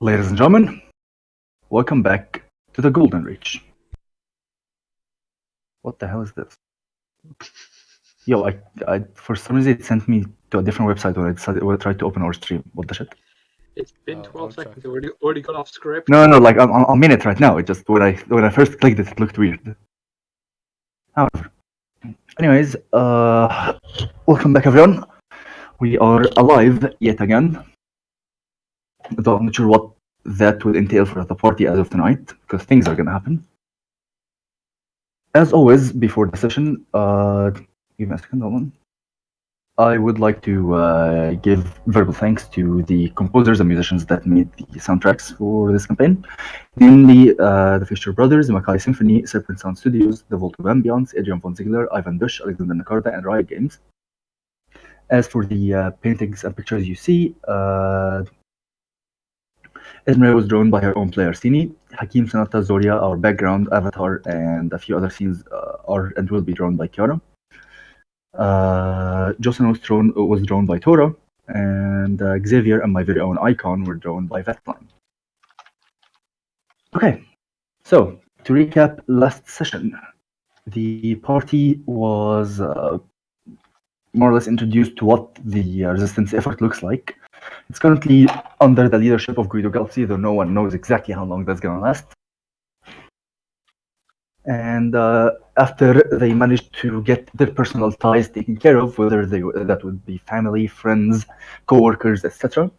Ladies and gentlemen, welcome back to the Golden Reach. What the hell is this? Yo, I for some reason it sent me to a different website when I tried to open our stream. What the shit? It's been 12 seconds. Already got off script. No, like I'm in it right now. It just when I first clicked it looked weird. However, anyways, welcome back everyone. We are alive yet again. Though I'm not sure what that will entail for the party as of tonight, because things are gonna happen. As always, before the session, give me a second, hold on. I would like to give verbal thanks to the composers and musicians that made the soundtracks for this campaign, namely the Fiechter brothers, Makai Symphony, Serpent Sound Studios, The Vault of Ambience, Adrian von Ziegler, Ivan Duch, Alexander Nakarada, and Riot Games. As for the paintings and pictures you see, Esmeray was drawn by her own player Cini. Hakim, Sanata, Zoria, our background, avatar, and a few other scenes are and will be drawn by Chiara. Jocelyn was drawn by Tora, and Xavier and my very own icon were drawn by Vetline. Okay, so to recap last session, the party was more or less introduced to what the resistance effort looks like. It's currently under the leadership of Guido Galzi, though no one knows exactly how long that's gonna last. And after they managed to get their personal ties taken care of, whether that would be family, friends, co-workers, etc.,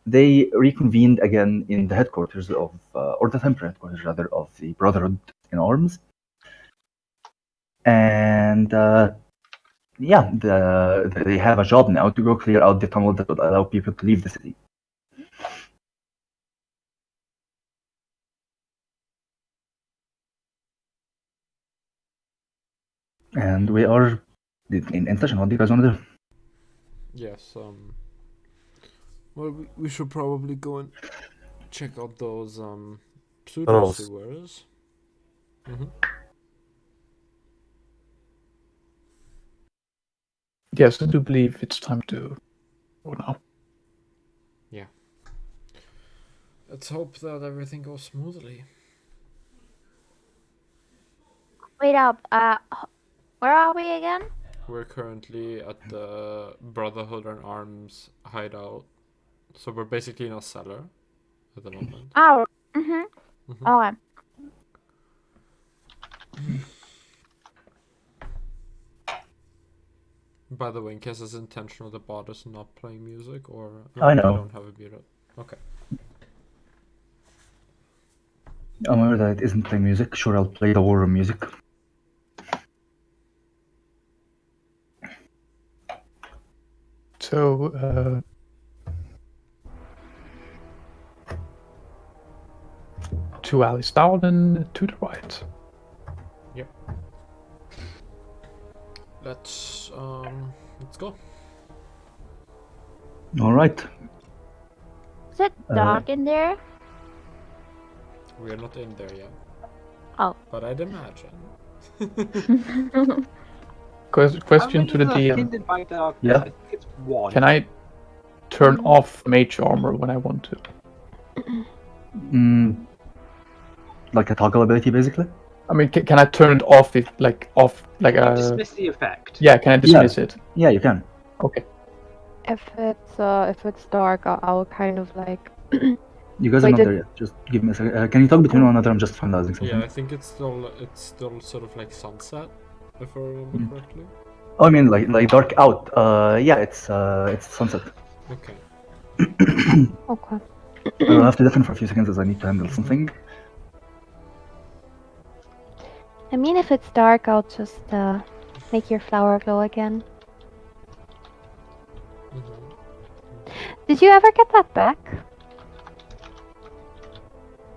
they reconvened again in the headquarters of, or the temporary headquarters rather, of the Brotherhood in Arms. And yeah, they have a job now to go clear out the tunnel that would allow people to leave the city. And we are in session. What do you guys want to do? Yes, well, we should probably go and check out those pseudo sewers. Yes, I do believe it's time to go now. Yeah. Let's hope that everything goes smoothly. Wait up, where are we again? We're currently at the Brotherhood in Arms hideout. So we're basically in a cellar at the moment. Oh, okay. By the way, in case it's intentional, the bot is not playing music, or I know. I don't have it muted. Okay. I'm aware that it isn't playing music. Sure, I'll play the war room music. So, two alleys down and to the right. Yep. Let's go. All right. Is it dark in there? We're not in there yet. Oh. But I'd imagine. Question to the DM. By darkness. Yeah. I think it's one. Can I turn off mage armor when I want to? Like a toggle ability, basically? I mean, can I turn it off if, like, dismiss the effect. Yeah, can I dismiss it? Yeah, you can. Okay. If it's dark, I'll kind of like. You guys are not there yet. Just give me a second. Can you talk between one another? I'm just finalizing something. Yeah, I think it's still sort of like sunset, if I remember correctly. Oh, I mean like dark out. Yeah, it's sunset. Okay. Okay. I'll have to listen for a few seconds as I need to handle something. I mean, if it's dark, I'll just make your flower glow again. Did you ever get that back?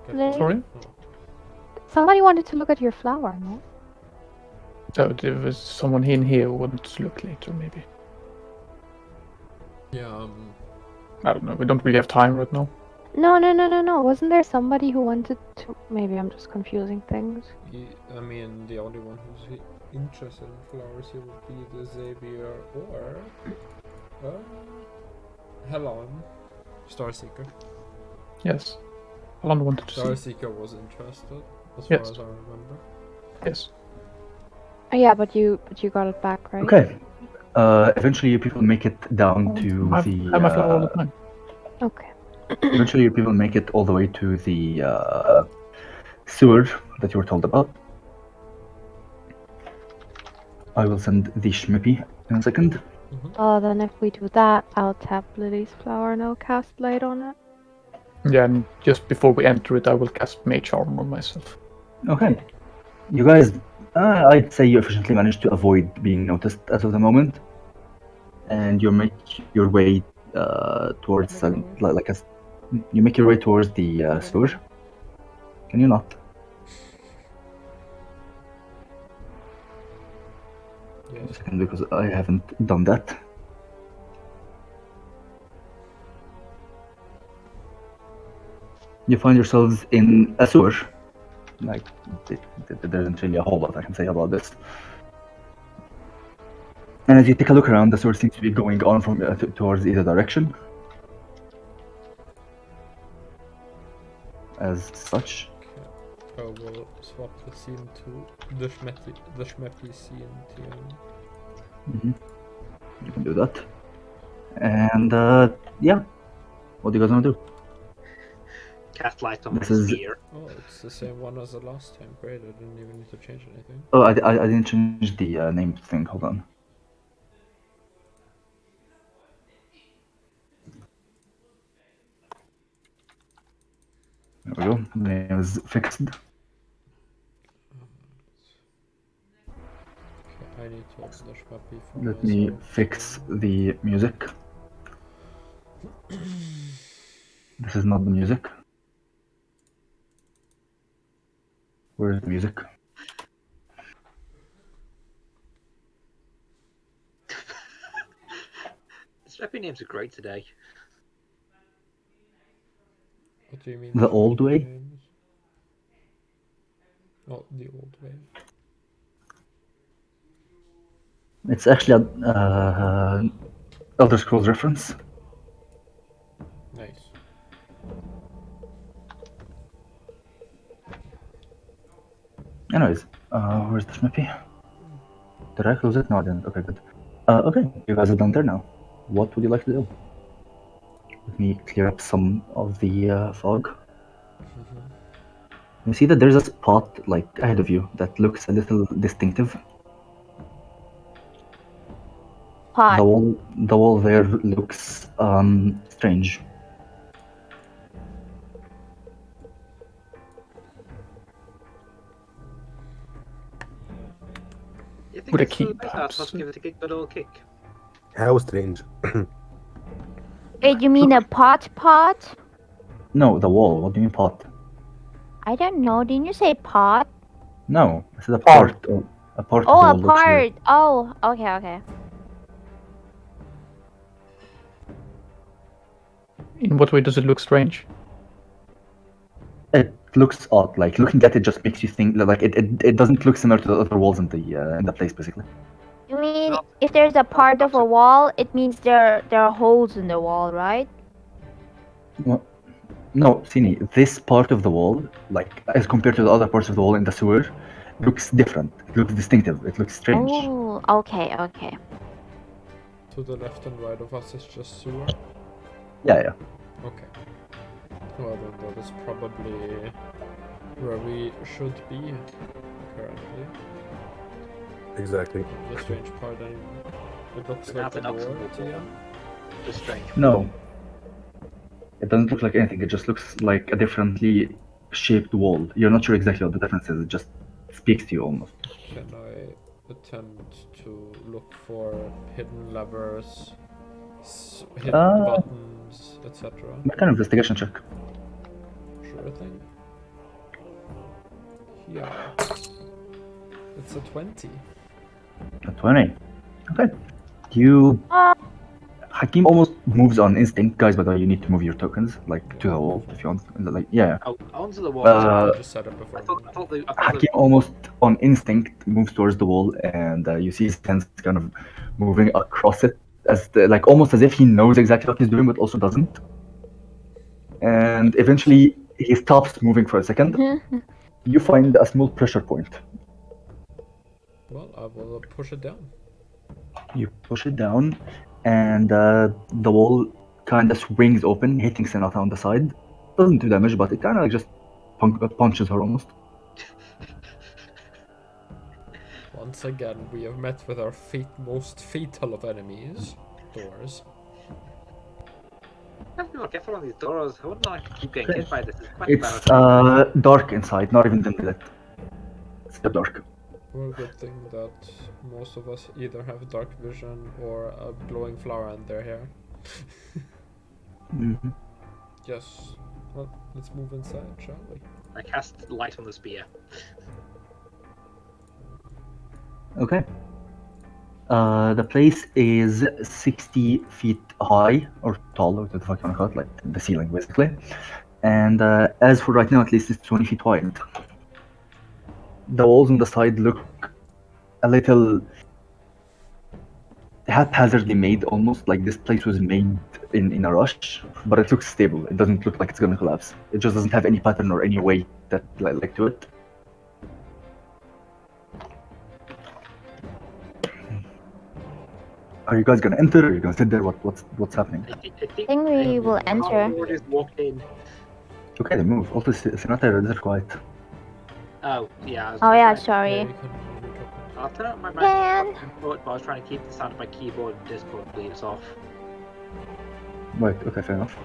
Sorry? Somebody wanted to look at your flower, no? Oh, there was someone in here who wanted to look later, maybe. Yeah, I don't know, we don't really have time right now. No. Wasn't there somebody who wanted to... Maybe I'm just confusing things. I mean, the only one who's interested in flowers here would be the Xavier or... Helen, Starseeker. Yes. Alan wanted to see. Darasika was interested, as Yes. far as I remember. Yes. Yeah, but you got it back, right? Okay. Eventually, you people make it down to I have my flower all the the. time. Okay. Eventually, you people make it all the way to the sewer that you were told about. I will send the Schmippy in a second. Then if we do that, I'll tap Lily's flower and I'll cast light on it. Yeah, and just before we enter it, I will cast Mage Armor on myself. Okay. You guys, I'd say you efficiently managed to avoid being noticed as of the moment. And you make your way towards, you make your way towards the sewer. Can you not? Yes. Because I haven't done that. You find yourselves in a sewer. Like, there isn't really a whole lot I can say about this. And as you take a look around, the sewer seems to be going on from towards either direction. As such. Okay. I will swap the scene to the Schmeppy scene TM. You can do that. And yeah. What do you guys want to do? Cast light on my This is- sphere. Oh, it's the same one as the last time. Great, I didn't even need to change anything. Oh, I didn't change the name thing. Hold on. There we go. The name is fixed. Okay, I need to open the Schmeppy for Let me myself. fix the music. This is not the music. Where is the music? The Smeppy names are great today. What do you mean? The old way? names? Oh, the old way. It's actually a Elder Scrolls reference. Nice. Anyways, where's the Schmippy? Did I close it? No, I didn't. Okay, good. Okay, you guys are done there now. What would you like to do? Let me clear up some of the fog. You see that there's a spot like ahead of you that looks a little distinctive. Pot. The wall there looks strange. You think With a it's key, too late? perhaps? Let's give it a good old kick. How strange. Wait, you mean a pot? No, the wall. What do you mean pot? I don't know. Didn't you say pot? No, this is a Part. part. A part. Oh, of a the wall looks weird. part. Oh, okay. In what way does it look strange? It looks odd. Like looking at it just makes you think. Like it doesn't look similar to the other walls in the place, basically. You mean No. if there's a part of a wall, it means there are holes in the wall, right? No, Cini, this part of the wall, like as compared to the other parts of the wall in the sewer, looks different. It looks distinctive. It looks strange. Oh, okay. To the left and right of us is just sewer. Yeah. Okay. Well, then that is probably where we should be currently. Exactly. The strange part, and it looks We're like gonna a have to door knock to some you. It's strange. No. It doesn't look like anything. It just looks like a differently shaped wall. You're not sure exactly what the difference is. It just speaks to you almost. Can I attempt to look for hidden levers, hidden buttons, etc.? Make an investigation check. Sure thing. Yeah. It's a 20. A 20. Okay. You. Hakim almost moves on instinct. Guys, by the way, you need to move your tokens like to the wall if you want. Like, yeah. Oh, onto the wall. I just said it before. I thought the Hakim almost on instinct moves towards the wall, and you see his hands kind of moving across it, almost as if he knows exactly what he's doing, but also doesn't. and eventually he stops moving for a second. You find a small pressure point. Well, I will push it down. You push it down, and the wall kind of swings open, hitting Senata on the side. Doesn't do damage, but it kind of like just punches her almost. Once again, we have met with our most fatal of enemies, doors. I have to be more careful on these doors. I wouldn't like to keep getting hit by this. It's quite It's bad. dark inside, not even dimly lit. It's still dark. Well, good thing that most of us either have dark vision or a glowing flower in their hair. Mm-hmm. Yes. Well, let's move inside, shall we? I cast light on the spear. Okay. The place is 60 feet high, or tall, or whatever the fuck you wanna call it, like the ceiling, basically. And as for right now, at least it's 20 feet wide. The walls on the side look a little haphazardly made, almost like this place was made in a rush, but it looks stable. It doesn't look like it's gonna collapse. It just doesn't have any pattern or any weight that like to it. Are you guys gonna enter? Are you gonna sit there? What's happening? I think we will enter. We'll just walk in. Okay, they move. Also, Senata, they're quiet. Oh, yeah. I was Oh just yeah, trying- sorry. Yeah, we can move it up. I'll turn up my Man. mic, but I was trying to keep the sound of my keyboard and Discord bleeds off. Right, okay, fair enough.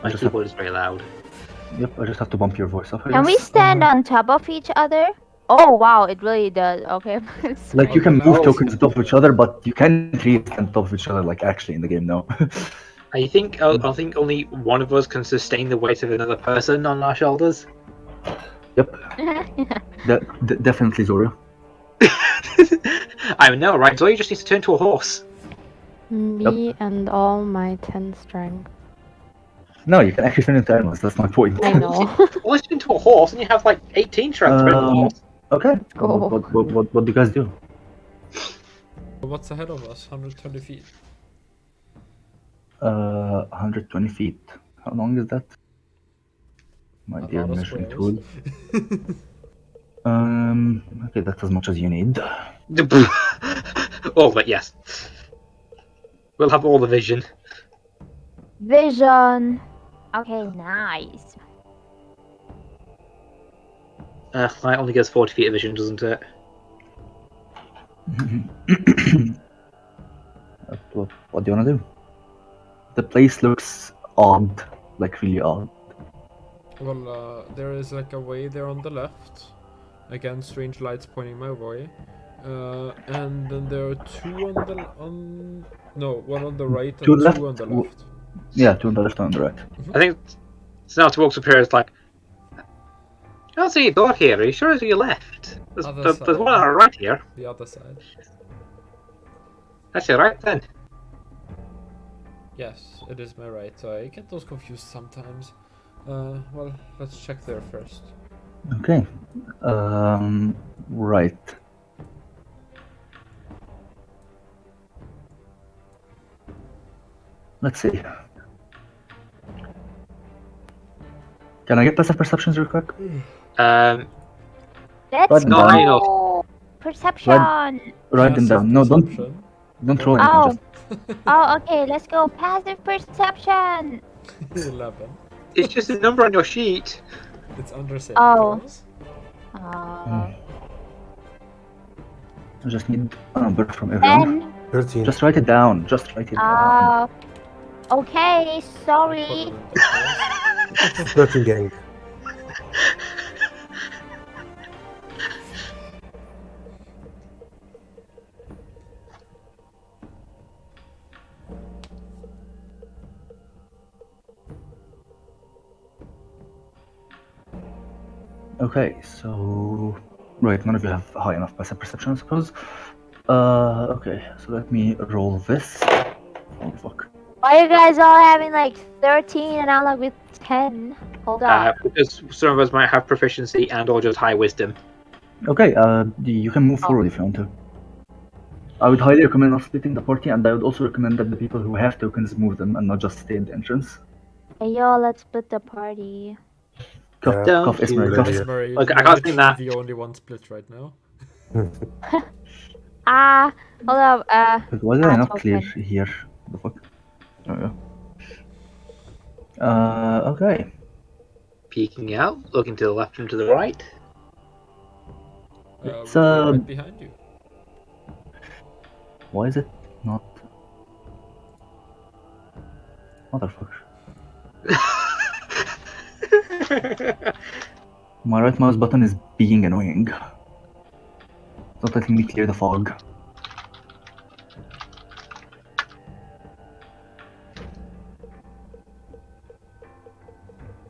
My just have- keyboard is very loud. Yep, I just have to bump your voice up. I Can we guess. stand on top of each other? Oh wow, it really does. Okay. It's Like, you great. can move No. tokens on top of each other, but you can't really stand on top of each other, like, actually in the game, no. I think only one of us can sustain the weight of another person on our shoulders. Yep, definitely Zoria. I know, right? So you just need to turn to a horse. Me and all my 10 strength. No, you can actually turn into animals, that's my point. I know. Well, let's turn to a horse, and you have like 18 strength to ride the horse. Okay, go. what do you guys do? What's ahead of us? 120 feet. 120 feet. How long is that? My A dear lot of measuring squares. tool. Okay, that's as much as you need. Oh, but yes. We'll have all the vision. Vision. Okay, nice. Light only gets 40 feet of vision, doesn't it? What do you wanna do? The place looks odd, like really odd. Well, there is like a way there on the left. Again, strange lights pointing my way. And then there are two one on the right and Two two left, on the w- left. Yeah, to the left and the right. I think Snouts walks up here. It's like, I don't see a door here. Are you sure it's to your left? Other There's side. one on our right here. The other side. That's your right then. Yes, it is my right. I get those confused sometimes. Well, let's check there first. Okay. Right. Let's see. Can I get passive perceptions real quick? Um, Let's Write them down. go. Perception. Write them down. No, don't roll anything. Oh. Just Oh, okay. Let's go. Passive perception. 11. it's just a number on your sheet. It's under saving Oh. throws. I just need a number from everyone. 10. 13. Just write it down. Just write it down. Okay. Put Sorry. it into place. 13 gang. Okay, so right, none of you have high enough passive perception, I suppose. Okay, so let me roll this. Oh fuck. Why are you guys all having like 13 and I'm like with 10? Hold on. Because some of us might have proficiency and or just high wisdom. Okay, you can move forward if you want to. I would highly recommend not splitting the party, and I would also recommend that the people who have tokens move them and not just stay in the entrance. Hey, yo, let's split the party. Cough, Yeah, cough, Esmeray, good cough. idea. Esmeray, Okay, I you're can't see literally that. the only one split right now. Hold up. But why did I not clear token. here? The fuck? There we go. Okay. Peeking out, looking to the left and to the right. It's, We're right behind you. Why is it not? Motherfucker. My right mouse button is being annoying. It's not letting me clear the fog.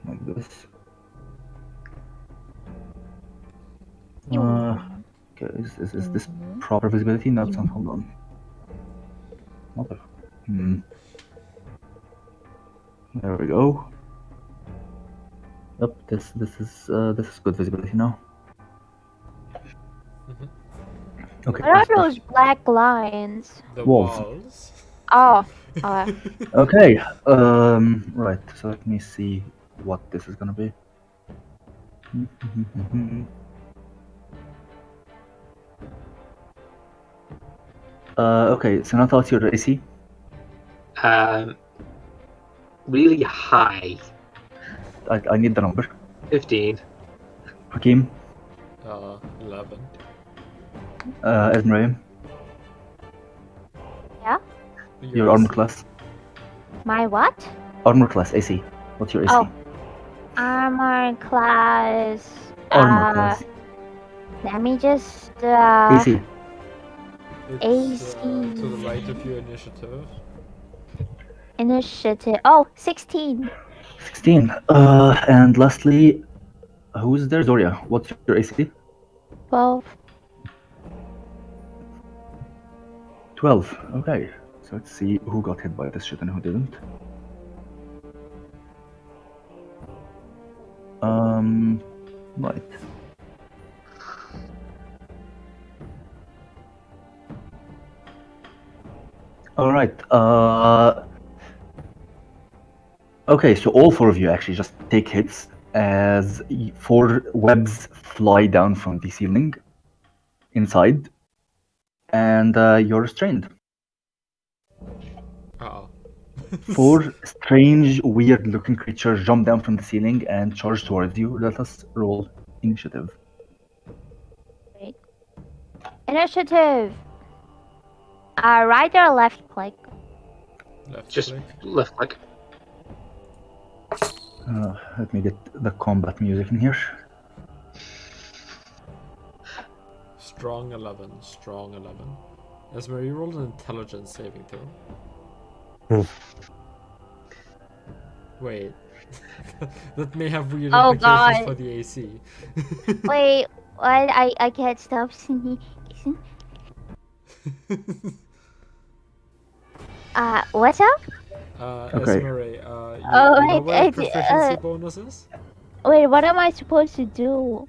Like this. Okay, is this proper visibility? No, it's not. Hold on. Mother. There we go. Yep, this is good visibility now. Okay. What are those black lines? The Walls. walls. Oh. Okay. Right. So let me see what this is gonna be. Okay. So now what's your AC? Really high. I need the number. 15. Hakeem. 11. Esmeray. Yeah? Your armor class. My what? Armor class AC. What's your AC? Oh. Armor class. Armor class. Let me just. AC. It's AC. to the right of your initiative. Initiative. Oh, 16. 16. And lastly, who's there? Zoria. What's your AC? 12. 12. Okay. So let's see who got hit by this shit and who didn't. Right. All right. Okay, so all four of you actually just take hits as 4 webs fly down from the ceiling inside, and you're restrained. Uh-oh. 4 strange, weird-looking creatures jump down from the ceiling and charge towards you. Let us roll initiative. Initiative. Right or left click? Left Just click. left click. Let me get the combat music in here. Strong 11. Strong 11. Esmeray, you rolled an intelligence saving throw. Wait. That may have weird Oh, implications God. for the AC. Wait, what? I can't stop sneezing. What's up? Okay. Esmeray, you Oh, know what a wait, proficiency bonus is? Wait, what am I supposed to do?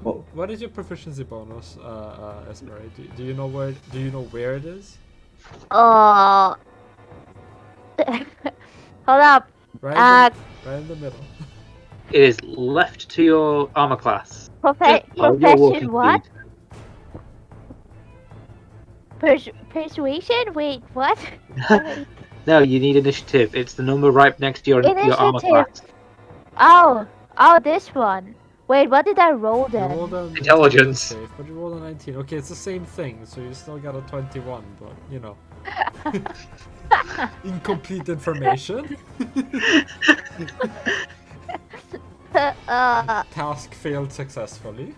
What is your proficiency bonus, Esmeray? Do you know where it is? Oh. Hold up. Right in the middle. It is left to your armor class. Just below your walking Profession what? speed. Persuasion? Wait, what? No, you need initiative. It's the number right next to your armor Initiative. class. Oh, this one. Wait, what did I roll You then? rolled an Intelligence. save, but you rolled a 19. Okay, it's the same thing, so you still got a 21, but you know. Incomplete information. Task failed successfully.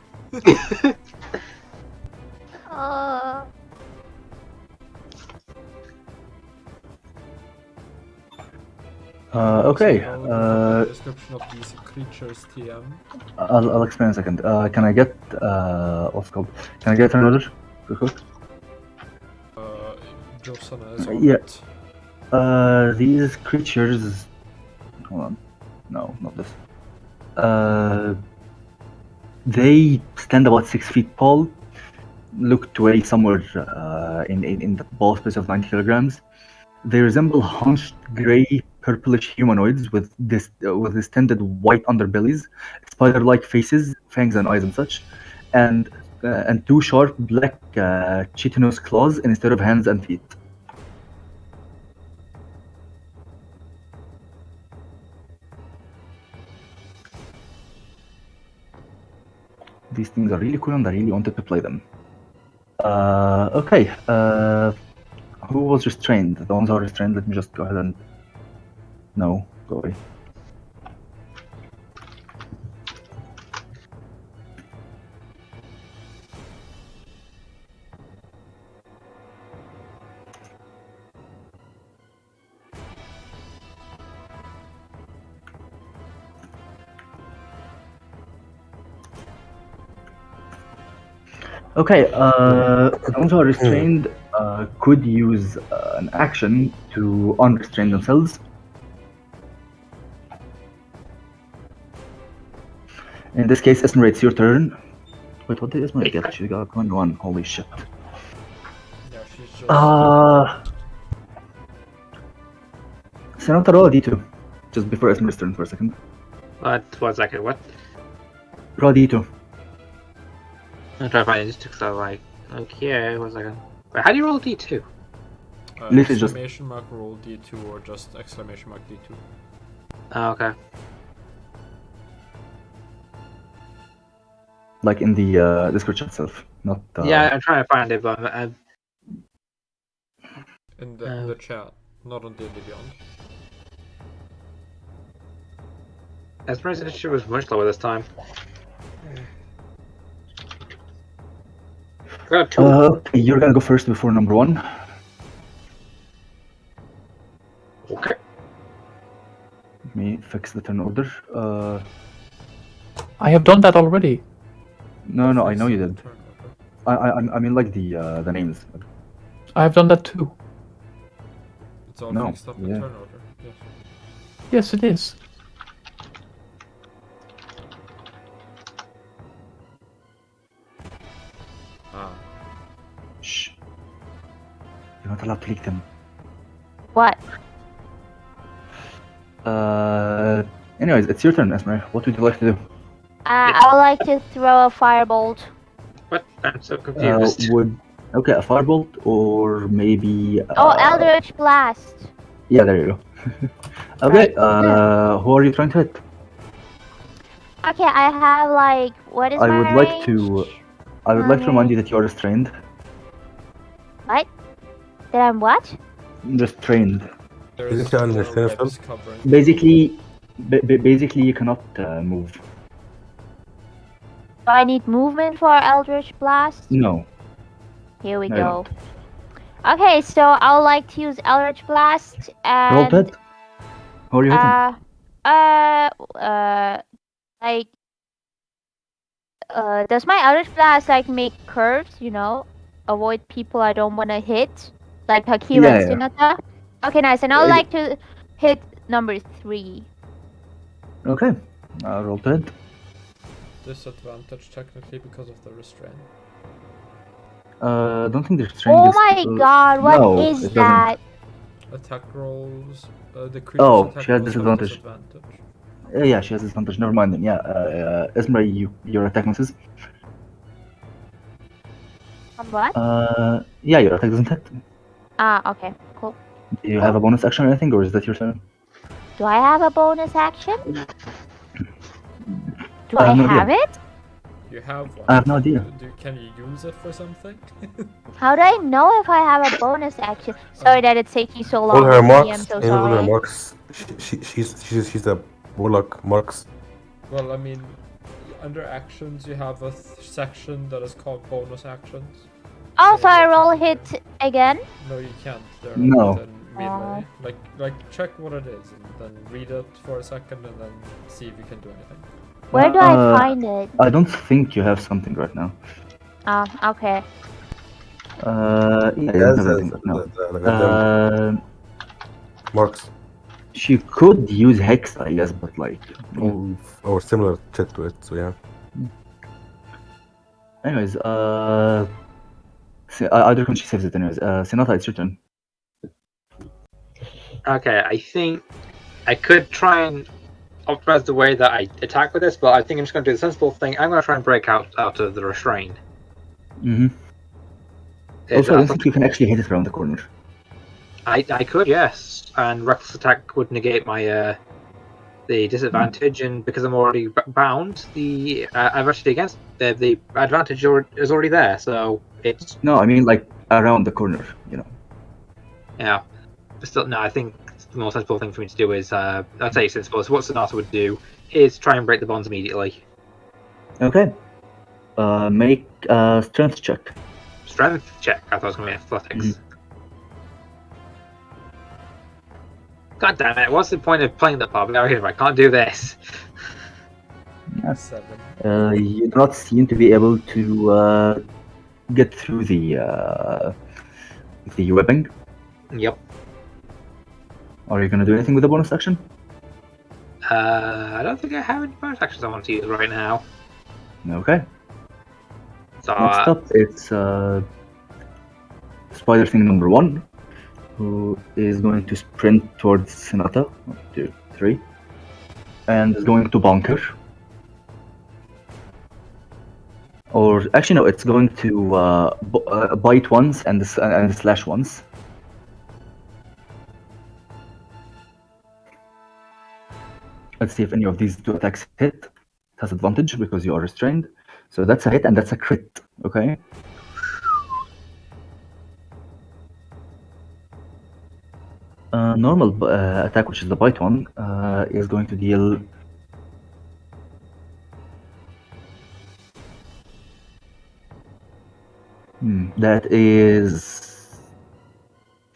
Okay. Description of these creatures, TM. I'll explain in a second. Can I get what's it called? Can I get another? Quick. Josana is Yeah. on it. These creatures. Hold on. No, not this. They stand about 6 feet tall. Look to weigh somewhere in the ball space of 90 kilograms. They resemble hunched gray purplish humanoids with distended white underbellies, spider-like faces, fangs and eyes and such, and two sharp black chitinous claws instead of hands and feet. These things are really cool and I really wanted to play them. Okay. Who was restrained? The ones who are restrained, let me just go ahead and... No, go away. Okay, the ones who are restrained could use an action to unrestrain themselves. In this case, Esmeray, it's your turn. Wait, what did Esmeray get? She got 1-1. Holy shit. Yeah, she's just. Senator, roll a d2. Just before Esmeray's turn for a second. What? 1 second. What? Roll a d2. I'm trying to find it because I'm like, okay, 1 second. Wait, how do you roll a d2? This is just- Exclamation mark roll D2 or just exclamation mark D2. Oh, okay. Like in the Discord chat itself, not... Yeah, I'm trying to find it, but In the chat, not on D&D Beyond. Esmeray's initiative was much lower this time. Got 2. Okay, you're gonna go first before number 1. Okay. Let me fix the turn order. I have done that already. No, I know you did. Turn order. I mean like the names. I have done that too. It's all No, fixed up in yeah. turn order. Yes. Yes, it is. Ah. Shh. You're not allowed to leak them. What? Anyways, it's your turn, Esmeray. What would you like to do? I would like to throw a firebolt. What? I'm so confused. Okay, a firebolt or maybe... Oh, Eldritch Blast. Yeah, there you go. Okay, who are you trying to hit? Okay, I have like, what is I my would like range? to... I would like to remind you that you are restrained. What? That I'm what? Restrained. There's Isn't that more understand webs yourself? covering. Basically, you cannot move. Do I need movement for Eldritch Blast? No. Here we No, you go. Okay, so I would like to use Eldritch Blast and... Roll to hit. Who are you hitting? Like... does my Eldritch Blast like make curves, you know? Avoid people I don't want to hit? Like Hakira Yeah, and Sinata? Okay, nice. And I would like to hit number 3. Okay. Roll to hit. Disadvantage technically because of the restraint. Don't think the restraint Oh is... my god, what no, is it doesn't. that? Attack rolls. The creature's Oh, attack she has rolls disadvantage. disadvantage. Yeah, she has disadvantage. Never mind then. Yeah, Esmeray, your attack misses. What? Yeah, your attack doesn't hit. Ah, okay, cool. Do you have a bonus action or anything, or is that your turn? Do I have a bonus action? Do I no idea. have it? You have one. I have no idea. Can you use it for something? How do I know if I have a bonus action? Sorry that it's taking so long. All her with me, marks, I'm so and all her sorry. marks. She's a warlock marks. Well, I mean, under actions you have a section that is called bonus actions. Oh, so I roll hit again? No, you can't. They're No. not within melee. Like check what it is and then read it for a second and then see if you can do anything. Where do I find it? I don't think you have something right now. Ah, okay. Yeah, you don't have anything right now. Marks. She could use Hex, I guess, but like... Or similar shit to it, so yeah. Anyways, either when she saves it anyways. Sinata, it's your turn. Okay, I think I could try and optimize the way that I attack with this, but I think I'm just going to do the sensible thing. I'm going to try and break out of the restraint. Mm-hmm. Also, I don't think you can actually hit it around the corner. I could, yes, and reckless attack would negate my the disadvantage, and because I'm already bound, the advantage against the advantage is already there. So it's No, I mean like around the corner, you know. yeah. But still, no. I think the more sensible thing for me to do is I'd say sensible. So what Sonata would do is try and break the bonds immediately. Okay. Make a strength check. Strength check. I thought it was going to be athletics. God damn it! What's the point of playing the pub if I can't do this? 7. You do not seem to be able to get through the webbing. Yep. Are you going to do anything with the bonus action? I don't think I have any bonus actions I want to use right now. Okay. So Next up, it's Spider Thing number 1, who is going to sprint towards Sonata. 1, 2, 3. And is going to bonker. Or actually, no, it's going to bite once and slash once. Let's see if any of these 2 attacks hit. It has advantage because you are restrained. So that's a hit and that's a crit. Okay. Normal attack, which is the bite one, is going to deal. That is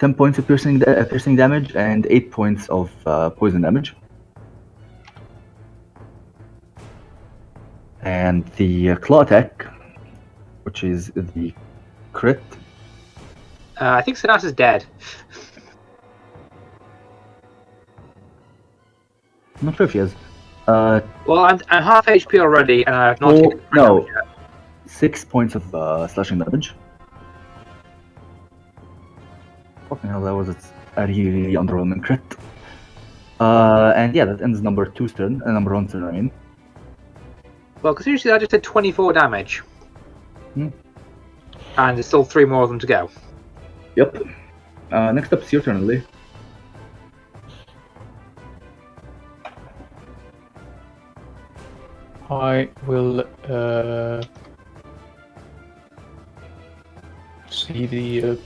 10 points of piercing damage and 8 points of poison damage. And the claw attack, which is the crit. I think Sonata's dead. I'm not sure if he is. Well, I'm half HP already, and I have not taken no. damage yet. 6 points of slashing damage. Fucking hell, that was a really underwhelming crit. And yeah, that ends number 2's turn, number 1's turn, I mean. Well, because usually I just did 24 damage. Hmm. And there's still 3 more of them to go. Yep. Next up is your turn, Lee. I will see the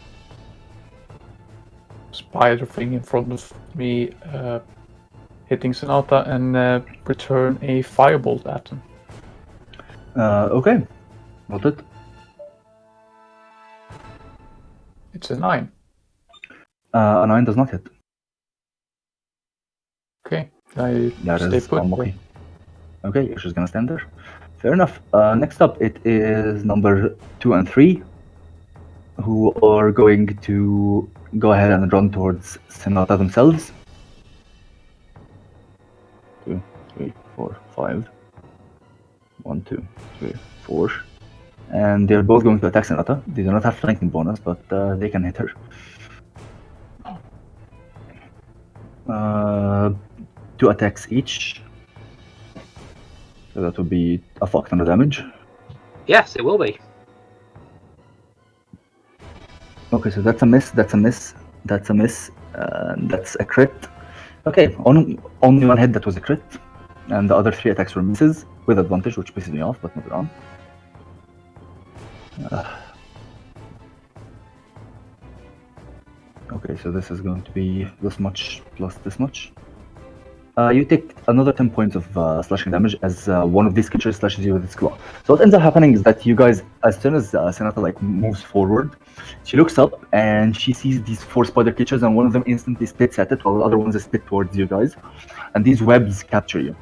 spider thing in front of me hitting Sonata and return a firebolt at him. Okay. Noted. It's a 9. A 9 does not hit. Okay, I That stay is put. unlucky. Okay, you're just gonna stand there. Fair enough. Next up, it is number 2 and 3, who are going to go ahead and run towards Sonata themselves. 2, 3, 4, 5. 1, 2, 3, 4. And they're both going to attack Sonata. They do not have flanking bonus, but they can hit her. 2 attacks each. So that would be a fuck ton of damage. Yes, it will be. Okay, so that's a miss, that's a miss, that's a miss, and that's a crit. Okay, only 1 hit that was a crit, and the other 3 attacks were misses, with advantage, which pisses me off, but moving on. Okay, so this is going to be this much plus this much. You take another 10 points of slashing damage as one of these creatures slashes you with its claw. So what ends up happening is that you guys, as soon as Sonata moves forward, she looks up and she sees these 4 spider creatures, and one of them instantly spits at it, while the other ones spit towards you guys, and these webs capture you.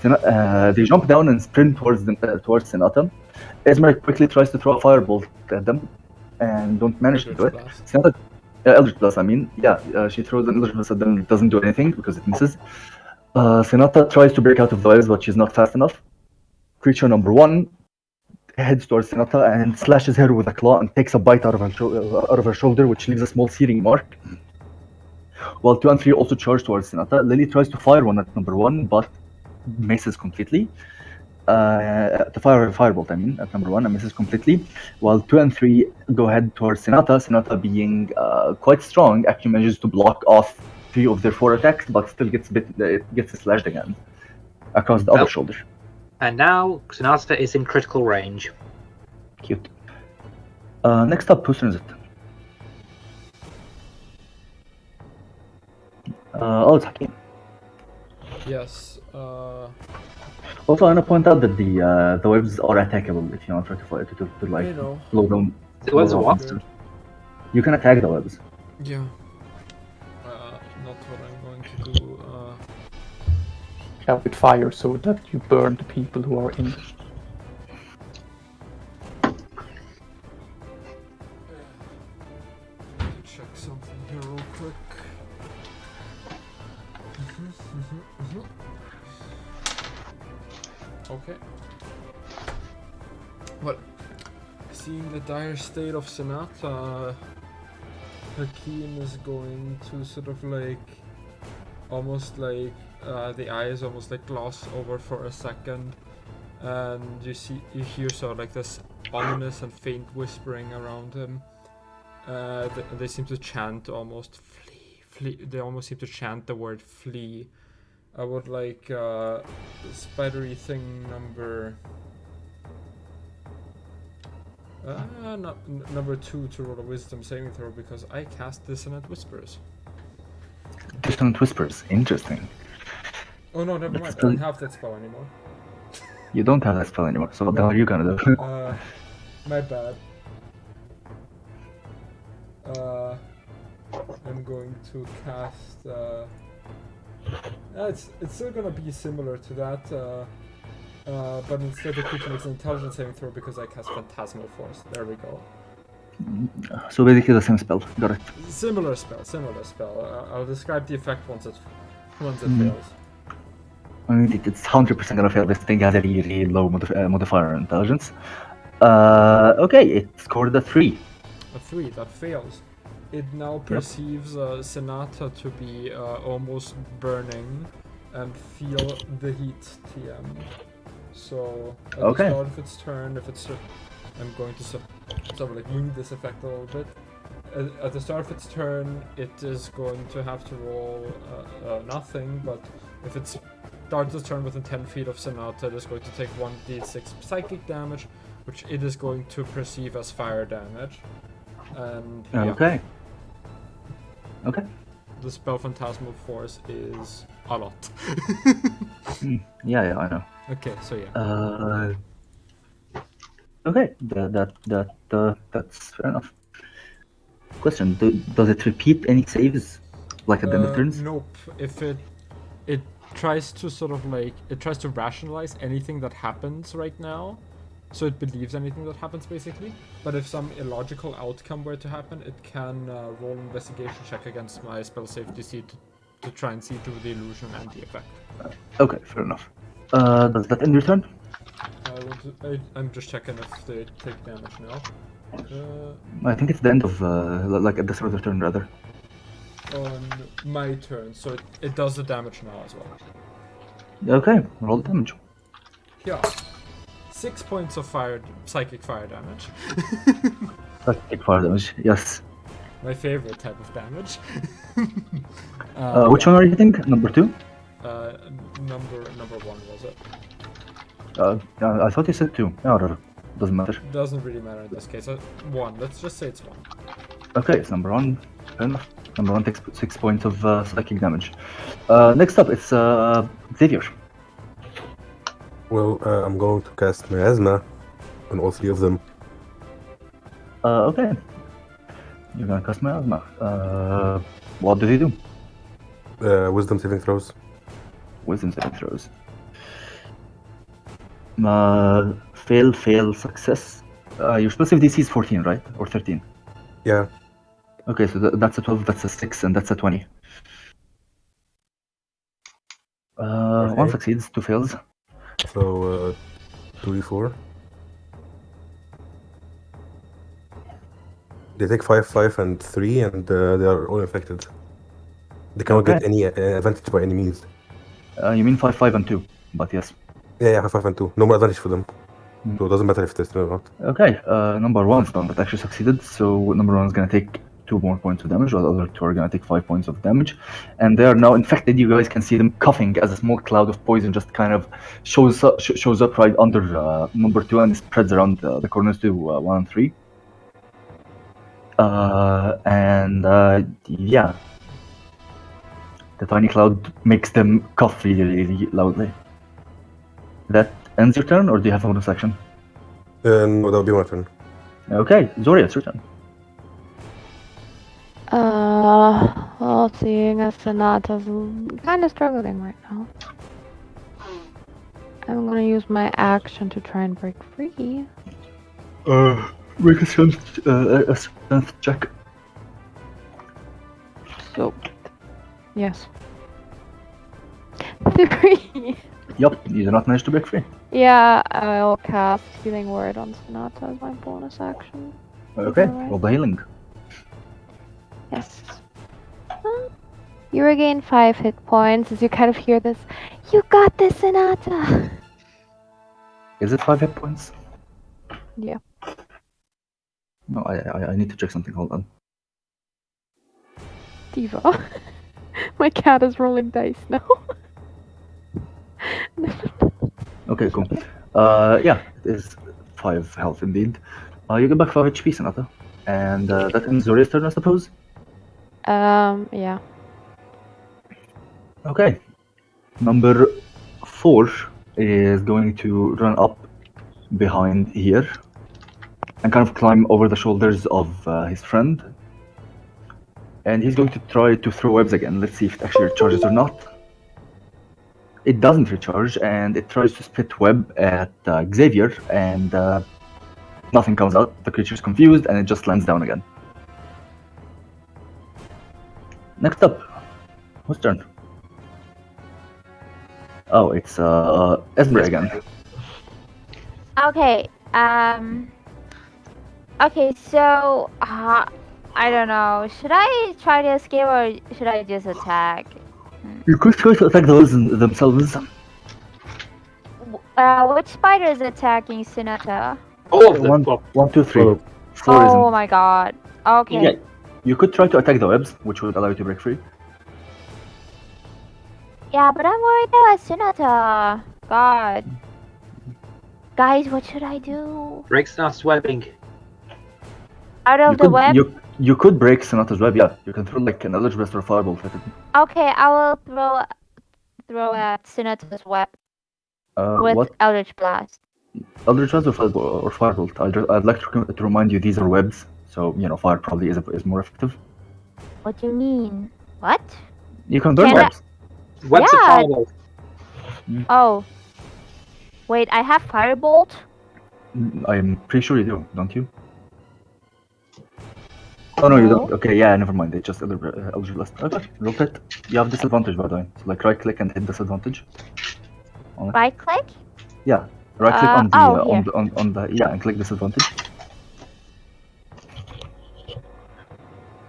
They jump down and sprint towards Sonata. Esmeray quickly tries to throw a firebolt at them, and don't manage to do it. Sonata, Eldritch Blast, I mean, yeah, she throws an Eldritch Blast at them, it doesn't do anything because it misses. Sonata tries to break out of the webs, but she's not fast enough. Creature number 1 heads towards Sonata and slashes her with a claw and takes a bite out of her shoulder, which leaves a small searing mark. while 2 and 3 also charge towards Sinata. Lily tries to fire one at number 1, but misses completely. To fire a firebolt, I mean, at number 1, and misses completely. While 2 and 3 go ahead towards Sinata. Sinata, being quite strong, actually manages to block off 3 of their 4 attacks, but still gets slashed again across the other shoulder. And now Sinata is in critical range. Cute. Next up, whose turn is it? It's Hakim. Yes. Also, I want to point out that the webs are attackable if you want to try to like You know. blow down. The webs blow are what? monsters. You can attack the webs. Yeah. Not what I'm going to do. Yeah, with fire, so that you burn the people who are in. Check something here real quick. Okay. Well, seeing the dire state of Sinata, Hakim is going to sort of like, almost like, the eyes almost like gloss over for a second, and you hear sort of like this ominous and faint whispering around him. They seem to chant almost flee. They almost seem to chant the word flee. I would like spidery thing number number 2 to roll a wisdom saving throw because I cast Dissonant Whispers. Dissonant Whispers, interesting. Oh no, never mind. I don't have that spell anymore. You don't have that spell anymore, so what the hell are you gonna do? My bad. I'm going to cast. It's still gonna be similar to that, but instead the creature makes an intelligence saving throw because I cast Phantasmal Force. There we go. So basically the same spell. Got it. Similar spell. I'll describe the effect once it fails. I mean, it's 100% gonna fail. This thing has a really, really low modifier on intelligence. Okay, it scored a 3. A 3, that fails. It now perceives Sinata to be almost burning and feel the heat TM. So at the start of its turn, I'm going to sort of like move this effect a little bit. At the start of its turn, it is going to have to roll nothing, but if it starts its turn within 10 feet of Sinata, it is going to take 1d6 psychic damage, which it is going to perceive as fire damage. And Okay. The spell Phantasmal Force is a lot. Yeah, I know. Okay, so yeah. Okay, that's fair enough. Question: does it repeat any saves, like at the end of turns? Nope. If it tries to sort of like tries to rationalize anything that happens right now, so it believes anything that happens basically. But if some illogical outcome were to happen, it can roll an investigation check against my spell save DC to try and see through the illusion and the effect. Okay, fair enough. Does that end your turn? I'm just checking if they take damage now. I think it's the end of like at the start of the turn rather. On my turn, so it does the damage now as well. Okay, roll the damage. Yeah. 6 points of psychic fire damage. Psychic fire damage, yes. My favorite type of damage. Which one are you hitting? Number 2? Number 1 was it? I thought you said 2. No, doesn't matter. Doesn't really matter in this case. 1. Let's just say it's 1. Okay, it's number 1. Fair enough. Number 1 takes 6 points of psychic damage. Next up, it's Xavier. Well, I'm going to cast Miasma on all 3 of them. Okay. You're gonna cast Miasma. What do they do? Wisdom saving throws. Wisdom saving throws. Fail, success. Your spell save DC is 14, right? Or 13? Yeah. Okay, so that's a 12, that's a 6, and that's a 20. Okay. 1 succeeds, 2 fails. So, 2d4. They take 5, 5, and 3, and they are all infected. They cannot Okay. get any advantage by any means. You mean 5, 5, and 2, but yes. Yeah, 5 and 2. No more advantage for them. Hmm. So it doesn't matter if it's or not. Okay, number 1's done. That actually succeeded. So number 1 is gonna take 2 more points of damage, while the other 2 are gonna take 5 points of damage. And they are now infected. You guys can see them coughing as a small cloud of poison just kind of shows up right under number 2 and spreads around the corners to 1 and 3. Yeah. The tiny cloud makes them cough really, really loudly. That ends your turn, or do you have a bonus action? No, that would be my turn. Okay, Zoria, it's your turn. Well, seeing as Sonata's kind of struggling right now, I'm gonna use my action to try and break free. Make a strength check. So, yes. 3. Yup, you do not manage to break free. Yeah, I'll cast Healing Word on Sonata as my bonus action. Okay, Alright. roll the healing. Yes. You regain 5 hit points as you kind of hear this. You got this, Sonata! Is it 5 hit points? Yeah. No, I need to check something. Hold on. Diva. My cat is rolling dice now. Okay, cool. Yeah, it is 5 health indeed. You get back 5 HP, Sonata. And that ends Zoria's turn, I suppose? Yeah. Okay. Number 4 is going to run up behind here and kind of climb over the shoulders of his friend. And he's going to try to throw webs again. Let's see if it actually recharges or not. It doesn't recharge, and it tries to spit web at Xavier, and nothing comes out. The creature's confused, and it just lands down again. Next up, whose turn? Oh, it's Esmeray again. Okay. Okay. So, I don't know. Should I try to escape or should I just attack? You could try to attack those themselves. Which spider is attacking Sonata? All of them. Well, 1, 2, 3. 4 Oh isn't. my god. Okay. Yeah, you could try to attack the webs, which would allow you to break free. Yeah, but I'm worried about Sonata. God. Guys, what should I do? break Sonata's webbing. Out of the web? You could break Sonata's web, yeah. You can throw like an Eldritch Blast or Firebolt at it. Okay, I will throw at Sonata's web with What? Eldritch Blast. Eldritch Blast or Firebolt? I'd like to remind you these are webs, so you know fire probably is more effective. What do you mean? What? You can burn Can I- webs. Webs Yeah. of fireball. Oh. Wait, I have Firebolt? I'm pretty sure you do, don't you? Oh no, you No. don't. Okay, yeah, never mind. It's just Eldritch Blast. Okay, roll it. You have disadvantage by the way. So like right click and hit disadvantage. Right click? Yeah, right click on the here. on the yeah, and click disadvantage.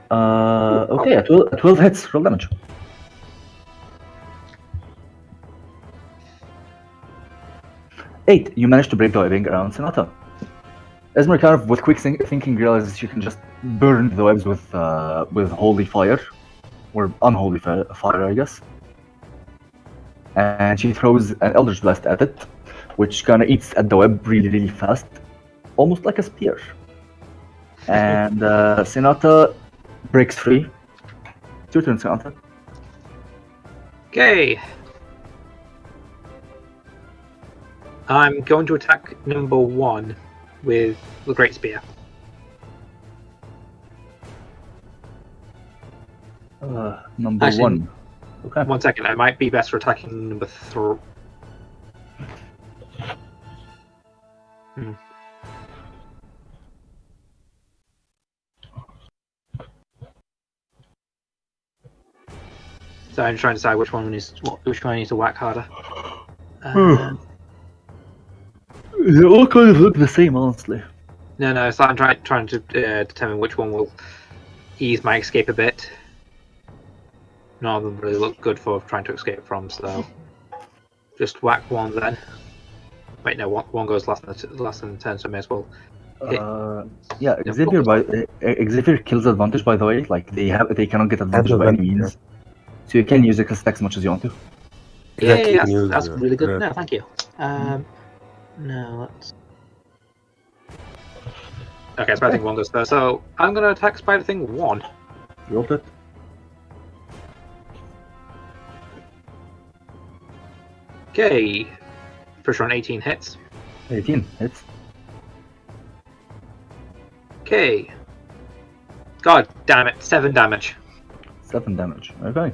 Okay, at 12 hits, roll damage. Eight, you managed to break the webbing around Sonata. Esmeray kind of, with quick thinking, realizes she can just burn the webs with holy fire, or unholy fire, I guess. And she throws an Eldritch Blast at it, which kind of eats at the web really, really fast, almost like a spear. And Sonata breaks free. It's your turn, Sonata. Okay. I'm going to attack number 1 with the Great Spear. Number Actually, 1. Okay. 1 second, I might be better attacking number 3. So I'm trying to decide which one needs to whack harder. They all kind of look the same, honestly. No, so I'm trying to determine which one will ease my escape a bit. none of them really look good for trying to escape from, so just whack one then. Wait, no, one goes last in the turn, so I may as well hit. Yeah, Xavier kills advantage, by the way. Like they cannot get advantage by any means. So you can use it as much as you want to. Exactly, you can Yeah, use, that's really good. that. No, thank you. No, let's. Okay, Spider Thing 1 goes first. So I'm gonna attack Spider Thing 1. Roll it. Okay. Pressure on 18 hits. 18 hits. Okay. God damn it, 7 damage. 7 damage. Okay.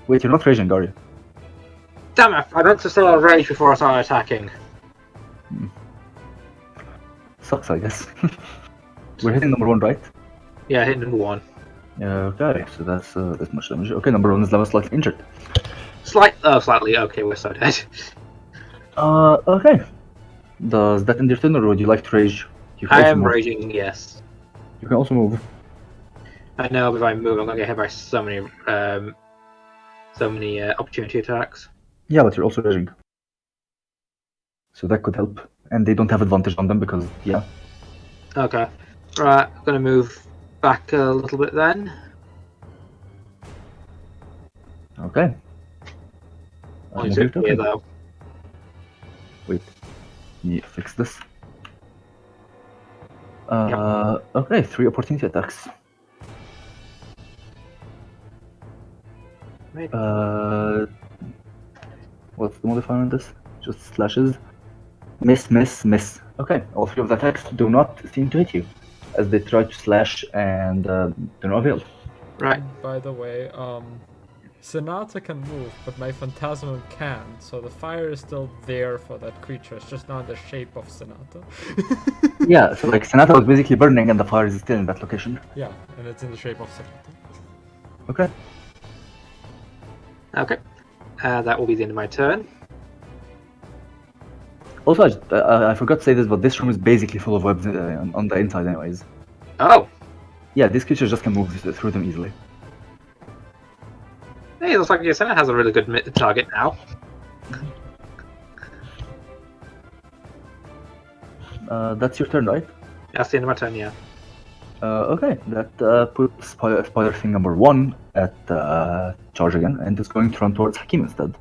Wait, you're not raging, are you? Damn it, I meant to still have rage before I started attacking. Sucks, I guess. We're hitting number 1, right? Yeah, hit number 1. Okay, so that's this much damage. Okay, number 1 is level slightly injured. Slightly. Okay, we're so dead. Okay. Does that end your turn, or would you like to rage? You can I also am move. raging, yes. You can also move. I know if I move, I'm gonna get hit by so many opportunity attacks. Yeah, but you're also raging. So that could help. And they don't have advantage on them because, yeah. Okay. Right, I'm gonna move back a little bit then. Okay. Only Move your 50 here, token. though. Wait. Need to fix this. Okay, 3 opportunity attacks. Maybe. What's the modifier on this? Just slashes. Miss, miss, miss. Okay, all 3 of the attacks do not seem to hit you, as they try to slash and do not avail. Right. By the way, Sonata can move, but my Phantasmal can't, so the fire is still there for that creature. It's just not in the shape of Sonata. Yeah, so like Sonata was basically burning and the fire is still in that location. Yeah, and it's in the shape of Sonata. Okay. Okay. That will be the end of my turn. Also, I forgot to say this, but this room is basically full of webs on the inside anyways. Oh! Yeah, these creatures just can move through them easily. Hey, it looks like Yasena has a really good target now. That's your turn, right? That's the end of my turn, yeah. Okay, that puts Spider Thing number 1 at charge again, and is going to run towards Hakim instead.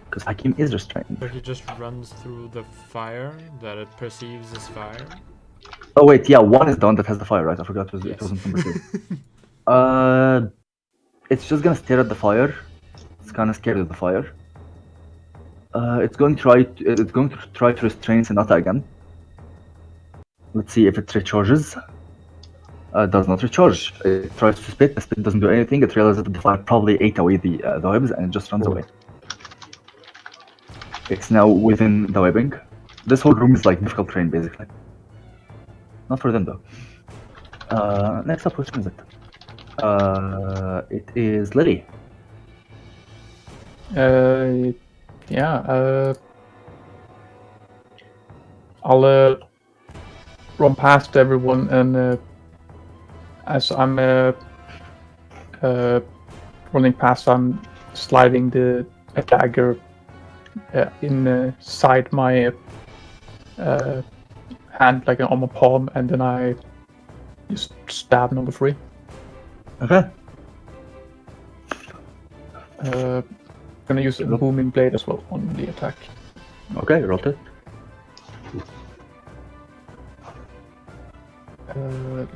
Because Hakim is restrained. So he just runs through the fire that it perceives as fire. Oh wait, yeah, 1 is the one that has the fire, right? I forgot it wasn't number 2. It's just gonna stare at the fire. It's kind of scared of the fire. It's going to try to restrain Sonata again. Let's see if it recharges. Does not recharge. It tries to spit. The spit doesn't do anything. It realizes that the fire probably ate away the webs, and it just runs away. It's now within the webbing. This whole room is like difficult terrain, basically. Not for them though. Next up, which one is it? It is Lily. I'll run past everyone, and as I'm running past, I'm sliding a dagger inside my hand, like on my palm, and then I just stab number 3. Okay. Gonna use a booming blade as well on the attack. Okay, roll it. Uh,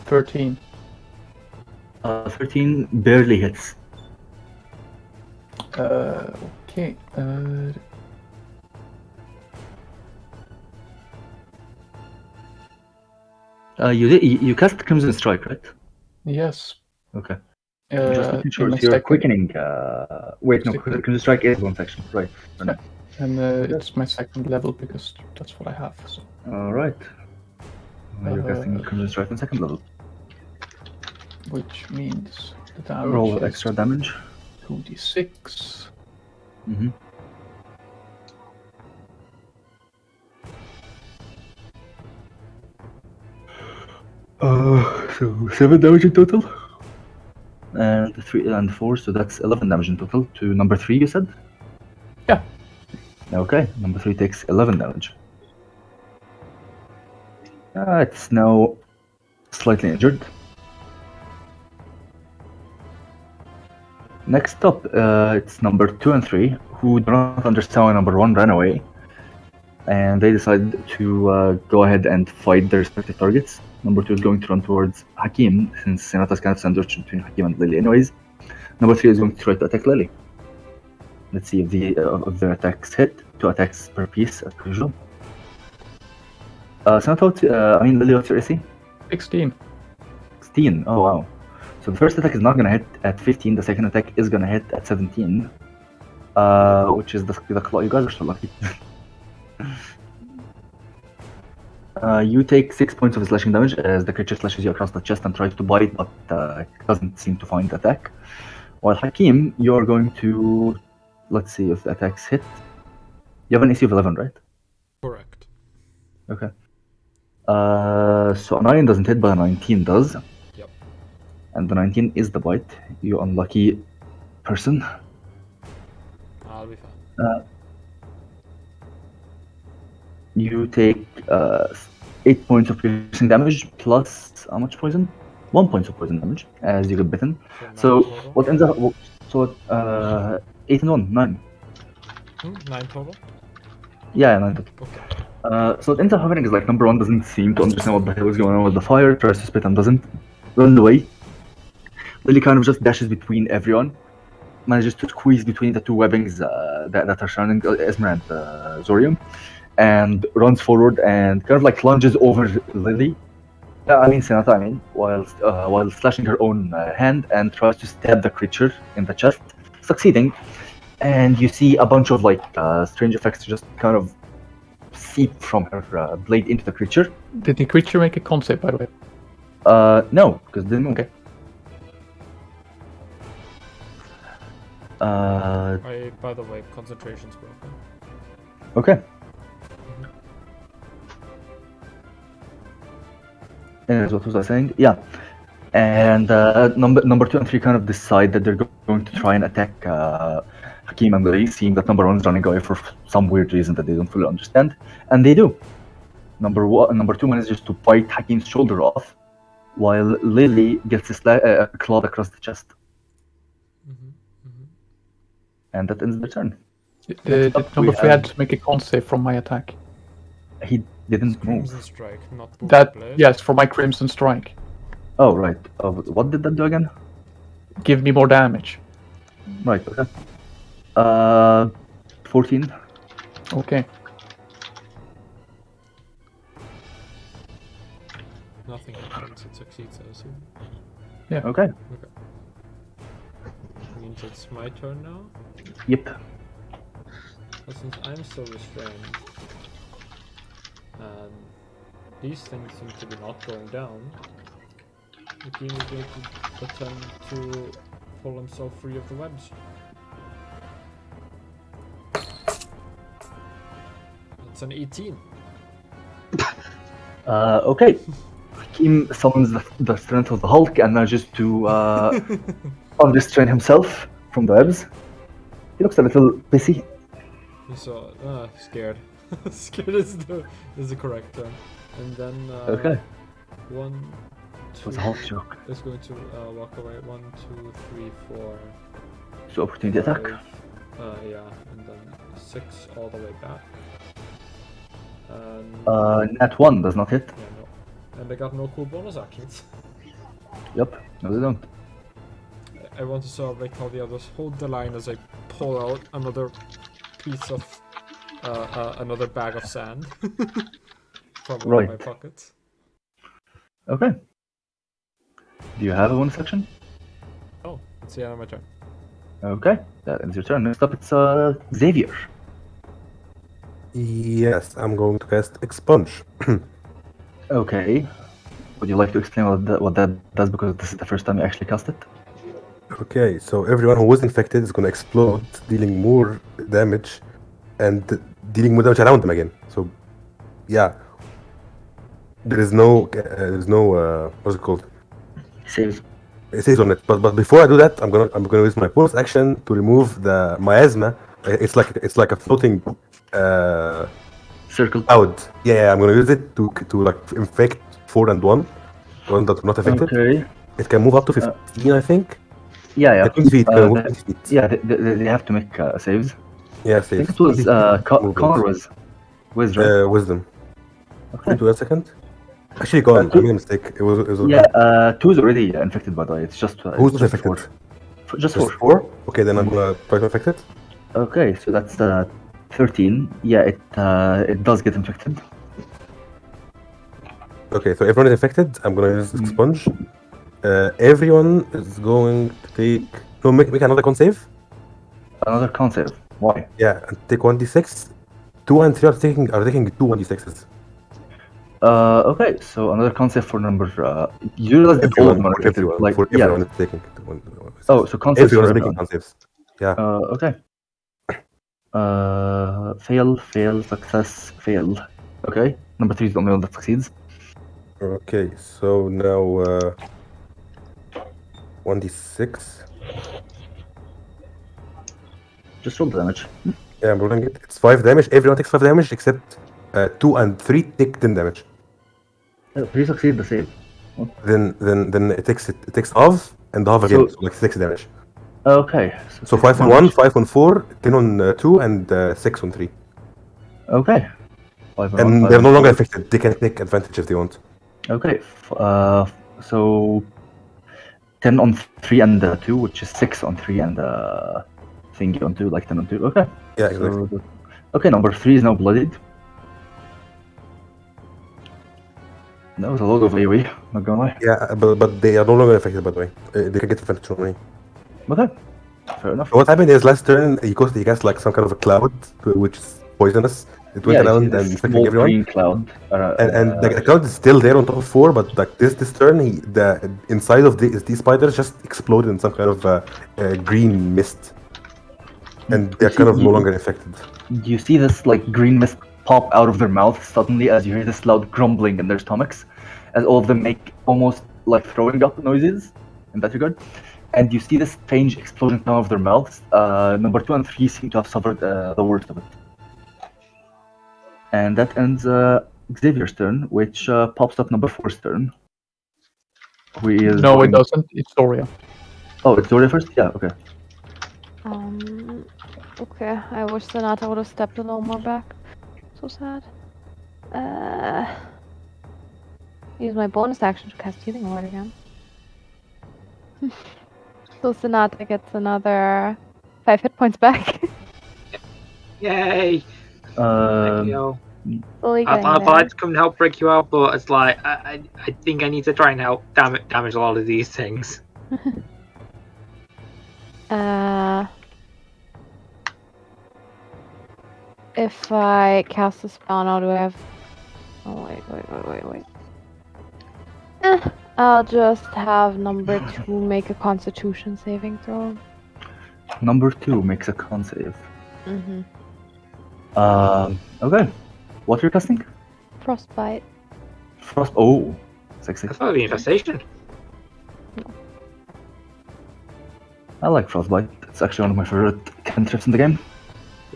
13. 13 barely hits. Okay. You cast Crimson Strike, right? Yes. Okay. Just making sure. in my So you're second- quickening. Wait, no, second- Crimson Strike is one section, right? Or no? And it's my second level because that's what I have. So. Alright. You're casting Crimson Strike on second level. Which means the damage Roll is extra damage. 2d6. So 7 damage in total. And 3 and 4, so that's 11 damage in total to number 3, you said? Yeah. Okay, number 3 takes 11 damage. It's now slightly injured. Next up, it's number 2 and 3, who do not understand why number 1 ran away. And they decide to go ahead and fight their respective targets. Number 2 is going to run towards Hakim, since Senata's kind of sandwiched between Hakim and Lily anyways. Number 3 is going to try to attack Lily. Let's see if the attacks hit. 2 attacks per piece, as usual. Senata, Lily, what's your AC? 16. 16, oh wow. So the first attack is not gonna hit at 15, the second attack is gonna hit at 17. Which is the claw. You guys are so lucky. You take 6 points of slashing damage as the creature slashes you across the chest and tries to bite, but doesn't seem to find the attack. While Hakim, you're going to... Let's see if the attacks hit. You have an AC of 11, right? Correct. Okay. So a 9 doesn't hit, but a 19 does. Yep. And the 19 is the bite. You unlucky person. I'll be fine. You take 8 points of piercing damage plus how much poison? 1 point of poison damage as you get bitten. So what ends up? So 8 and 1, 9. 9 total? Yeah, 9 total. Okay. So what ends up happening is like number 1 doesn't seem to understand what the hell is going on with the fire, tries to spit and doesn't. Runs away. Lily kind of just dashes between everyone. Manages to squeeze between the two webbings that are surrounding Esmeray and Zorium. And runs forward and kind of like lunges over Lily. Senata, while slashing her own hand and tries to stab the creature in the chest, succeeding. And you see a bunch of like strange effects just kind of seep from her blade into the creature. Did the creature make a con save, by the way? No, because it didn't move. Okay. By the way, concentration's broken. Okay. Anyways, what was I saying? Yeah. And number 2 and 3 kind of decide that they're going to try and attack Hakim and Lily, seeing that number 1 is running away for some weird reason that they don't fully understand. And they do. Number 2 manages to bite Hakim's shoulder off, while Lily gets clawed across the chest. And that ends the turn. Did number 3 had to make a con save from my attack? He didn't move. Crimson Strike, not That blade. yes, for my Crimson Strike. Oh right. What did that do again? Give me more damage. Right. Okay. 14. Okay. Nothing happens, it succeeds, I assume. Yeah. Okay. Means it's my turn now? Yep. But since I'm still restrained, and these things seem to be not going down, the king is going to attempt to pull himself free of the webs. It's an 18. Okay. Hakim summons the strength of the Hulk and manages to unrestrain himself from the webs. He looks a little pissy. He's scared. Scared is the correct term. And then Okay. 1, 2 It was a Hulk joke. is going to walk away. 1, 2, 3, 4. So opportunity attack. Yeah, and then 6 all the way back. And Nat 1 does not hit. yeah, no. And I got no cool bonus actions. Yep. No, they don't. I want to sort of how the others hold the line as I pull out another piece of another bag of sand from one of my pockets. Okay. Do you have a bonus action? Oh, it's the end of my turn. Okay. That ends your turn. Next up, it's Xavier. Yes, I'm going to cast Expunge. Okay. Would you like to explain what that does? Because this is the first time you actually cast it. Okay, so everyone who was infected is going to explode, dealing more damage and dealing more damage around them again. So, yeah. There's no what's it called? Saves. It says on it. But before I do that, I'm gonna use my bonus action to remove the miasma. It's like a floating Circle. cloud. Yeah, I'm gonna use it to like infect 4 and 1. The one that's not affected. Okay. It can move up to 15, I think. Yeah. 20 feet. Can move 20 feet. Yeah, they have to make saves. Yeah, I safe. think it was 20 feet Connor was right? wisdom. Okay. Wait 1 second. Actually, gone. I made a mistake. It was Yeah, 2 is already infected, by the way. It's just who's it's not just affected? 4. Just 4. 4? Okay, then I'm gonna try to affect it. Okay, so that's 13. Yeah, it does get infected. Okay, so everyone is affected. I'm gonna use expunge. Everyone is going to take. No, make another con save. Another con save. Why? Yeah, and take 1d6. 2 and 3 are taking 2 1d6s. Okay, so another con save for number. You realize that all of them are affected. Everyone is taking 2 Oh, so con saves everyone is for making everyone. con saves. Yeah. Okay. Fail, success, fail. Okay. Number 3 is the only one that succeeds. Okay, so now 1d6. Just roll the damage. Yeah, I'm rolling it. It's 5 damage. Everyone takes 5 damage except 2 and 3 take 10 damage. 3 succeed the save. Then it takes half and half again, so like 6 damage. Okay. So 5 on 1, 5 on 4, 10 on 2, and 6 on 3. Okay. 5 on And 1, 5 they're on no 4. longer affected. They can take advantage if they want. Okay. So 10 on 3 and 2, which is 6 on 3 and thingy on 2, like 10 on 2. Okay. Yeah, exactly. So okay, number 3 is now bloodied. That was a lot of AoE, not gonna lie. Yeah, but they are no longer affected, by the way. They can get advantage on me. Okay. Fair enough. So what happened is last turn he cast like some kind of a cloud, which is poisonous. It went around and infecting small everyone. green cloud. And the cloud is still there on top of 4, but like this turn, the inside of these spiders just exploded in some kind of green mist, and they're kind of no longer affected. You see this like green mist pop out of their mouths suddenly as you hear this loud grumbling in their stomachs, as all of them make almost like throwing up noises in that regard. And you see this strange explosion come out of their mouths. Number 2 and 3 seem to have suffered the worst of it. And that ends Xavier's turn, which pops up number 4's turn. Who is No, it doesn't. It's Doria. Oh, it's Doria first? Yeah, okay. Okay, I wish Sonata would have stepped a little more back. So sad. Use my bonus action to cast Healing Word again. So Sonata gets another 5 hit points back. Yay! Thank you. I'd like to come and help break you out, but it's like I think I need to try and help damage a lot of these things. If I cast a spell now, do I have... Oh, wait. I'll just have number 2 make a Constitution saving throw. Number 2 makes a con save. Mm-hmm. Okay. What are you casting? Frostbite. Oh, sexy. I thought it'd be infestation. I like Frostbite. It's actually one of my favorite cantrips in the game.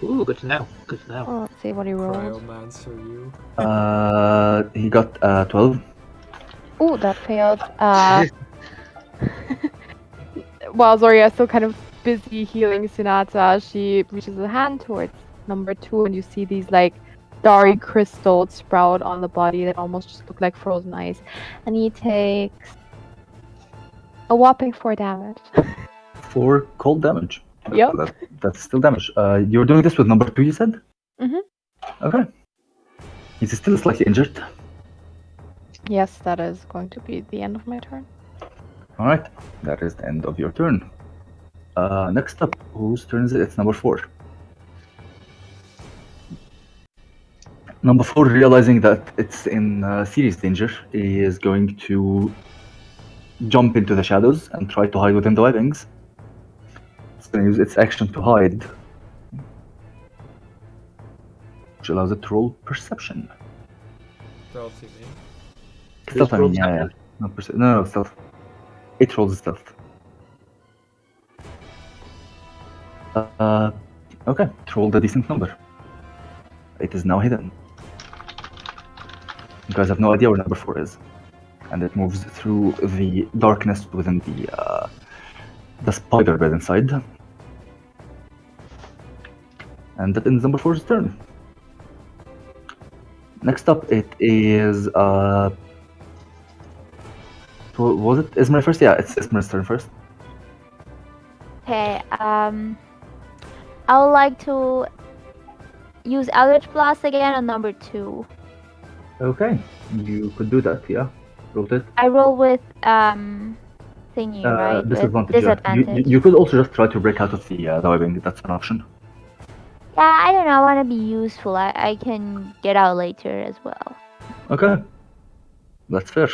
Ooh, good to know. Good to know. Oh, let's see what he rolled. Cryomancer, you. He got 12. Ooh, that failed. While Zoria is still kind of busy healing Sonata, she reaches a hand towards number 2, and you see these like starry crystals sprout on the body that almost just look like frozen ice. And he takes a whopping 4 damage. 4 cold damage. Yep. That's still damage. You're doing this with number 2, you said? Mm-hmm. Okay. He's still slightly injured. Yes, that is going to be the end of my turn. Alright, that is the end of your turn. Next up, whose turn is it? It's number 4. Number 4, realizing that it's in serious danger, is going to jump into the shadows and try to hide within the webbings. It's going to use its action to hide, which allows it to roll perception. They'll see me. Stealth, I mean, rolled yeah. separate? No, stealth. It rolls stealth. Okay, it rolled a decent number. It is now hidden. You guys have no idea where number 4 is. And it moves through the darkness within the spider bed inside. And that ends number 4's turn. Next up, it is was it Esmeray first? Yeah, it's Esmeray's turn first. Okay, I would like to use Eldritch Blast again on number 2. Okay, you could do that, yeah. Roll it. I roll with thingy, right? With Disadvantage. disadvantage. You could also just try to break out of the webbing. That's an option. Yeah, I don't know. I want to be useful. I can get out later as well. Okay, that's fair.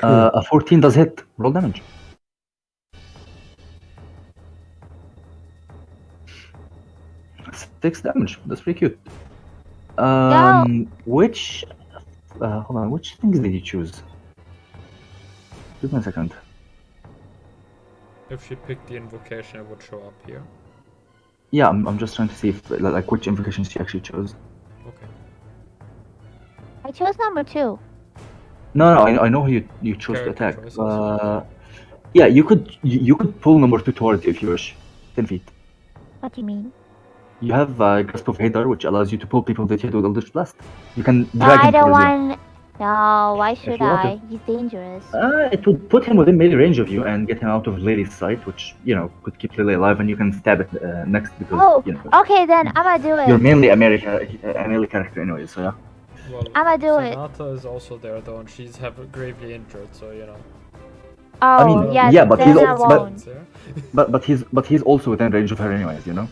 A 14 does hit. Roll damage. 6 damage. That's pretty cute. Which hold on. Which things did you choose? Give me a second. If she picked the invocation, it would show up here. Yeah, I'm just trying to see if like which invocations she actually chose. Okay. I chose number 2. No, I know who you chose to Character attack. choices. Yeah, you could pull number 2 towards you if you wish. 10 feet. What do you mean? You have Grasp of Hadar, which allows you to pull people that hit with Eldritch Blast. You can No, drag I him don't towards you. want. No, why should you want I? He's dangerous. It would put him within melee range of you and get him out of Lily's sight, which could keep Lily alive, and you can stab it next because Oh, okay then. I'ma do you're it. mainly a melee character anyway. So yeah. Well, I'ma do it. Sonata is also there though, and she's gravely injured, so you know. Oh, mean, yeah, yeah, but then he's I also- won't. But he's also within range of her anyways. Fair.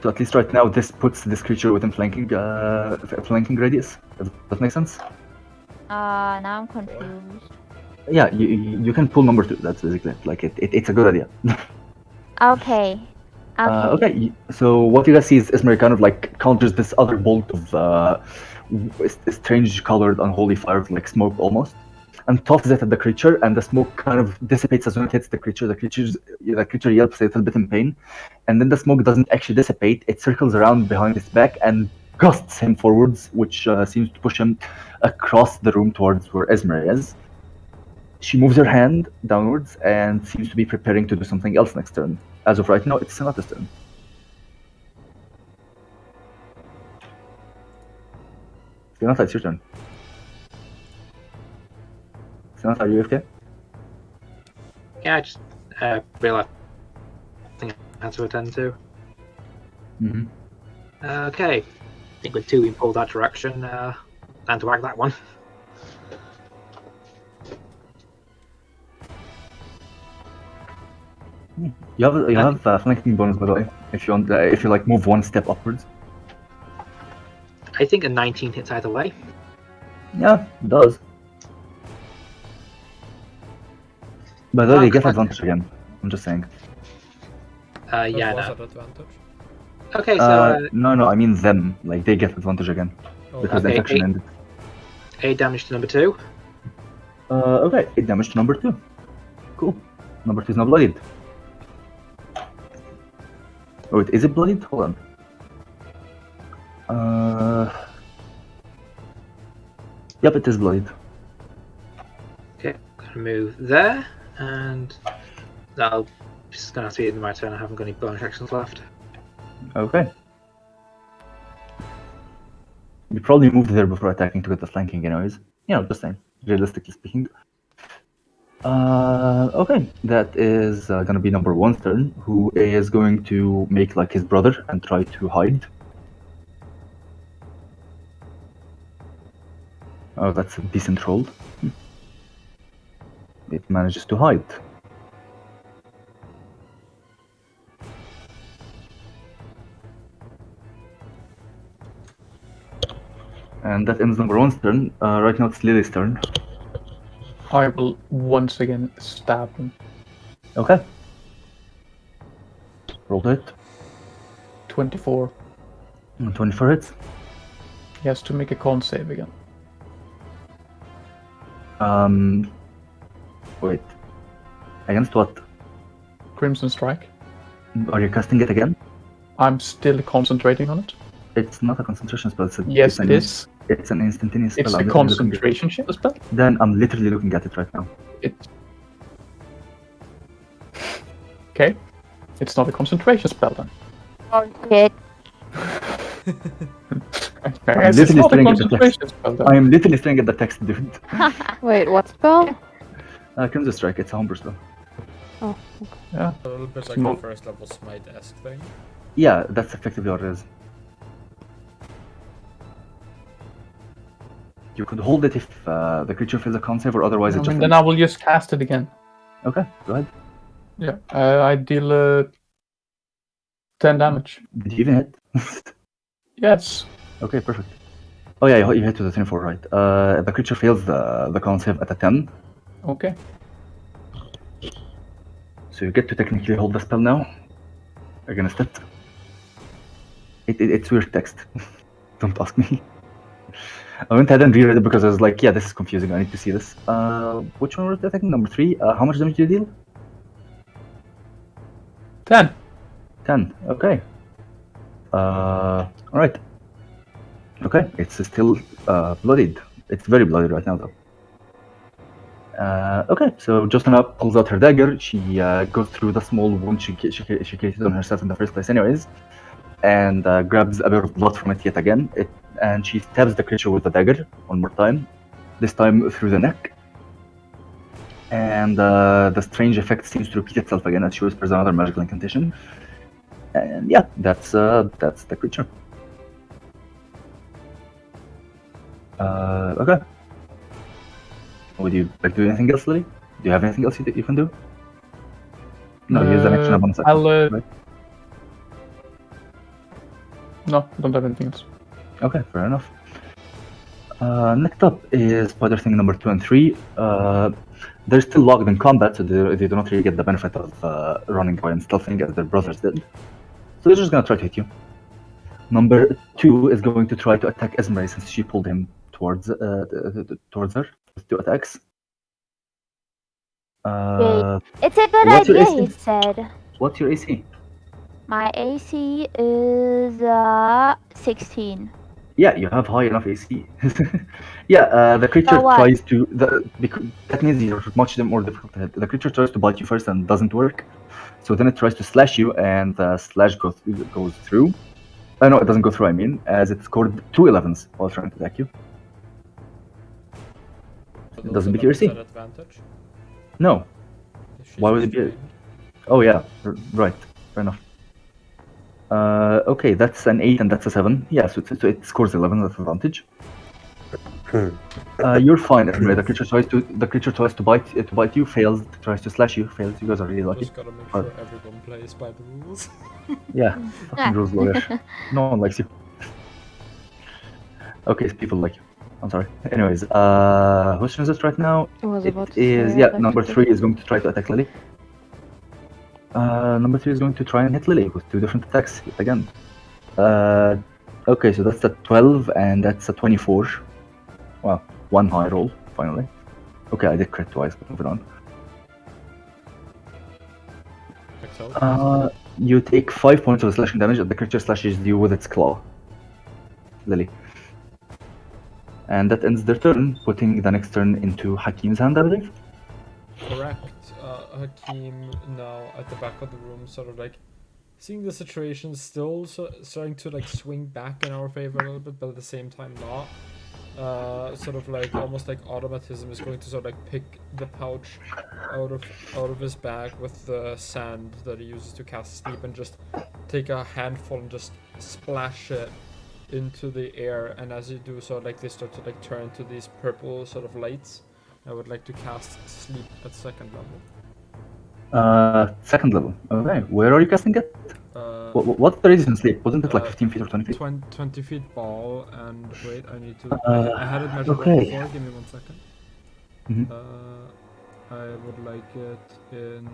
So at least right now, this puts this creature within flanking radius. Does that make sense? Now I'm confused. Yeah, you can pull number 2. That's basically it. Like it's a good idea. Okay. Okay, so what you guys see is Esmeray kind of like counters this other bolt of strange colored unholy fire, like smoke almost, and tosses it at the creature, and the smoke kind of dissipates as soon as it hits the creature. The creature yelps a little bit in pain, and then the smoke doesn't actually dissipate. It circles around behind his back and gusts him forwards, which seems to push him across the room towards where Esmeray is. She moves her hand downwards and seems to be preparing to do something else next turn. As of right now, it's Sonata's turn. Sonata, it's your turn. Sonata, are you okay? Yeah, I just realised I think I had to attend to. Mm-hmm. Okay. I think with 2 we pulled that direction, time to whack that one. You have flanking bonus, by the way. If you want, if you like move 1 step upwards. I think a 19 hits either way. Yeah, it does. By the way, you get advantage again. I'm just saying. That Yeah, was no. at advantage. Okay, so No, I mean them. Like they get advantage again Oh, because the okay, infection ended. 8 damage to number 2. Okay, 8 damage to number 2. Cool. Number 2 is not bloodied. Oh, wait, is it bloodied? Hold on. Yep, it is bloodied. Okay, gonna move there, and that'll just gonna have to be in my turn. I haven't got any bonus actions left. Okay. You probably moved there before attacking to get the flanking anyways. Just saying, realistically speaking. Okay, that is gonna be number 1's turn, who is going to make like his brother and try to hide. Oh, that's a decent roll. It manages to hide. And that ends number 1's turn. Right now it's Lily's turn. I will once again stab him. Okay. Roll to hit. 24. 24 hits. He has to make a con save again. Wait. Against what? Crimson Strike. Are you casting it again? I'm still concentrating on it. It's not a concentration spell. Yes, it is. It's an instantaneous spell. It's I'm the literally looking at it. concentration spell. Then I'm literally looking at it right now. Okay. It's not a concentration spell then. Oh shit. Okay, it's literally not a staring at the concentration spell then. I am literally staring at the text, dude. Wait, what spell? Crimson Strike, it's a homebrew spell. Oh, A little bit like Small. a first level smite-esque thing. Yeah, that's effectively what it is. You could hold it if the creature fails a con save, or otherwise it just. Then I will just cast it again. Okay, go ahead. Yeah. I deal 10 damage. Did you even hit? Yes. Okay, perfect. Oh yeah, you hit with a 24, right? The creature fails the con save at a 10, Okay. so you get to technically hold the spell now against it. It's weird text. Don't ask me. I went ahead and reread it because I was like, yeah, this is confusing. I need to see this. Which one was the attacking? Number 3. How much damage do you deal? 10. 10. Okay. Alright. Okay, it's still bloodied. It's very bloodied right now, though. Okay, so Jostanna pulls out her dagger. She goes through the small wound she created on herself in the first place anyways, and grabs a bit of blood from it yet again. And she stabs the creature with the dagger one more time, this time through the neck. And the strange effect seems to repeat itself again as she whispers another magical incantation. And yeah, that's the creature. Okay. Would you like to do anything else, Lily? Do you have anything else you can do? No, use the next one second. I'll. Right? No, don't have anything else. Okay, fair enough. Next up is spider thing number 2 and 3. They're still locked in combat, so they do not really get the benefit of running away and stealthing as their brothers did. So they're just gonna try to hit you. Number 2 is going to try to attack Esmeray since she pulled him towards her with 2 attacks. It's a good What's your idea, he AC? said. What's your AC? My AC is 16. Yeah, you have high enough AC. Yeah, the creature So what? tries to. That means you're much more difficult to hit. The creature tries to bite you first and doesn't work. So then it tries to slash you, and the slash goes through. No, it doesn't go through, I mean, as it scored 2 11s while trying to attack you. So Doesn't those beat your AC. at advantage. No. She's Why would it be? restrained. Oh, yeah, right. Fair enough. Okay, that's an 8 and that's a 7. Yeah, so it scores 11 at advantage. You're fine, Esmeray. The creature tries to bite you, fails. Tries to slash you, fails. You guys are really lucky. Just gotta make sure everyone plays by the rules. Yeah, fucking rules lawyer. No one likes you. Okay, people like you. I'm sorry. Anyways, whose turn is it right now? I was about It to is, say, yeah, I'd like number to 3 is going to try to attack Lily. Number 3 is going to try and hit Lily with 2 different attacks yet again. Okay, so that's a 12 and that's a 24. Wow, 1 high roll, finally. Okay, I did crit twice, but moving on. You take 5 points of slashing damage as the creature slashes you with its claw. Lily. And that ends their turn, putting the next turn into Hakim's hand, I believe. Correct. Hakim now at the back of the room, sort of like seeing the situation still starting to like swing back in our favor a little bit, but at the same time not. Sort of like almost like automatism is going to sort of like pick the pouch out of his bag with the sand that he uses to cast sleep and just take a handful and just splash it into the air. And as you do so, like they start to like turn to these purple sort of lights. I would like to cast sleep at 2nd level. 2nd level. Okay, where are you casting it? What's the radius in sleep? Wasn't it like 15 feet or 20 feet? 20 feet ball, and wait, I need to. I had it measured okay. up before. Give me 1 second. Mhm. I would like it in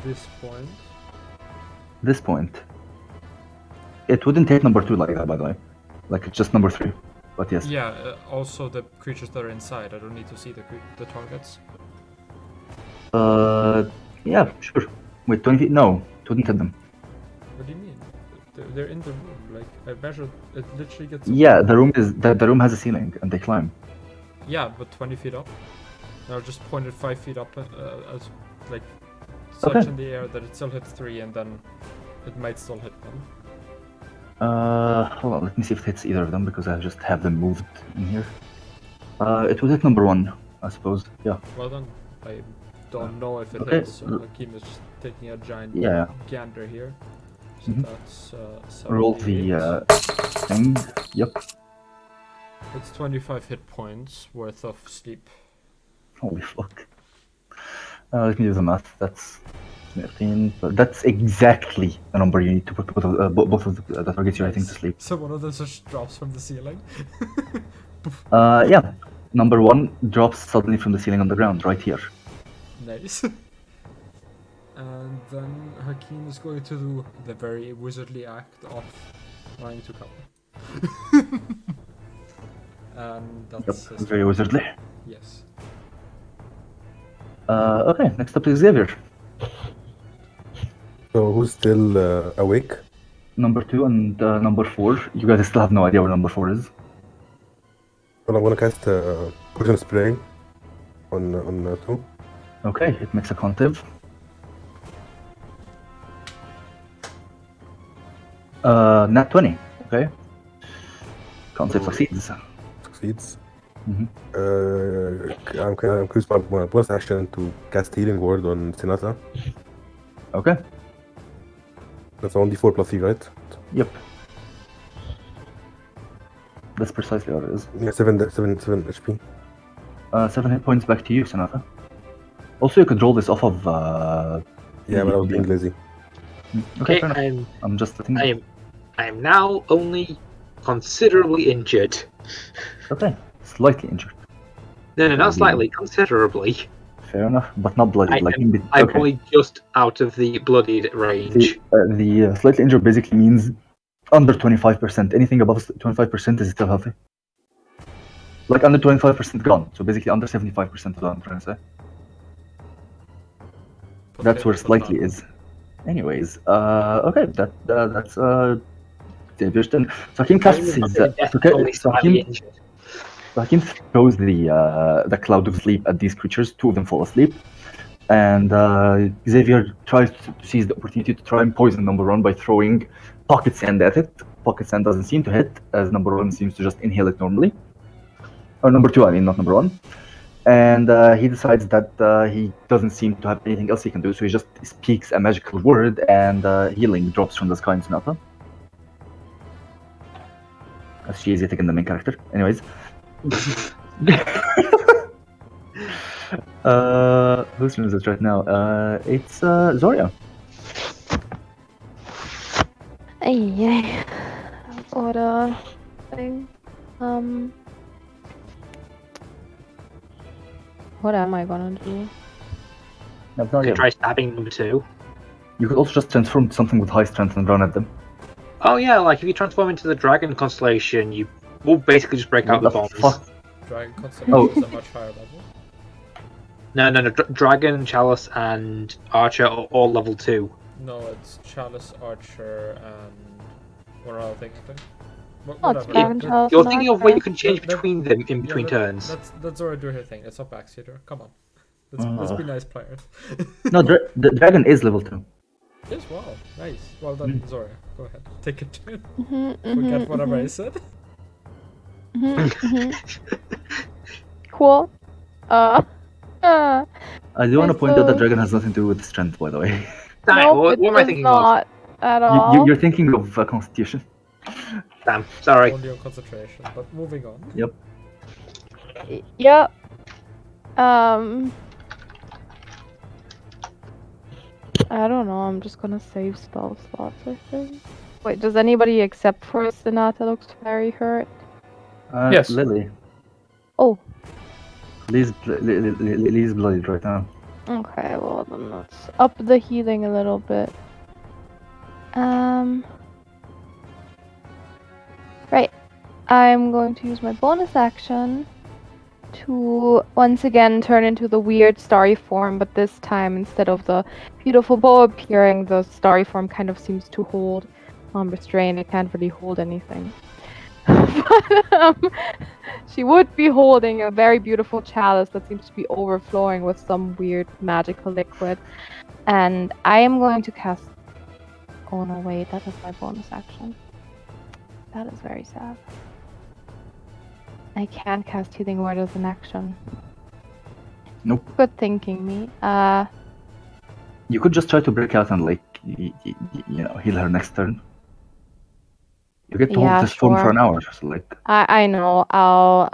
this point. This point. It wouldn't take number 2 like that, by the way. Like, it's just number 3. But yes. Yeah, also the creatures that are inside. I don't need to see the targets. Yeah, sure. Wait, 20 feet? No, it wouldn't hit them. What do you mean? They're in the room. Like, I measured, it literally gets... Yeah, the room has a ceiling, and they climb. Yeah, but 20 feet up. I'll just point it 5 feet up, as, like, such Okay. in the air that it still hits 3, and then it might still hit them. Hold on, let me see if it hits either of them, because I just have them moved in here. It would hit number 1, I suppose. Yeah. Well done. I don't know if it Okay. hits, so Hakim is just taking a giant Yeah. gander here. So Mhm. that's Roll the 78. thing. Yep. It's 25 hit points worth of sleep. Holy fuck. Let me do the math. That's 13. But that's exactly the number you need to put both of the targets you're hitting to sleep. So one of them just drops from the ceiling. Yeah. Number 1 drops suddenly from the ceiling on the ground, right here. Nice. And then Hakim is going to do the very wizardly act of trying to cover. And Yep. that's his Very turn. wizardly. Yes. Okay, next up is Xavier. So who's still awake? Number 2 and number 4. You guys still have no idea where number 4 is. Well, I'm gonna cast poison spray on 2. Okay, it makes a contive. Nat 20. Okay. Contive succeeds. Succeeds. Mhm. I'm curious about my bonus action to cast Healing Word on Sinata. Okay. That's only 4 plus 3, right? Yep. That's precisely what it is. Yeah, 7 HP. 7 hit points back to you, Sonata. Also, you could roll this off of. Yeah, but I was being lazy. Okay, Okay, fair enough. I'm just letting. I am now only considerably injured. Okay, slightly injured. No, not slightly, considerably. Fair enough, but not bloodied. I'm Okay. only just out of the bloodied range. The slightly injured basically means under 25%. Anything above 25% is still healthy. Like under 25% gone. So basically under 75% is what I'm trying to say. That's where slightly is. Anyways, okay, that's Xavier's turn. So Hakim casts his. Only slightly injured. Hakim throws the cloud of sleep at these creatures. 2 of them fall asleep, and Xavier tries to seize the opportunity to try and poison number 1 by throwing pocket sand at it. Pocket sand doesn't seem to hit, as number 1 seems to just inhale it normally. Or number 2, I mean, not number 1. And he decides that he doesn't seem to have anything else he can do, so he just speaks a magical word, and healing drops from the sky in Sonata. As she is yet again the main character. Anyways. Whose turn is it right now? It's Zoria. Ay, got a thing. What am I gonna do? That's not You yet. try stabbing number 2. You could also just transform to something with high strength and run at them. Oh yeah, like if you transform into the dragon constellation, you will basically just break out the bombs. Fuck? Dragon Constellation Oh. is a much higher level. No. Dragon, Chalice, and Archer are all level 2. No, it's Chalice, Archer, and one other thing, I think. Oh, it's Whatever. Dragon That- Chalice. You're thinking of where you can That- change that- between them in between yeah, turns. That's already doing her thing. It's not Backseater. Come on. Let's be nice players. No, the dragon is level 2. Yes, wow. Nice. Well done, Zoria. Go ahead. Take it turn. Mm-hmm, Forget whatever I said. Cool. I do want to I point out that suppose- dragon has nothing to do with strength, by the way. Nope, what it am I does thinking of? not at all. You're thinking of Constitution. Damn, sorry. Only on concentration. But moving on. Yep. Yep. I don't know. I'm just gonna save spell slots, I think. Wait, does anybody except for Sonata looks very hurt? Yes. Lily. Oh, Lily's bloodied right now. okay. Well, then let's up the healing a little bit. I'm going to use my bonus action to once again turn into the weird starry form, but this time instead of the beautiful bow appearing, the starry form kind of seems to hold restraint. It can't really hold anything. But, she would be holding a very beautiful chalice that seems to be overflowing with some weird magical liquid. And I am going to cast... Oh no, wait, that is my bonus action. That is very sad. I can't cast Healing Word as an action. Nope. Good thinking, me. You could just try to break out and like, heal her next turn. You get to Yeah, hold this form for sure. an hour, so like. I know. I'll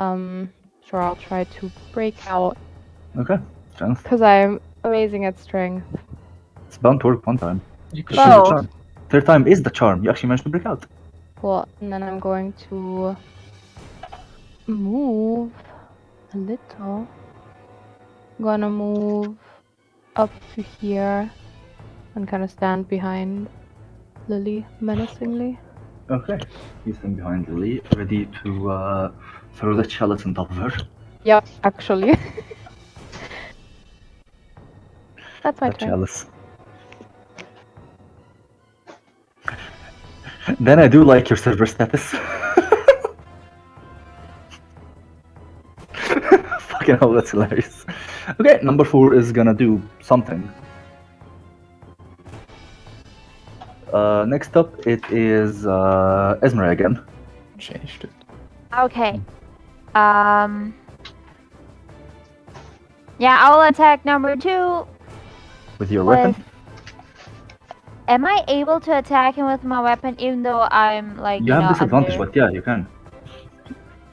try to break out Okay, strength. because I'm amazing at strength. It's bound to work one time. You could This is the Oh. charm. Third time is the charm. You actually managed to break out. Cool. And then I'm going to move a little. I'm gonna move up to here and kind of stand behind Lily menacingly. Okay. You stand behind Lily, ready to throw the chalice on top of her. Yep, actually. That's my That turn. chalice. Then I do like your server status. Fucking hell, that's hilarious. Okay, number 4 is gonna do something. Next up, it is Esmeray again. changed it. Okay. Yeah, I'll attack number 2. With your weapon. Am I able to attack him with my weapon even though I'm like, You have know, disadvantage, under... but yeah, you can.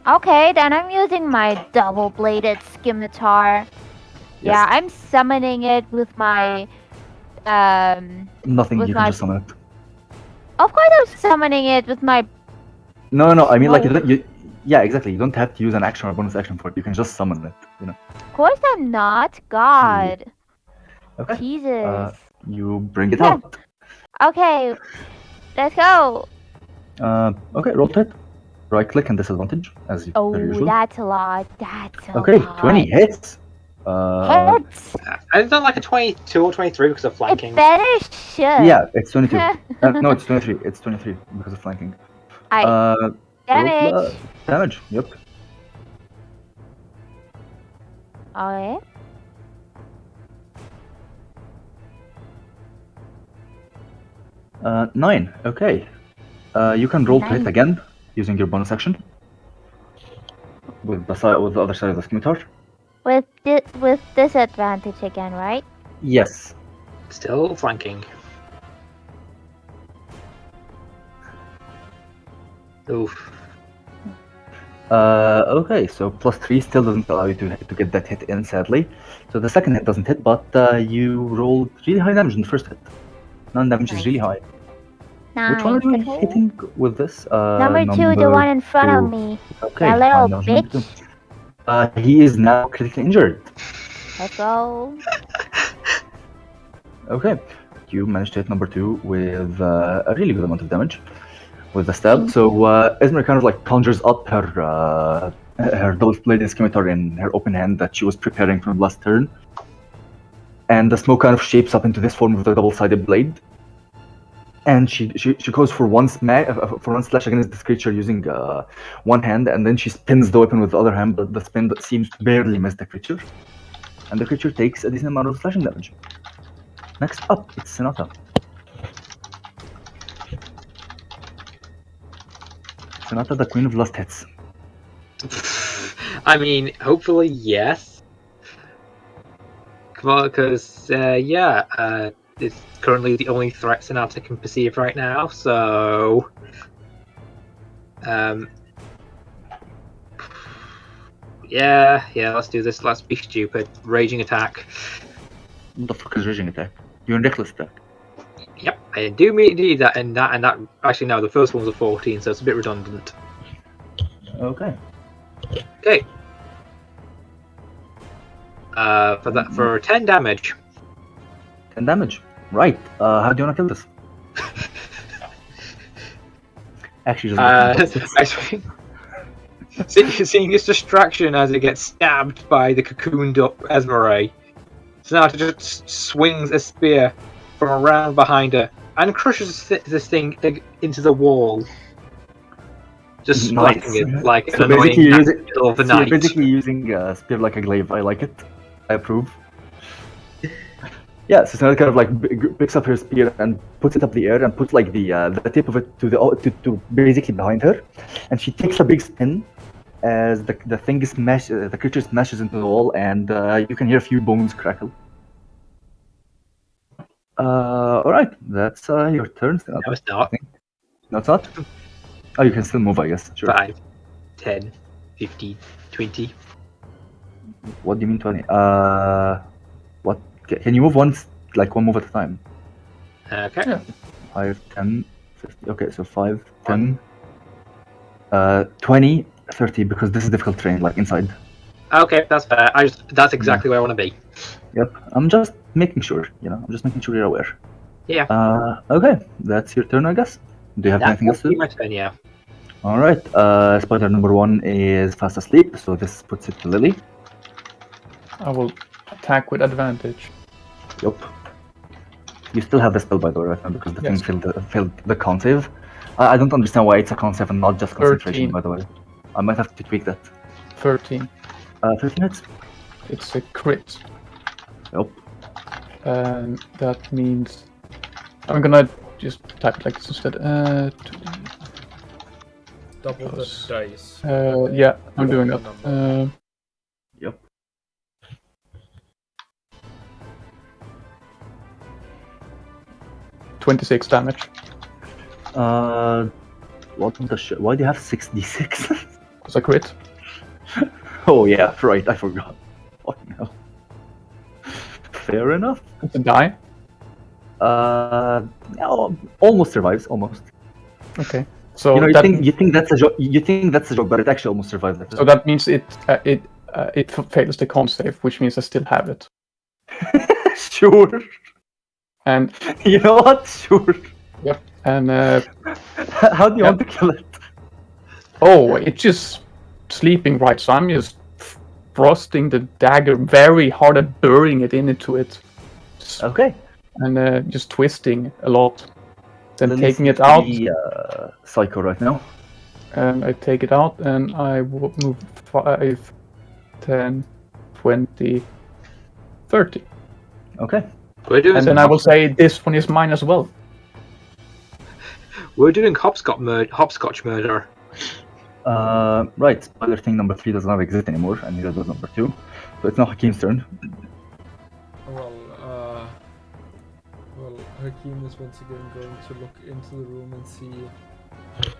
Okay, then I'm using my double-bladed scimitar. Yeah, I'm summoning it with my Nothing, with you my- can just summon it. Of course I'm summoning it with my... No, I mean like, No. yeah, exactly. You don't have to use an action or bonus action for it. You can just summon it, you know. Of course I'm not. God. Okay. Jesus. You bring it Yeah. out. Okay, let's go. Okay, roll to hit. Right click and disadvantage, as per Oh, usual. that's a lot. That's a Okay, lot. 20 hits. Hits. I've done like a 22 or 23 because of It flanking. better should. Yeah, it's 22. No, it's 23. It's 23 because of flanking. Roll Damage. damage, yep. Okay. Nine. Okay. You can roll to hit 9. again using your bonus action with the other side of the scimitar. With disadvantage again, right? Yes. Still flanking. Oof. Okay, so +3 still doesn't allow you to get that hit in, sadly. So the second hit doesn't hit, but you rolled really high damage in the first hit. 9 damage is really high. Which one are you Nice. hitting with this? Number 2, the one in front of me. Okay, That little fine, that was number bitch. 2. He is now critically injured. Let's go. Okay, you managed to hit number 2 with a really good amount of damage with the stab. So Esmeray kind of like conjures up her double-bladed scimitar in her open hand that she was preparing from last turn, and the smoke kind of shapes up into this form of the double-sided blade. And she goes for one slash against this creature using one hand, and then she spins the weapon with the other hand, but the spin that seems to barely miss the creature. And the creature takes a decent amount of slashing damage. Next up, it's Sonata. Sonata, the queen of last hits. I mean, hopefully, yes. Because, it's currently the only threat Sonata can perceive right now, so... Yeah, let's do this. Let's be stupid. Raging attack. What the fuck is raging attack? You're in reckless attack. Yep, I do need that, and that. Actually, no, the first one was a 14, so it's a bit redundant. Okay. Okay. For 10 damage. 10 damage. Right. How do you want to kill this? Actually, just Actually, Seeing his distraction as it gets stabbed by the cocooned up Esmeray, Sonata just swings a spear from around behind her and crushes this thing into the wall. Just Nice. splatting it like So an annoying basically, gnat in the middle of the so you're night. basically using spear like a glaive. I like it. I approve. Yeah, so Sonata kind of like picks up her spear and puts it up the air and puts like the tip of it to basically behind her, and she takes a big spin as the thing the creature smashes into the wall, and you can hear a few bones crackle. All right, that's your turn. Sonata. No, it's not. No, it's not. Oh, you can still move, I guess. Sure. 5, 10, 15, 20. What do you mean 20? What? Can you move once, like one move at a time? Okay. Yeah. 5, 10, 50. Okay, so 5, 10, 20, 30, because this is difficult terrain, like inside. Okay, that's fair. That's exactly where I want to be. Yep, I'm just making sure, I'm just making sure you're aware. Yeah. Okay, that's your turn, I guess. Do you have anything else to do? My turn, yeah. Alright, spider number 1 is fast asleep, so this puts it to Lily. I will attack with advantage. Yup. You still have the spell, by the way, right now, because the Yes. thing failed the con save. I don't understand why it's a con save and not just concentration, 13. by the way. I might have to tweak that. 13. 13 hits? It's a crit. Yup. And that means I'm gonna just type it like this instead. Double the dice. Yeah, I'm doing that. Yep. 26 damage. What the shit? Why do you have 66? It's a crit. Oh yeah, right, I forgot. Fucking hell. Fair enough. It's a die. No, almost survives, almost. Okay. So You that think that's a joke. You think that's a joke, but it actually almost survives. so that means it fails the con save, which means I still have it. Sure. And You know what? Sure. yep. And How do you want to kill it? oh, it's just sleeping, right? So I'm just thrusting the dagger very hard and burying it into it, Okay. and just twisting a lot. Then Lily's taking it out, psycho right now. and I take it out, and I will move 5, 10, 20, 30. Okay. We're doing And some then I will say this one is mine as well. We're doing hopscotch murder. Right. Spider thing number 3 does not exist anymore, and neither does number 2. So it's now Hakim's turn. Well, Hakim is once again going to look into the room and see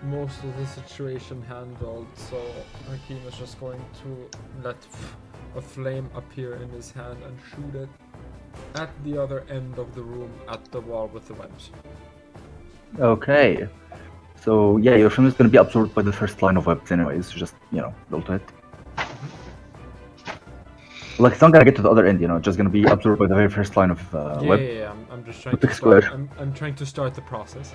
most of the situation handled. So Hakim is just going to let a flame appear in his hand and shoot it at the other end of the room, at the wall with the webs. Okay. So yeah, your friend is going to be absorbed by the first line of webs anyways, so just, roll to it. Like, it's not going to get to the other end, it's just going to be absorbed by the very first line of web. Yeah, I'm just trying Pick to a square. start. I'm trying to start the process.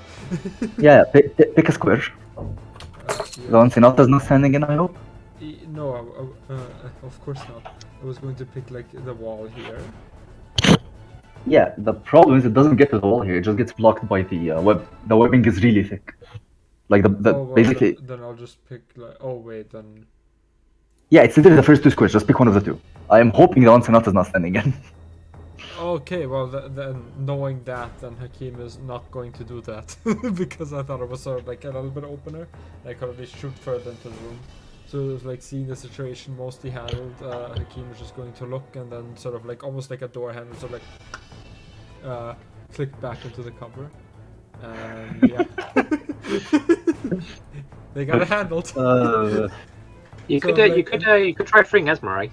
Yeah, pick a square. The one Sonata's not standing in, I hope? No, of course not. I was going to pick like the wall here. Yeah, the problem is it doesn't get to the wall here, it just gets blocked by the web. The webbing is really thick. Like, basically... Then I'll just pick like... Oh wait, then... Yeah, it's literally the first 2 squares, just pick one of the 2. I am hoping the one Sonata's not standing in. Okay, well then knowing that, then Hakim is not going to do that. Because I thought it was sort of like a little bit opener. I could at least shoot further into the room. So it was like seeing the situation mostly handled, Hakim was just going to look and then sort of like almost like a door handle, sort of like click back into the cover. And yeah. They got it handled. You So, could like, try freeing Esmeray.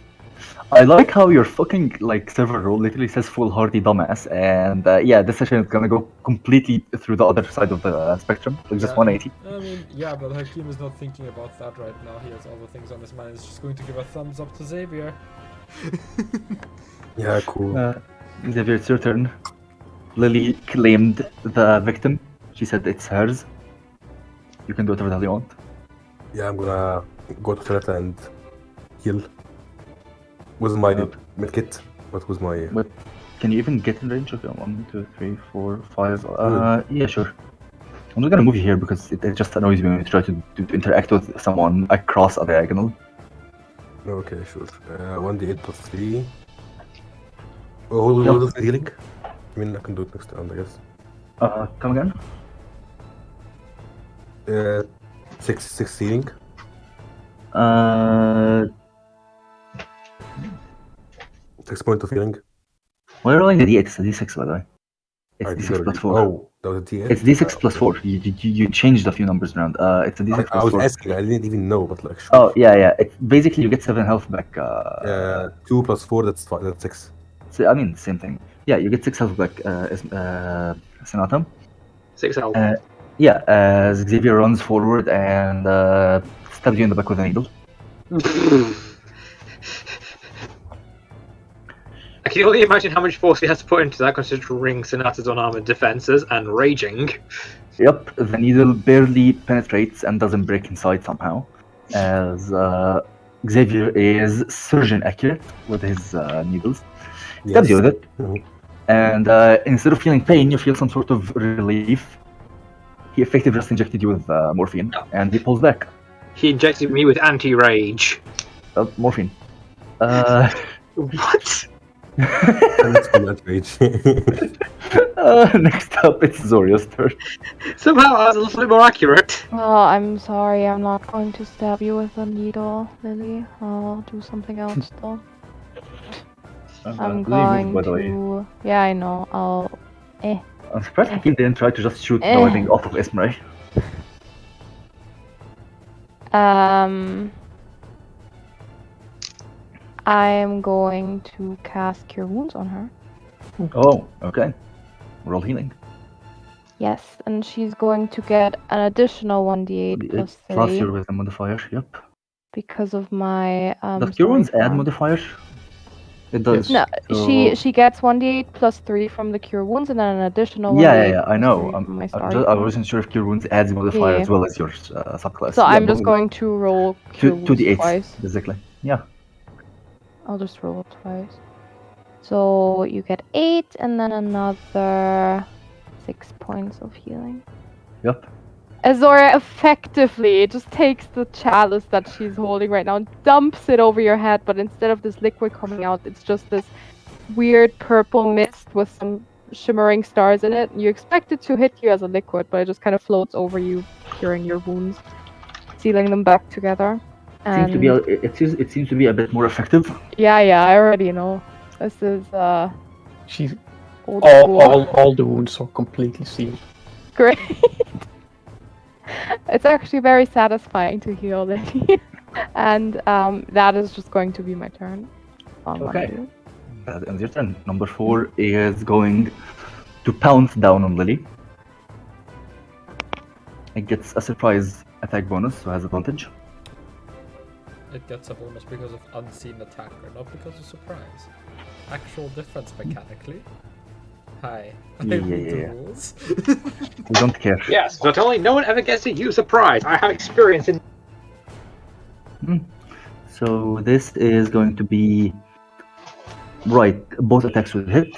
I like how your fucking, server role literally says foolhardy dumbass, and yeah, this session is gonna go completely through the other side of the spectrum, like just 180. I mean, yeah, but Hakim is not thinking about that right now. He has other things on his mind. He's just going to give a thumbs up to Xavier. Yeah, cool. Xavier, it's your turn. Lily claimed the victim. She said it's hers. You can do whatever the hell you want. Yeah, I'm gonna go to Sonata and heal. With my medkit. What was my... But can you even get in range? Okay, 1, 2, 3, 4, 5. Yeah, sure. I'm just gonna move you here because it just annoys me when you try to interact with someone across a diagonal. Okay, sure. 1d8 plus 3. Oh, what was the healing? I mean, I can do it next round, I guess. Come again? 6 healing. 6 points of healing. We're rolling the d8. It's a d6, by the way. It's d6 plus 4. Oh, that was a d8? It's d6 plus 4. You changed a few numbers around. It's a d6 plus 4. I was asking, I didn't even know, but like, sure. Oh, yeah. It's basically, you get 7 health back. 2 plus 4, that's 5, that's 6. So, I mean, same thing. Yeah, you get 6 health back, Sonata. 6 health. Yeah, as Xavier runs forward and stabs you in the back with a needle. I can only imagine how much force he has to put into that, considering Sonata's unarmored defenses and raging. Yep, the needle barely penetrates and doesn't break inside somehow, as Xavier is surgeon accurate with his needles. Stabs you with it, and instead of feeling pain, you feel some sort of relief. He effectively just injected you with morphine, and he pulls back. He injected me with anti-rage. Morphine. What? Let's go that rage. Next up, it's Zoria's turn. Somehow I was a little bit more accurate. Oh, I'm sorry. I'm not going to stab you with a needle, Lily. I'll do something else though. I'm going to... Yeah, I know. I'm surprised he didn't try to just shoot everything off of Esmeray. I am going to cast Cure Wounds on her. Oh, okay. Roll healing. Yes, and she's going to get an additional 1d8 plus 3. Plus your wisdom modifier, yep. Because of my... Does Cure Wounds add modifiers? It does. No, so... she gets 1d8 plus 3 from the Cure Wounds and then an additional 1d8 Yeah, I know. I wasn't sure if Cure Wounds adds a modifier as well as your subclass. So I'm just going to roll Cure Wounds 2d8 twice. Basically, yeah. I'll just roll it twice. So you get 8 and then another 6 points of healing. Yep. Azora effectively just takes the chalice that she's holding right now and dumps it over your head, but instead of this liquid coming out, it's just this weird purple mist with some shimmering stars in it. You expect it to hit you as a liquid, but it just kind of floats over you, curing your wounds, sealing them back together. It seems to be a bit more effective. Yeah, I already know. This is She's all the wounds are completely sealed. Great. It's actually very satisfying to heal Lily. And that is just going to be my turn. Okay. That ends your turn. Number 4 is going to pounce down on Lily. It gets a surprise attack bonus, so has advantage. It gets a bonus because of unseen attacker, not because of surprise. Actual difference mechanically. Hi. I read the rules. We don't care. Yes, but only no one ever gets to use surprise. I have experience in... So this is going to be... Right, both attacks will hit.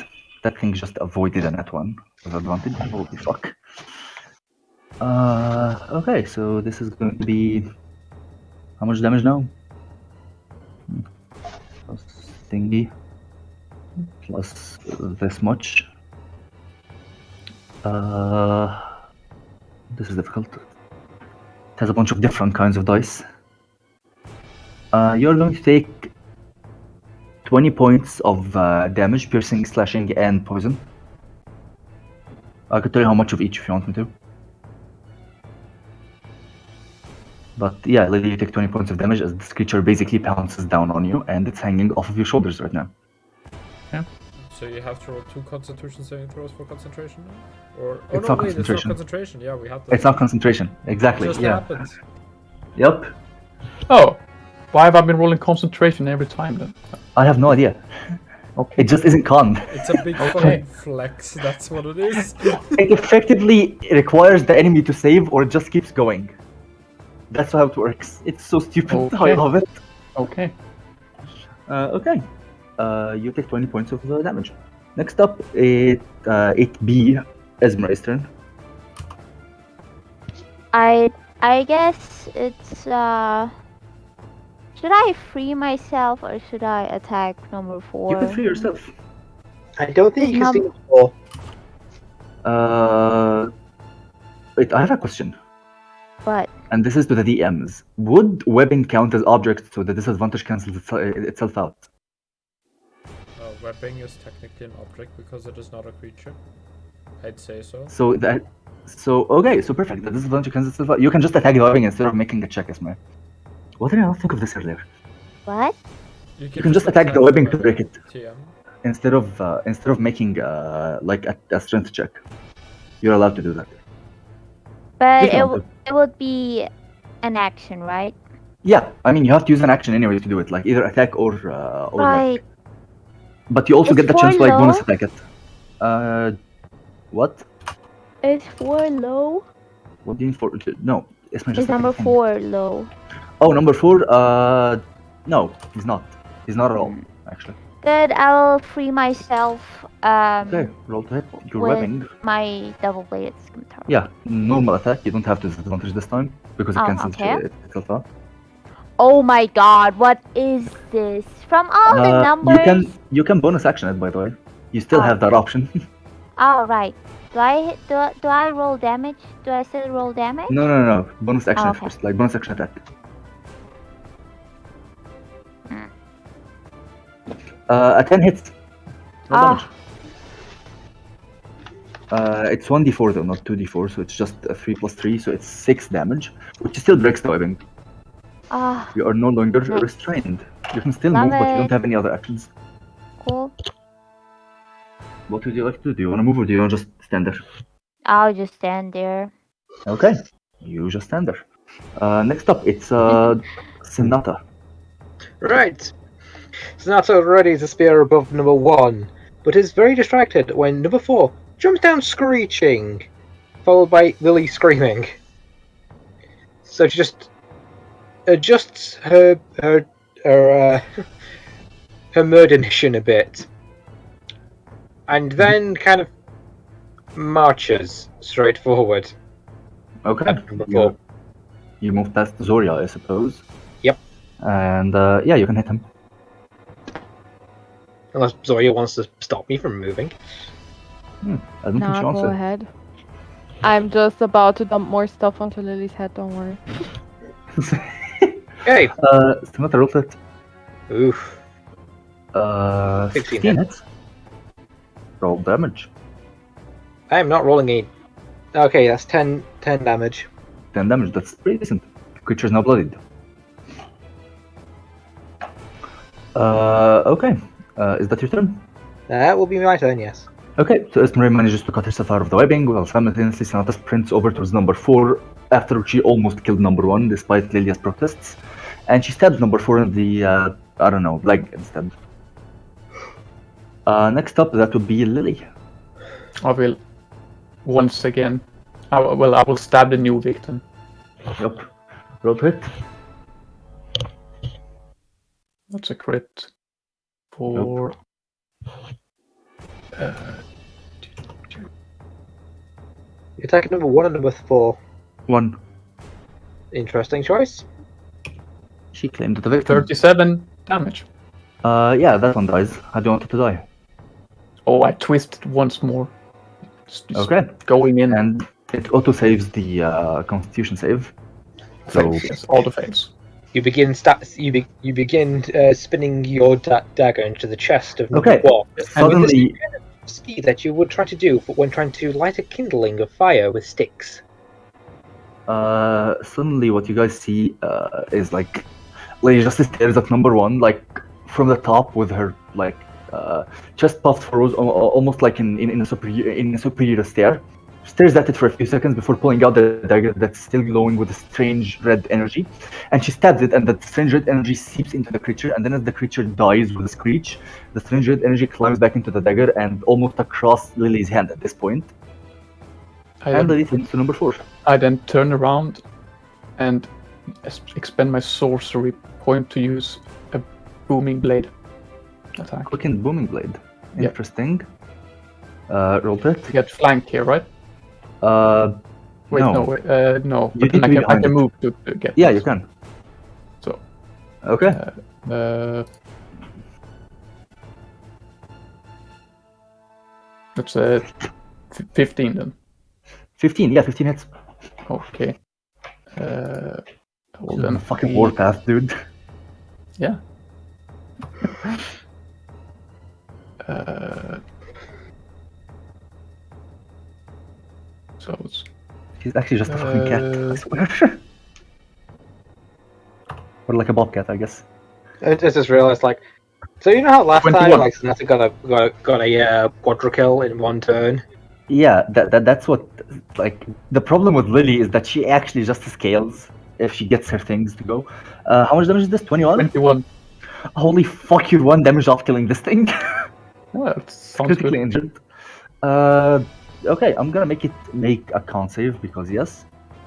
That thing just avoided a net 1 with advantage. Holy fuck. Okay, so this is going to be... How much damage now? Plus thingy. Plus this much. This is difficult. It has a bunch of different kinds of dice. You're going to take 20 points of damage, piercing, slashing, and poison. I could tell you how much of each if you want me to. But yeah, Lily, you take 20 points of damage as this creature basically pounces down on you, and it's hanging off of your shoulders right now. Yeah. So you have to roll 2 concentration saving throws for concentration now? Or It's not concentration. It's not concentration. Yeah, we have to. It's not concentration. Exactly. It just yeah. happens. Yep. Oh, why have I been rolling concentration every time then? I have no idea. Okay. It just isn't con. It's a big fucking flex. That's what it is. It effectively requires the enemy to save, or it just keeps going. That's how it works. It's so stupid. I Okay. love it. Okay. Okay. You take 20 points of damage. Next up, it be Esmeray's turn. I guess it's should I free myself or should I attack number 4? You can free yourself. I don't think you can Num- steal more. Wait, I have a question. But And this is to the DMs. Would webbing count as objects so the disadvantage cancels itself out? Webbing is technically an object because it is not a creature. I'd say so. Okay, so perfect. The disadvantage cancels itself out. You can just attack the webbing instead of making a check, Esmeray. Why did I not think of this earlier? what? You can just attack the webbing to break it TM. instead of making like a strength check. You're allowed to do that. But You can do. it would be an action, right? Yeah, I mean you have to use an action anyway to do it, like either attack or Right. like. But you also Is get the chance to 4 like bonus low? attack it. What? Is 4 low? What do you mean for? No, it's Is number 4 low? Oh, number 4. No, he's not. He's not at all, actually. Good, I'll free myself Okay, roll to hit. You're with webbing. my double-bladed scimitar. Yeah, normal attack. You don't have disadvantage this time because it Oh, cancels okay. itself out. Oh my god, what is this? From all the numbers. You can bonus action it, by the way. You still have that option. Oh right. Do I roll damage? Do I still roll damage? No. Bonus action Okay. first, like bonus action attack. A 10 hits. No damage. It's 1d4 though, not 2d4, so it's just 3 plus 3, so it's 6 damage, which still breaks the webbing. Ah, You are no longer Nice. restrained. You can still Love move, but you it. don't have any other actions. cool. What would you like to do? Do you want to move or do you want to just stand there? I'll just stand there. Okay, you just stand there. Next up, it's Sonata. Right. Sonata raises a spear above number 1, but is very distracted when number 4 jumps down screeching, followed by Lily screaming. So she just adjusts her murderition a bit, and then kind of marches straight forward. Okay. At number 4. You move past Zoria, I suppose. Yep. And yeah, you can hit him. Unless Zoya wants to stop me from moving. I don't think Nah, she wants go to. ahead. I'm just about to dump more stuff onto Lily's head, don't worry. Hey! Sonata rolled it. Oof. 16 hits. hits. Roll damage. I am not rolling a... Okay, that's 10 damage. 10 damage, that's pretty decent. Creature's now bloodied. Okay. Is that your turn? That will be my turn, yes. Okay, so Esmeray manages to cut herself out of the webbing while simultaneously Sonata sprints over towards number 4 after she almost killed number 1 despite Lilia's protests. And she stabs number 4 in the, I don't know, leg instead. Next up, that would be Lily. I will once again. I will stab the new victim. Yep. Roll to hit. That's a crit. For You attack number 1 and number 4. 1. Interesting choice. She claimed the victim. 37 damage. Yeah, that one dies. How do you want it to die? Oh, I twisted once more. Just Okay. going in. And it auto-saves the Constitution save. So, Fails, yes, all the fails. You begin spinning your dagger into the chest of number okay. 1. And with Suddenly, the kind of speed that you would try to do when trying to light a kindling of fire with sticks. suddenly what you guys see is like Lady Justice stares at number 1, like from the top with her like chest puffed forwards, almost like in a superior stare. Stares at it for a few seconds before pulling out the dagger that's still glowing with a strange red energy, and she stabs it, and that strange red energy seeps into the creature, and then as the creature dies with a screech, the strange red energy climbs back into the dagger and almost across Lily's hand at this point. And Lily turns to number 4. I then turn around and expend my sorcery point to use a booming blade attack. Quicken booming blade. Yeah. Interesting. Roll it. You get flank here, right? Wait, no. no. You But then need to be I behind can it. move to get. Yeah, this. you can. So. Okay. That's 15 then. 15. Yeah, 15 hits. Okay. Well, On then the fucking warpath, dude. Yeah. So it's He's actually just a fucking cat, I swear. Or like a bobcat, I guess. I just realized, like, so you know how last 21. time, like, Sonata got a quadra kill in one turn? Yeah, that's what, like, the problem with Lily is that she actually just scales if she gets her things to go. How much damage is this? 21? 21. Holy fuck, you're 1 damage off killing this thing. Yeah, that sounds Critically good. injured. Okay, I'm gonna make a con save because yes.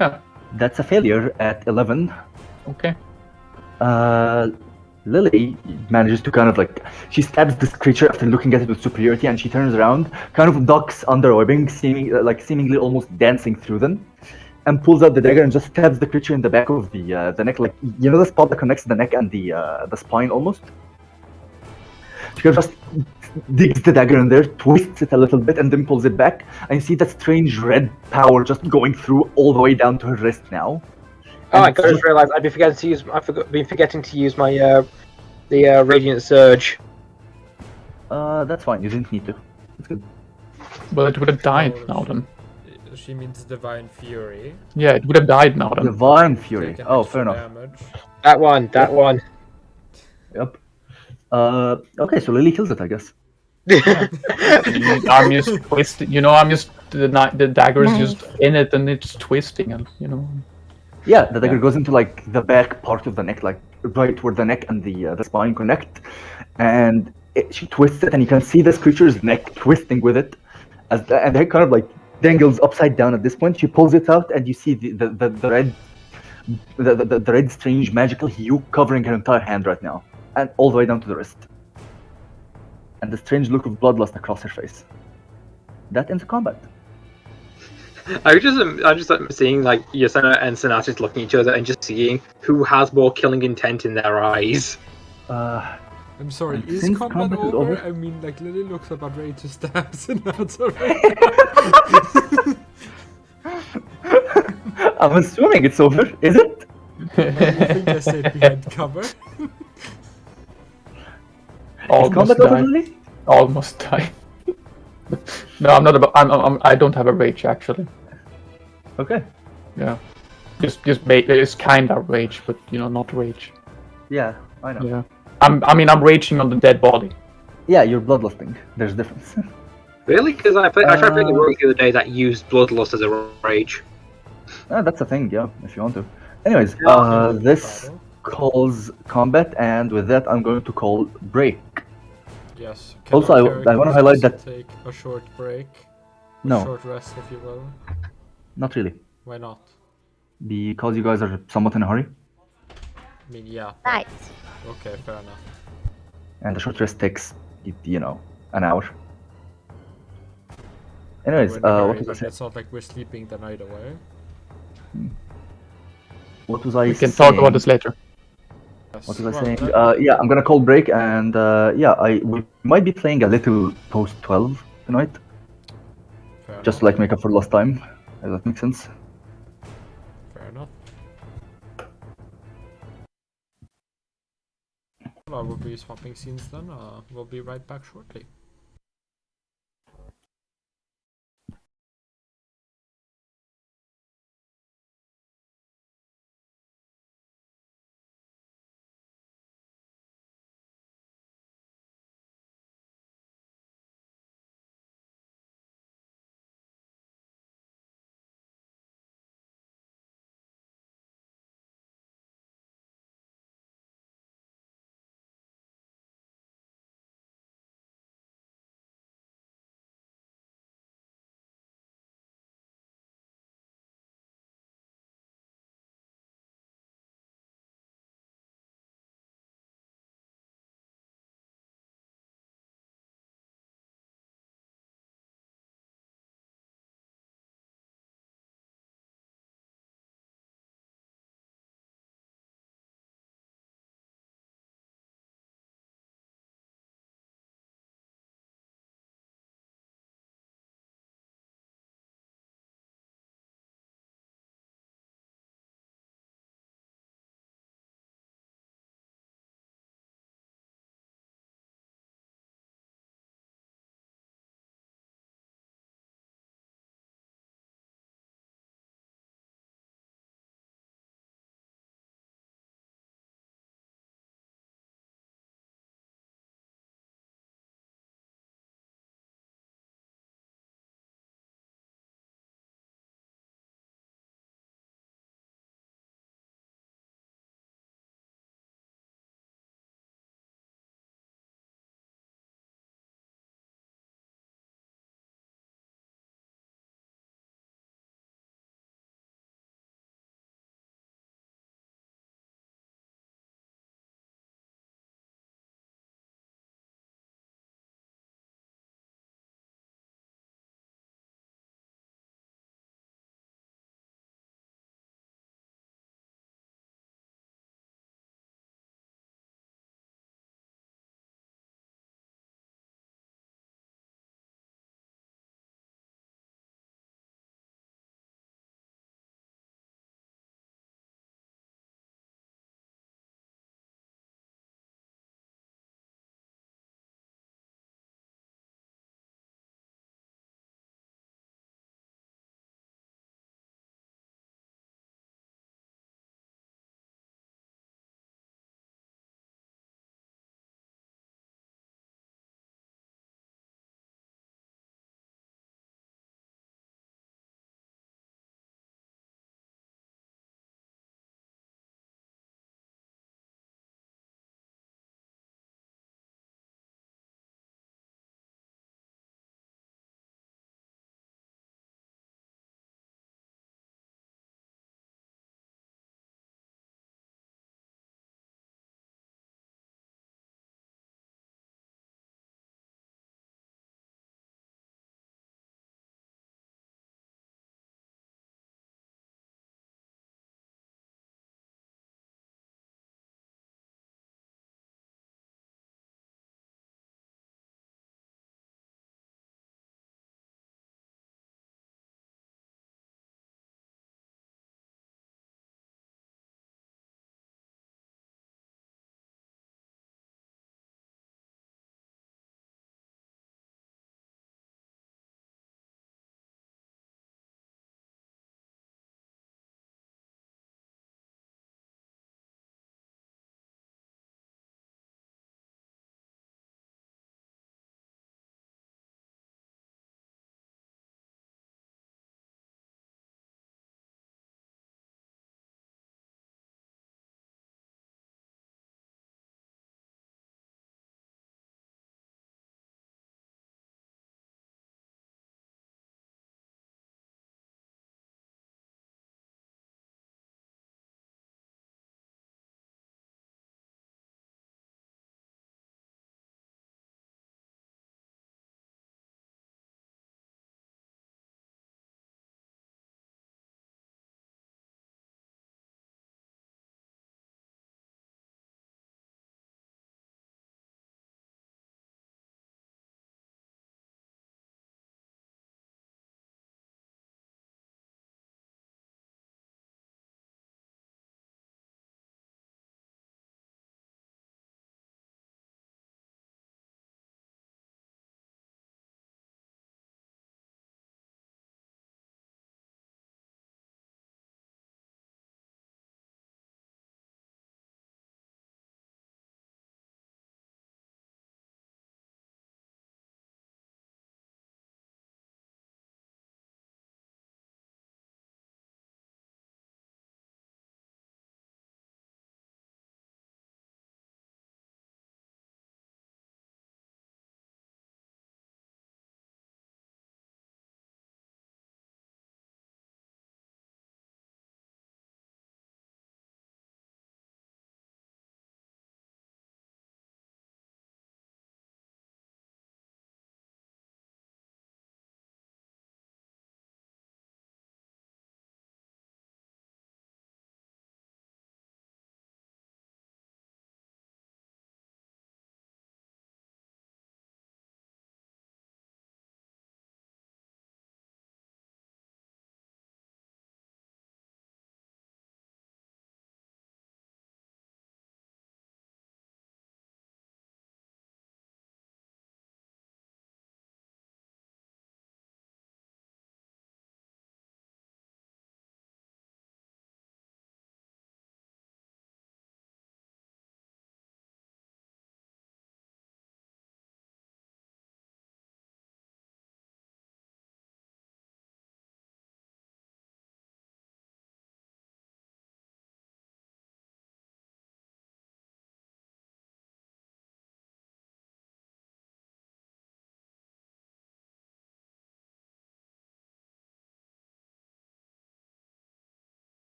Yeah. That's a failure at 11. Okay. Lily manages to kind of like, she stabs this creature after looking at it with superiority, and she turns around, kind of ducks under webbing, seemingly almost dancing through them, and pulls out the dagger and just stabs the creature in the back of the neck, like, you know the spot that connects the neck and the spine almost. She kind of just digs the dagger in there, twists it a little bit, and then pulls it back, and you see that strange red power just going through all the way down to her wrist now. Oh, I just realized I've been forgetting to use. Been forgetting to use my the radiant surge. That's fine. You didn't need to. It's good. Well, it would have died Oh, now then. She means Divine Fury. Yeah, it would have died now then. Divine Fury. Take an Oh, extra fair enough. damage. That one. Yep. Okay, so Lily kills it, I guess. I'm just twisting. You know, I'm just the dagger is just in it and it's twisting, and you know. Yeah, the dagger goes into like the back part of the neck, like right where the neck and the spine connect, and she twists it, and you can see this creature's neck twisting with it, and it kind of like dangles upside down at this point. She pulls it out, and you see the red, the red strange magical hue covering her entire hand right now, and all the way down to the wrist, and the strange look of bloodlust across her face. That ends the combat. I'm just seeing like Yasena and Sonata looking at each other and just seeing who has more killing intent in their eyes. I'm sorry, And is since combat combat is over? over- I mean, like, Lily looks about ready to stab Sonata right I'm assuming it's over, is it? now. You think I stayed behind cover? Is Almost combat over, died. Lily? Almost died. No, I'm not about. I don't have a rage actually. Okay. Yeah. It's kind of rage, but you know, not rage. Yeah, I know. Yeah. I'm raging on the dead body. Yeah, you're bloodlusting. There's a difference. Really? Because I tried playing a rogue the other day that used bloodlust as a rage. That's a thing, yeah, if you want to. Anyways, Yeah. this calls combat, and with that, I'm going to call break. Yes. Also, I wanna highlight that- Take a short break. A No, short rest, if you will. not really. Why not? Because you guys are somewhat in a hurry, I mean, yeah. Nice. Okay, fair enough. and the short rest takes, an hour. Anyways, We're in a hurry, what was I but saying? it's not like we're sleeping the night away. What was I We can saying? talk about this later. Yes. What was I Well, saying? that- Yeah, I'm gonna call break, and we might be playing a little post 12 tonight, fair just to enough. like make up for lost time. Does that make sense? Fair enough. Well, we'll be swapping scenes then. We'll be right back shortly.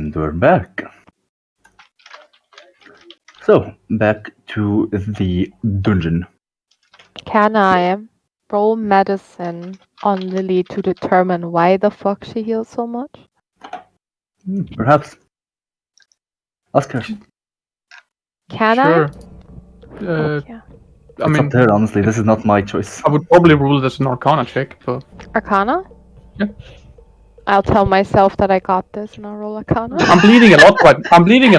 And we're back. So, back to the dungeon. Can I roll medicine on Lily to determine why the fuck she heals so much? Perhaps. Ask her. Can Sure. I? Yeah. I It's mean, up to her, honestly. This is not my choice. I would probably rule it as an Arcana check, but Arcana? Yeah. I'll tell myself that I got this and I'll roll Arcana. I'm bleeding a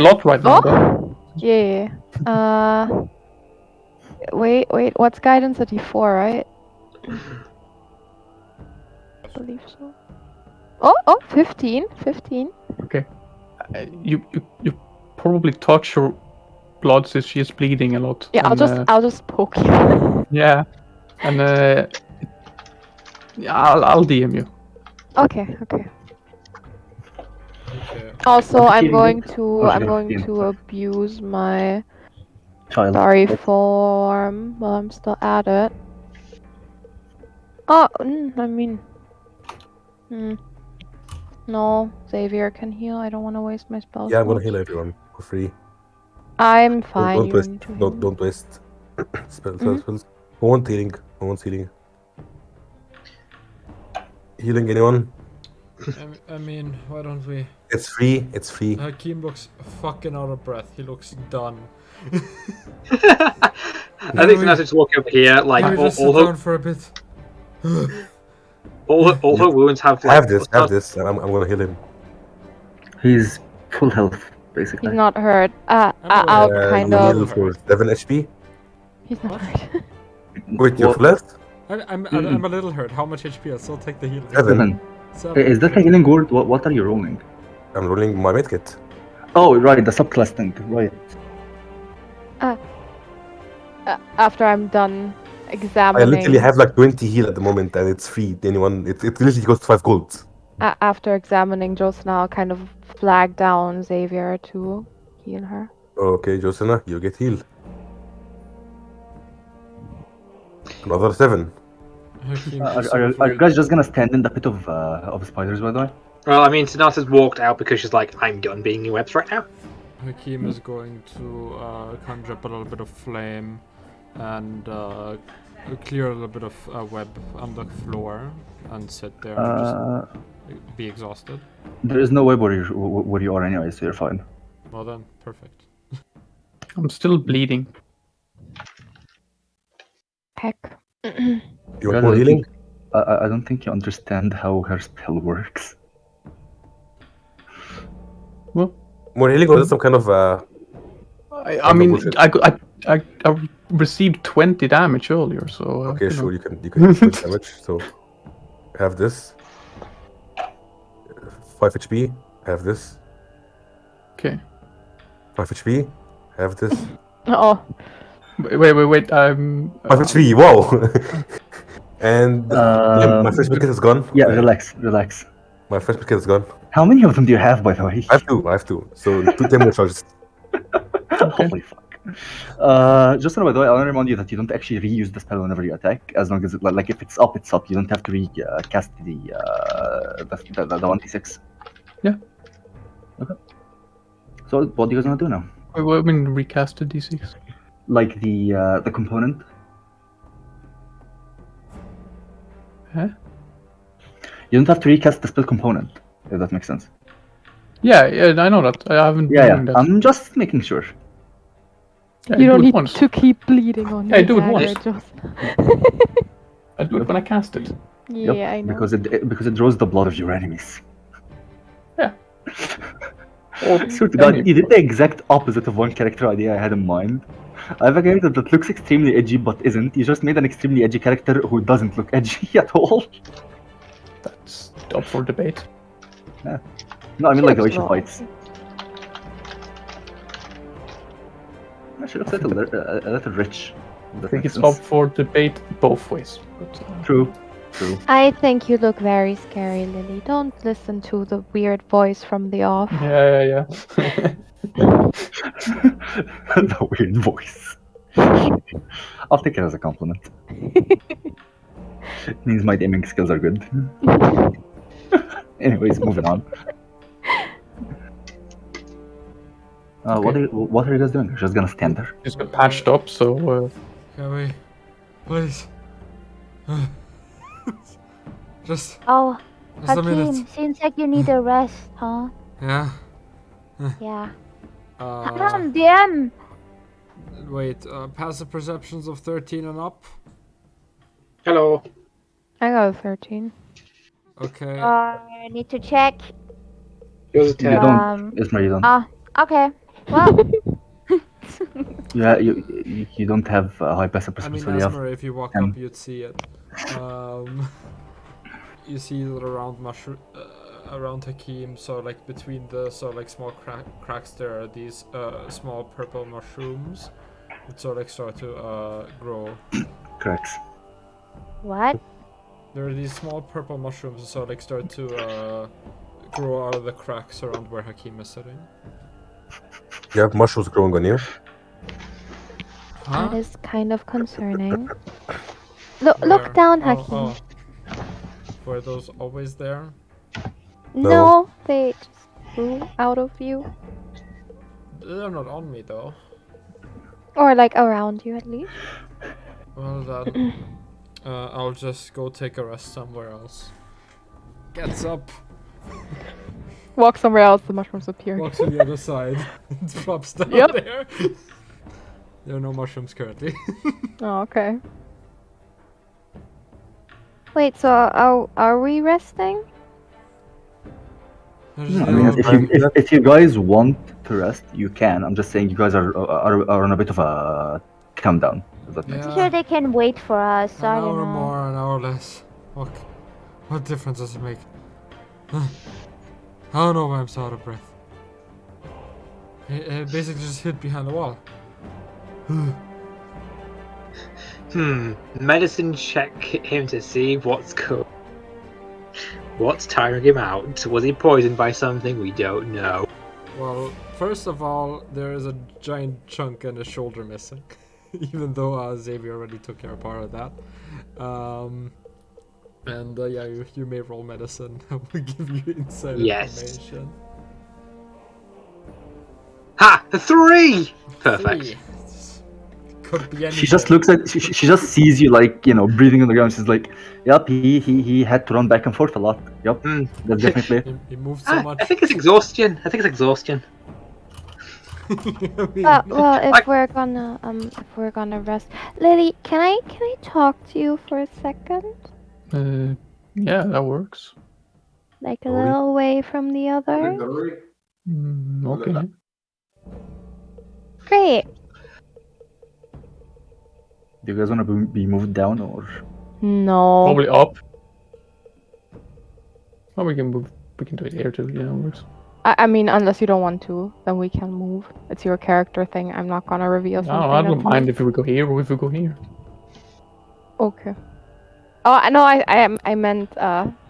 lot right now. Though. Oh! Yeah. Wait, what's guidance? A D4, right? I believe so. Oh, 15. 15. You probably touch her blood since she is bleeding a lot. Yeah, and, I'll just poke you. Yeah, and yeah, I'll DM you. Okay. Okay. Also, What's I'm the going healing? to Oh, I'm yeah, going yeah. to abuse my Child. sorry form while I'm still at it. Oh, no, Xavier can heal. I don't want to waste my spell Yeah, I'm gonna slots. heal everyone for free. I'm fine. Don't You waste. don't need to heal. Don't waste spells. Who wants healing? Who wants healing? Healing anyone? I mean, why don't we? It's free. It's free. Hakeem looks fucking out of breath. He looks done. I think Sinatra just walk over here, like Maybe just all sit down her, for a bit. all her wounds have like. Have this. I'm gonna heal him. He's full health, basically. He's not hurt. aware. I'll kind you of. heal for 7 HP. He's not hurt. Wait, you're What? full health? I'm a little hurt. How much HP? I'll still take the healing. 7. Is that a healing word? What are you rolling? I'm rolling my medkit. Oh, right, the subclass thing. Right. After I'm done I examining. literally have like 20 heal at the moment, and it's free. Anyone, it literally costs 5 gold. After examining Josna, I'll kind of flag down Xavier to heal her. Okay, Josena, you get healed. Another 7. Are you guys just gonna stand in the pit of spiders, by the way? Well, I mean, Sinata's walked out because she's like, I'm done being new webs right now. Hakeem is going to conjure up a little bit of flame and clear a little bit of web on the floor and sit there and just be exhausted. There is no web where you are anyway, so you're fine. Well then, perfect. I'm still bleeding. Heck. You Guys, want more healing? I don't think you understand how her spell works. Well, More healing or is it some kind of I mean, bullshit. I received 20 damage earlier, so. Okay, you know. sure, you can do damage. So, I have this. 5 HP. I have this. Okay. 5 HP. I have this. Oh, Wait. 5 HP. Wow. And my first medkit is gone. Yeah, relax. My first medkit is gone. How many of them do you have, by the way? I have two. So 2 10 more charges. Holy fuck. Just by the way, I want to remind you that you don't actually reuse the spell whenever you attack, as long as it, like if it's up, it's up. You don't have to recast the 1d6. Yeah. Okay. So what do you guys want to do now? Wait, what do you mean recasted D6? Like the component? Huh? You don't have to recast the spell component, if that makes sense. Yeah, I know that. I haven't been doing that. I'm just making sure. Yeah, you I don't do it need once. to keep bleeding on Yeah, I your do it dagger, once. Josna. I do it when I cast it. Yeah, Yep, I know. because it draws the blood of your enemies. Yeah. I swear to God, you did the exact opposite of one character idea I had in mind. I have a character that looks extremely edgy but isn't. You just made an extremely edgy character who doesn't look edgy at all. That's up for debate. No, I mean like the way looks she normal. fights. She looks a little rich. I think it's up for debate both ways. But, True. I think you look very scary, Lily. Don't listen to the weird voice from the off. Yeah. The weird voice. I'll take it as a compliment. It means my aiming skills are good. Anyways, moving on. Okay. What are you guys doing? You're just gonna stand there? It's been patched up, so Can we, please? Just Oh, a minute. Hakim, seems like you need a rest, huh? Yeah. Yeah. Come Uh, on, DM! wait. Passive perceptions of 13 and up. Hello. I got a 13. Okay. I need to check. Yours is You 10. don't. Esmeray, you don't. Okay. Well, Yeah, you don't have high passive I mean, perception, so you have. Esmeray, if you walk ten. up, you'd see it. You see that around around Hakim, so like between the small cracks, there are these small purple mushrooms that start to grow. Cracks. what? There are these small purple mushrooms that start to grow out of the cracks around where Hakim is sitting. You have mushrooms growing on you. Huh? That is kind of concerning. Look Where? down, Oh, Hakim. oh. Were those always there? No, they just grew out of you. They're not on me though. Or like around you at least. Well then, I'll just go take a rest somewhere else. Gets up, Walk somewhere else, the mushrooms appear. walks to the other side, and drops down Yep. there. There are no mushrooms currently. Oh, okay. Wait, so are we resting? There's No, I the mean, old- if you guys want to rest, you can. I'm just saying you guys are on a bit of a calm down. If that makes I'm Yeah. sure they can wait for us. An I don't hour know. more, an hour less. What difference does it make? I don't know why I'm so out of breath. It basically just hid behind the wall. Medicine check him to see what's tiring him out. Was he poisoned by something we don't know? Well, first of all, there is a giant chunk and a shoulder missing. Even though Xavier already took care of part of that. And yeah, you may roll medicine. I will give you inside Yes. information. Ha! 3! Perfect. 3. Could be anything. She just looks at. She just sees you like breathing on the ground. She's like, "Yep, he had to run back and forth a lot. Yep, that's definitely." He moved so much. I think it's exhaustion. I mean, Well, if Like- we're gonna rest, Lily, can I talk to you for a second? yeah, that works. Like a Are we? little away from the others. Okay. Great. Do you guys want to be moved down or? No. Probably up. Or we can move. We can do it here too. Yeah, it works. I mean, unless you don't want to, then we can move. It's your character thing. I'm not gonna reveal No, something. I don't that's mind if we go here or if we go here. Okay. Oh, I know. I meant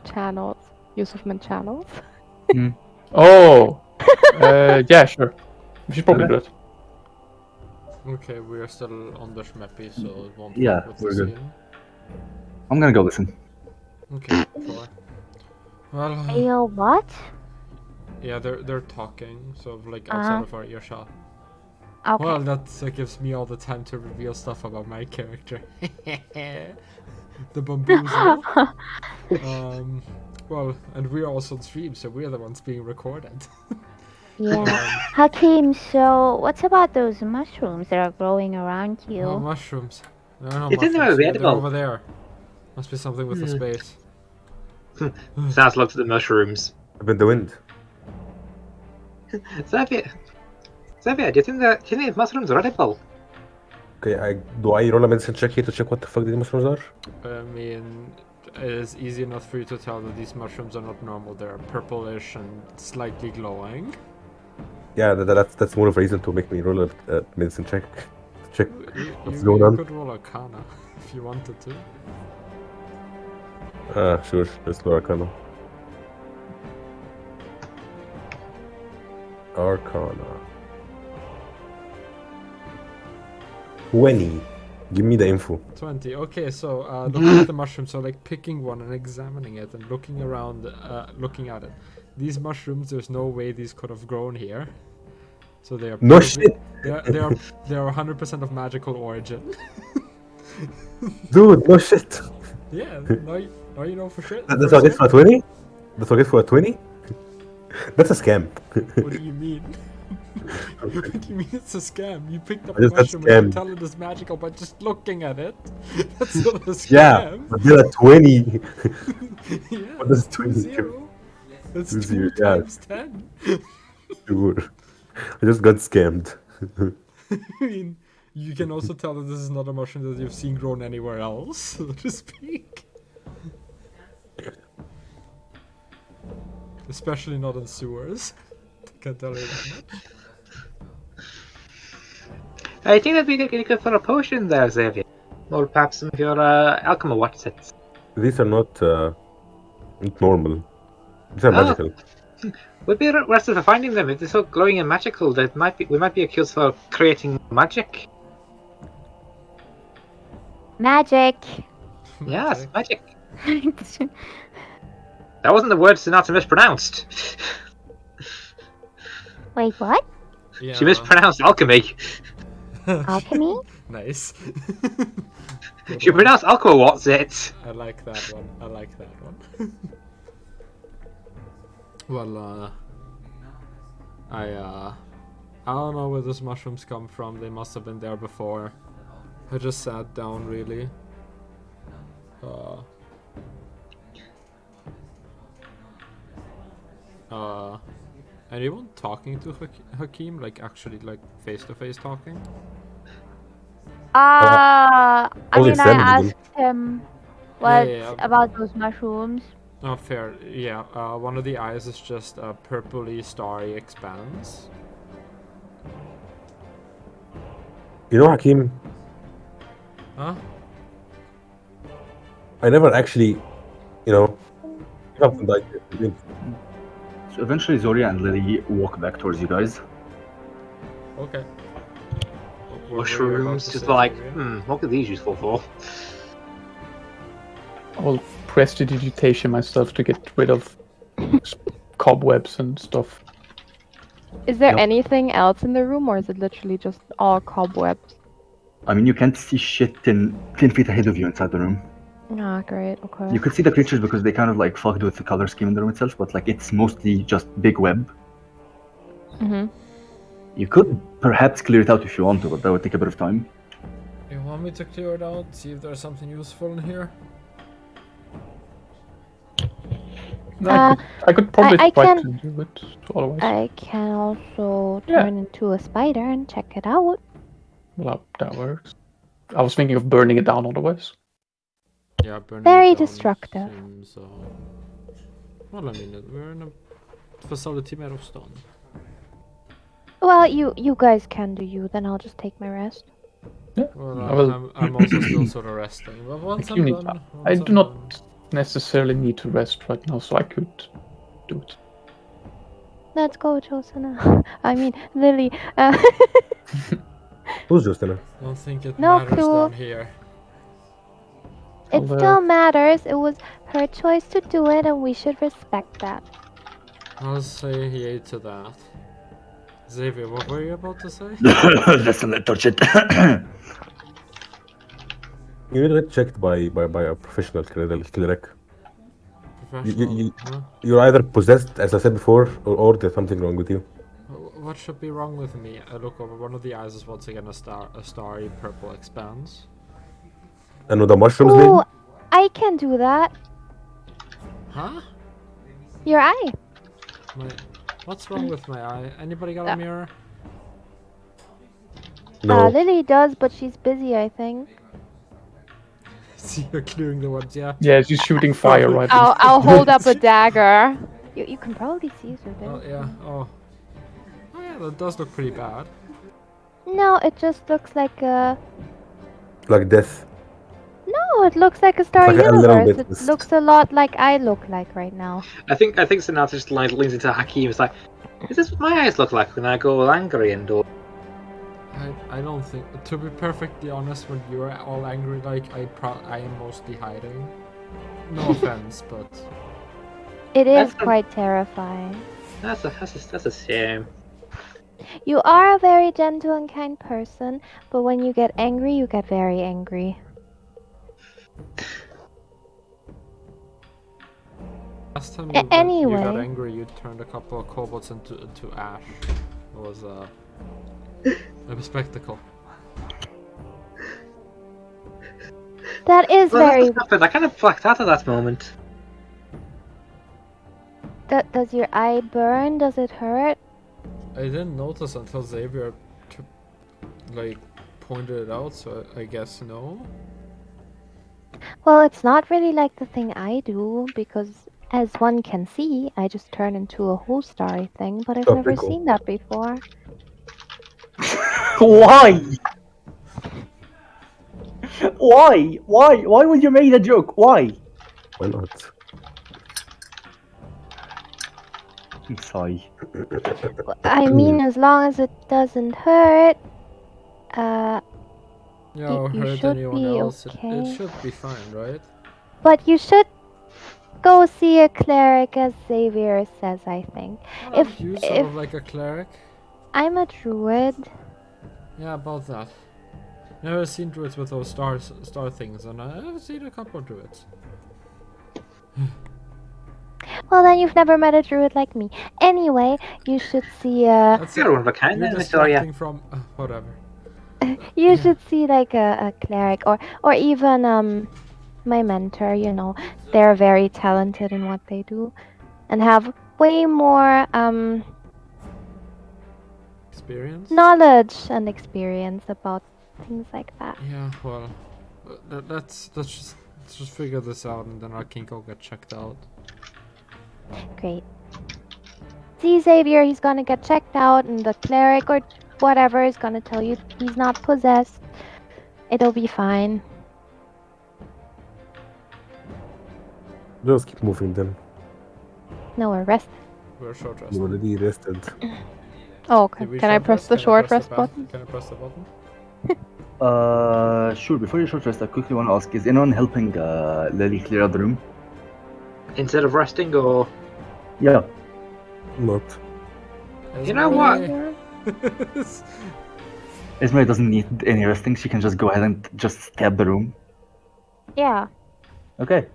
channels. Yusuf meant channels. Oh. Yeah, sure. We should probably do it. okay, we are still on the Schmeppy, so it won't Yeah, fuck with we're the good. scene. I'm gonna go listen. Okay, sure. Well, Ayo, what? yeah, they're talking, so like outside of our earshot. Okay. Well, that gives me all the time to reveal stuff about my character. The bamboozle. Well, and we're also on stream, so we're the ones being recorded. Yeah. Hakim, so what's about those mushrooms that are growing around Oh, you? mushrooms. There are no You didn't know mushrooms. they were They're edible. over there. Must be something with the space. Sounds looks at the mushrooms. Up in the wind. Xavier, do you think the mushrooms are edible? Okay, do I roll a medicine check here to check what the fuck these mushrooms are? I mean, it is easy enough for you to tell that these mushrooms are not normal. They're purplish and slightly glowing. Yeah, that's more of a reason to make me roll a medicine check. To check what's You going on. could roll Arcana if you wanted to. Sure, let's roll Arcana. Arcana. 20. Give me the info. 20. Okay, so looking at the mushroom, so like picking one and examining it and looking around, looking at it. These mushrooms, there's no way these could have grown here. So they are No probably- shit, they are 100% of magical origin. dude. No shit. Yeah, now you know for sure. That's what I get for a 20. That's what I get for a 20. That's a scam. What do you mean? What do you mean it's a scam? You picked up I a just got mushroom and you scammed. tell it is magical by just looking at it. That's not a Yeah, scam. but they're a 20. Yeah, What does it's 20 2-0. That's 2 2-0, yeah. times 10. Sure. I just got scammed. I mean, you can also tell that this is not a mushroom that you've seen grown anywhere else, so to speak. Especially not in sewers. I can tell you that much. I think that'd be good for a potion there, Xavier. Or perhaps some of your alchemy watch sets. These are not normal. These are Oh. magical. We'd be arrested for finding them. If they're so glowing and magical, we might be accused for creating magic. Magic. Yes, magic. That wasn't the word Sonata mispronounced. Wait, what? Yeah. She mispronounced alchemy. Alchemy? Nice. She pronounced alchemy. What's it? I like that one. I like that one. Well, I don't know where those mushrooms come from. They must have been there before. I just sat down, really. Anyone talking to Hakim? Like, actually, like, face-to-face talking? I Only mean, I Sam didn't. asked him what yeah. about those mushrooms. Oh, fair. Yeah, one of the eyes is just a purpley starry expanse. You know, Hakim, Huh? I never actually, something like this. So eventually Zoria and Lily walk back towards you guys. Okay. What were you about Mushrooms, to just say, like, Xavier? what are these useful for? I'll prestidigitation myself to get rid of cobwebs and stuff. Is there Yep. anything else in the room, or is it literally just all cobwebs? I mean, you can't see shit 10 feet ahead of you inside the room. Ah, great. Okay. You could see the creatures because they kind of like fucked with the color scheme in the room itself, but like it's mostly just big web. Mm-hmm. You could perhaps clear it out if you want to, but that would take a bit of time. You want me to clear it out? See if there's something useful in here? I could probably I try can- to do it otherwise. I can also Yeah. turn into a spider and check it out. Well, that works. I was thinking of burning it down otherwise. Yeah, burning Very it down destructive. seems, well, I mean, we're in a facility made of stone. Well, you guys can do you. Then I'll just take my rest. Well, I will- I'm also still sort of resting. But once You I'm need- done... I once do I'm not done- necessarily need to rest right now, so I could do it. Let's go, Josana. I mean, Lily. Who's Justina? Don't think it No matters clue. down here. It I'll, still matters. It was her choice to do it, and we should respect that. I'll say yay to that. Xavier, what were you about to say? Listen, let's touch it. You need to get checked by a professional cleric. Professional. Huh? You're either possessed, as I said before, or there's something wrong with you. What should be wrong with me? I look over. One of the eyes is once again a starry purple expanse. And with the mushrooms, Ooh, lady? I can do that. Huh? Your eye. What's wrong with my eye? Anybody got a mirror? No. Lily does, but she's busy, I think. See, you're clearing the ones, yeah. yeah, she's shooting fire right now. I'll hold up a dagger. You can probably see through Oh, this. yeah. Oh. Oh, yeah, that does look pretty bad. No, it just looks like a. Like death. No, it looks like a Star Like a little Universe. bit. It looks a lot like I look like right now. I think Sonata just leans into Hakim. It's like, is this what my eyes look like when I go all angry and all? I don't think. To be perfectly honest, when you're all angry, like I am mostly hiding. No offense, but It is That's a- quite terrifying. That's a shame. You are a very gentle and kind person, but when you get angry, you get very angry. Last time you got Anyway. angry, you turned a couple of kobolds into ash. It was a spectacle. That is Well, very. that's happened. I kind of blacked out at that moment. Does your eye burn? Does it hurt? I didn't notice until Xavier pointed it out, so I guess no. Well, it's not really like the thing I do, because as one can see, I just turn into a whole starry thing, but I've Oh, never pretty cool. seen that before. Why? Why? Why would you make that joke? Why? Why not? Sigh. I mean, as long as it doesn't hurt, Yeah, or you hurt should anyone be else. okay. It should be fine, right? But you should go see a cleric, as Xavier says, I think. Aren't you sort of like a cleric? I'm a druid. Yeah, about that. Never seen druids with those star things, and I've seen a couple of druids. Well, then you've never met a druid like me. Anyway, you should see a. That's You're one of a kind, You're then, Victoria. distracting from whatever. You should see like a cleric, or even my mentor. You know, they're very talented in what they do, and have way more Experience? knowledge and experience about things like that. Yeah, well, let's just figure this out, and then our king will get checked out. Great. See, Xavier, he's gonna get checked out, and the cleric or whatever is gonna tell you he's not possessed. It'll be fine. Just keep moving then. No, we're rested. We're short rest. You already rested. Oh, okay. Did we Can I short press rest? the Can I short press rest the button? Can I press the button? Sure. Before you short rest, I quickly want to ask: is anyone helping Lily clear out the room? Instead of resting, or Yeah. Not. You know what? Esmeray doesn't need any resting. She can just go ahead and just stab the room. Yeah. Okay.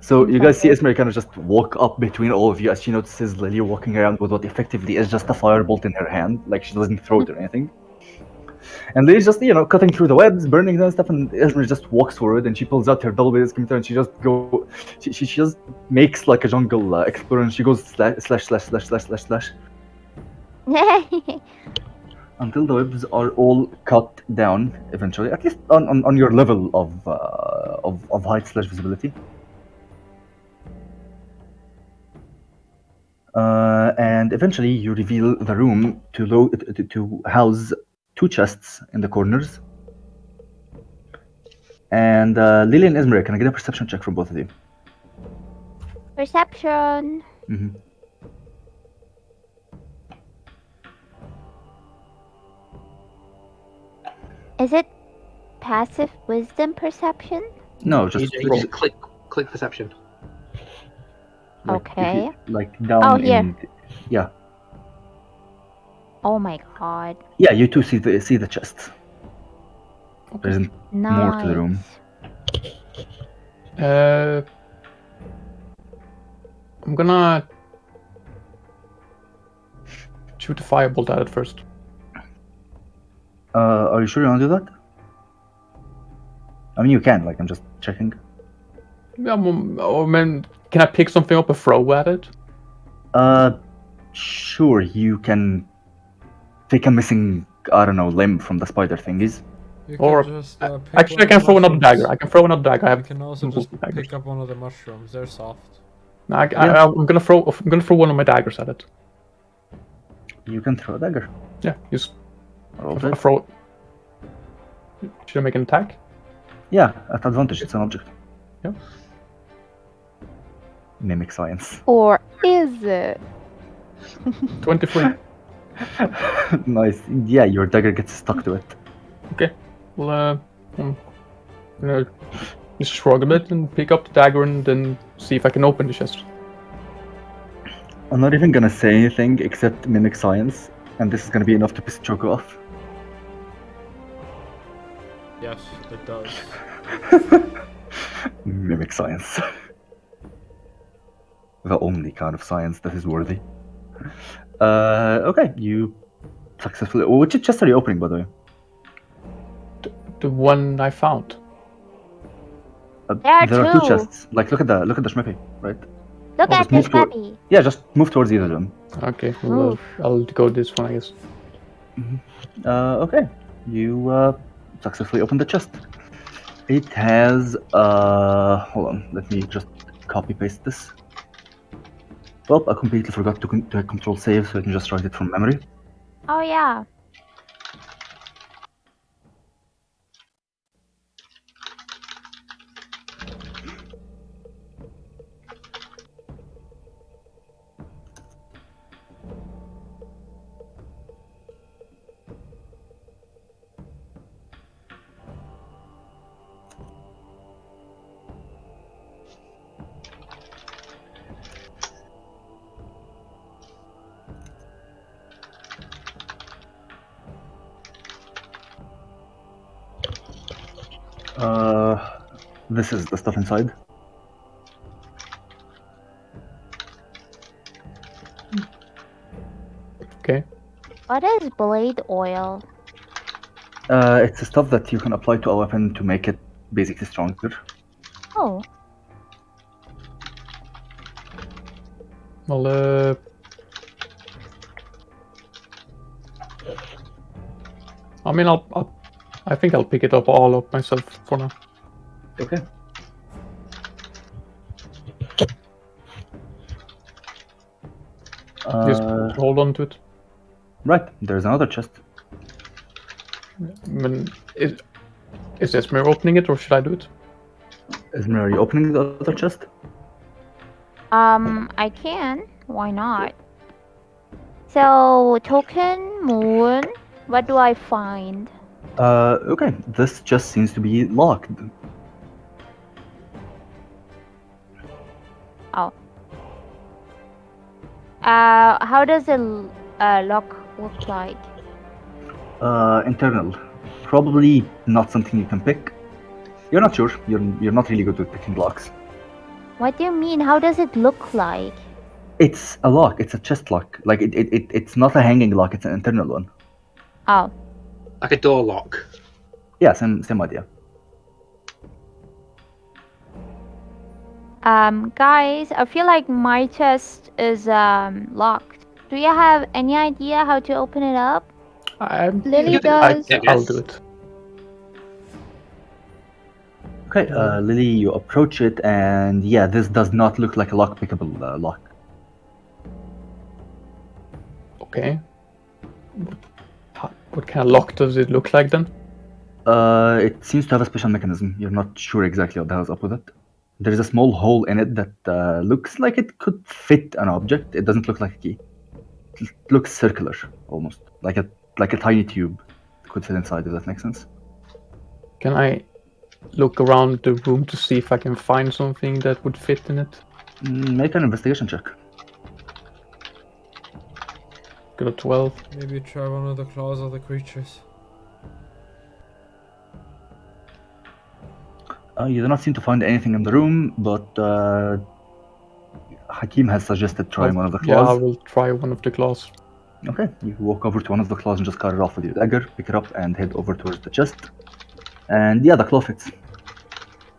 So you guys see Esmeray kind of just walk up between all of you as she notices Lily walking around with what effectively is just a firebolt in her hand. Like, she doesn't throw it or anything. And Lily's just, cutting through the webs, burning them and stuff, and Esmeray just walks forward and she pulls out her double-bladed scimitar and she just she just makes like a jungle explorer, and she goes slash until the webs are all cut down eventually, at least on your level of height / visibility. And eventually you reveal the room to house 2 chests in the corners. And Lily and Esmeray, can I get a perception check from both of you? Perception. Mm-hmm. Is it passive wisdom perception? No, just you just click perception. Okay. down. Oh, here. in yeah. Oh my god. Yeah, you two see the chest. There isn't more to the room. I'm gonna shoot a firebolt at it first. Are you sure you want to do that? I mean, you can. I'm just checking. Yeah, can I pick something up and throw at it? Sure. You can take a missing, I don't know, limb from the spider thingies. You Or can just, actually, I can throw another dagger. I can throw another dagger. I You have can also multiple just daggers. pick up one of the mushrooms. They're soft. No, I'm gonna throw one of my daggers at it. You can throw a dagger. Yeah, just Roll I it. throw it. Should I make an attack? Yeah, at advantage. It's an object. Yeah. Mimic science. Or is it? 23. Nice. Yeah, your dagger gets stuck to it. Okay. Well, I'm gonna just shrug a bit and pick up the dagger and then see if I can open the chest. I'm not even gonna say anything except mimic science. And this is going to be enough to piss Choco off. Yes, it does. Mimic science. The only kind of science that is worthy. Okay, you successfully. Which chest are you opening, by the way? The one I found. There There are are two two. chests. Like, look at the Schmippy, right? Look Oh, at just this move toward- puppy. Yeah, just move towards either of them. Okay, well, Oof. I'll go this one, I guess. Okay, you successfully opened the chest. It has. Hold on, let me just copy paste this. Well, I completely forgot to control save, so I can just write it from memory. Oh yeah. This is the stuff inside. Okay. What is blade oil? It's the stuff that you can apply to a weapon to make it basically stronger. Oh. Well, I mean, I think I'll pick it up all up myself for now. Okay. Just hold on to it. Right, there's another chest. I mean, is Esmeray opening it, or should I do it? Esmeray, are you opening the other chest? I can. Why not? So, token moon. What do I find? Okay, this just seems to be locked. Oh. How does the lock look like? Internal. Probably not something you can pick. You're not sure. You're not really good with picking locks. What do you mean? How does it look like? It's a lock. It's a chest lock. Like it's not a hanging lock. It's an internal one. Oh. Like a door lock. Yeah, same idea. Guys, I feel like my chest is locked. Do you have any idea how to open it up? Lily does. I'll do it. Okay, Lily, you approach it, and yeah, this does not look like a lock-pickable lock. Okay. What kind of lock does it look like then? It seems to have a special mechanism. You're not sure exactly what the hell's up with it. There's a small hole in it that looks like it could fit an object. It doesn't look like a key. It looks circular, almost like a tiny tube could fit inside. Does that make sense? Can I look around the room to see if I can find something that would fit in it? Make an investigation check. Got a 12. Maybe try one of the claws of the creatures. You do not seem to find anything in the room, but Hakim has suggested trying one of the Yeah, I claws. will try one of the claws. Okay, you walk over to one of the claws and just cut it off with your dagger, pick it up, and head over towards the chest. And yeah, the claw fits.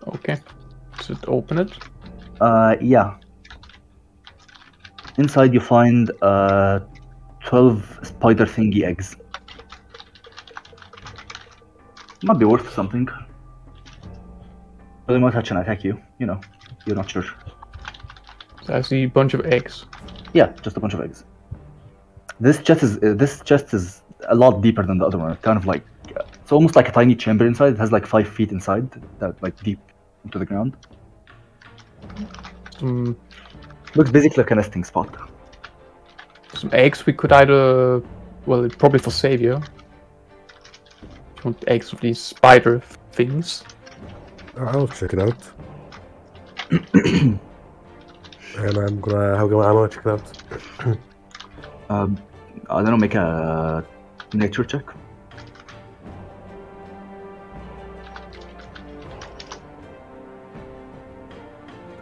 Okay. Should open it? Yeah. Inside you find 12 spider thingy eggs. Might be worth something. But they might touch and attack you. You know, you're not sure. So I see a bunch of eggs. Yeah, just a bunch of eggs. This chest is a lot deeper than the other one. It's kind of like it's almost like a tiny chamber inside. It has like 5 feet inside, that like deep into the ground. Looks basically like a nesting spot. Some eggs we could either... Well, it's probably for Savior. If you want eggs of these spider things. I'll check it out. And I'm gonna check it out. I don't know, make a nature check.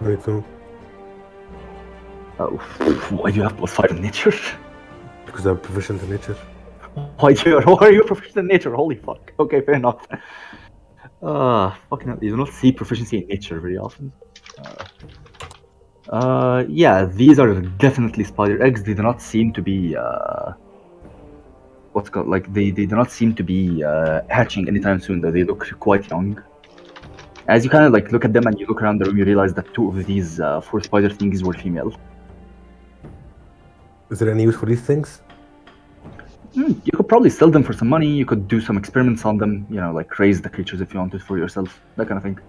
#22. Oh, why do you have +5 in nature? Because I'm proficient in nature. Why are you proficient in nature? Holy fuck. Okay, fair enough. Fucking hell, you do not see proficiency in nature very often. Yeah, these are definitely spider eggs. They do not seem to be what's called, like, they do not seem to be hatching anytime soon. Though they look quite young. As you kind of like look at them and you look around the room, you realize that 2 of these 4 spider things were female. Is there any use for these things? You could probably sell them for some money. You could do some experiments on them. You know, like raise the creatures if you wanted for yourself, that kind of thing.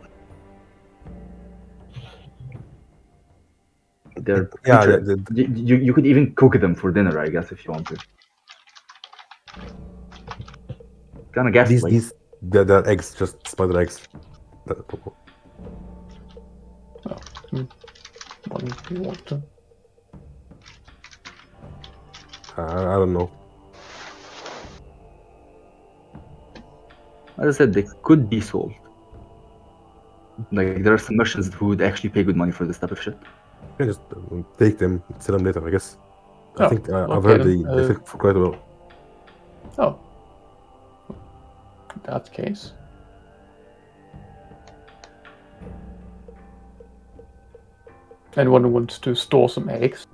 They're Yeah, you could even cook them for dinner, I guess, if you want to. Kind of guess they're eggs, just spider eggs. What do you want to? I don't know. As I said, they could be sold. Like, there are some merchants who would actually pay good money for this type of shit. You can just take them, sell them later, I guess. I Oh, think I've okay heard then. they fit for quite a while. Oh. In that case. Anyone who wants to store some eggs?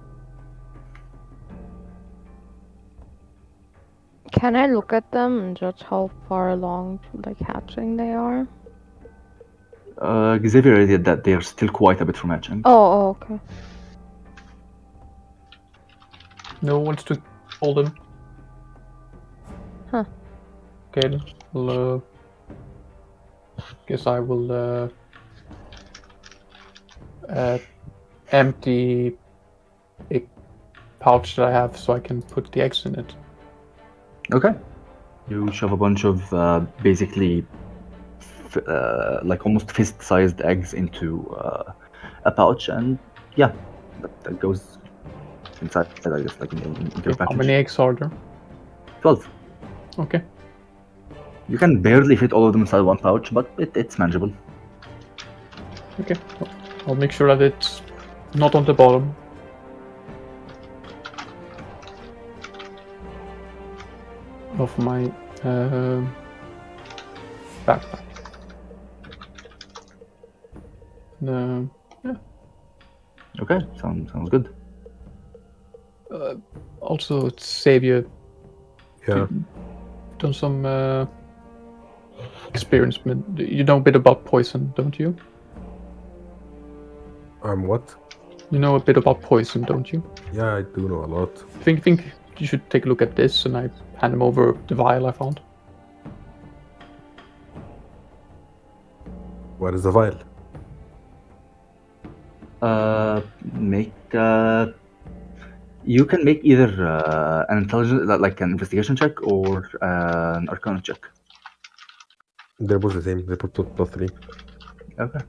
Can I look at them and judge how far along to like hatching they are? Xavier already did that. They are still quite a bit from hatching. Oh, okay. No one wants to hold them? Huh. Okay, then. Well, guess I will empty a pouch that I have so I can put the eggs in it. Okay. You shove a bunch of basically like almost fist-sized eggs into a pouch, and yeah, that goes inside, I guess, like in your package. How many eggs are there? 12. Okay. You can barely fit all of them inside one pouch, but it's manageable. Okay. I'll make sure that it's not on the bottom. Of my backpack. Yeah. Okay, sounds good. Also, Xavier, Yeah. done some experiment. You know a bit about poison, don't you? What? You know a bit about poison, don't you? Yeah, I do know a lot. Think you should take a look at this, and I hand him over the vial I found. What is the vial? Make you can make either an intelligence, like an investigation check, or an arcana check. They're both the same. They put +3. Okay.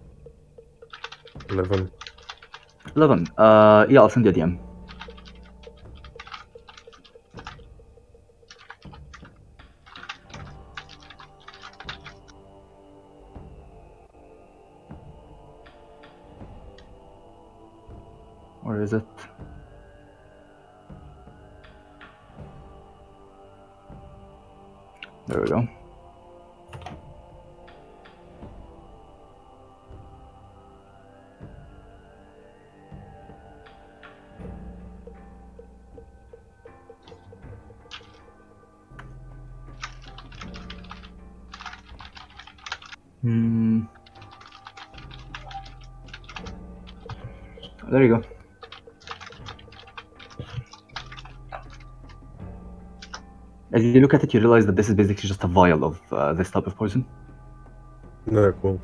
11. 11. Yeah, I'll send you a DM. Where is it? There we go. There you go. As you look at it, you realize that this is basically just a vial of this type of poison. No, cool.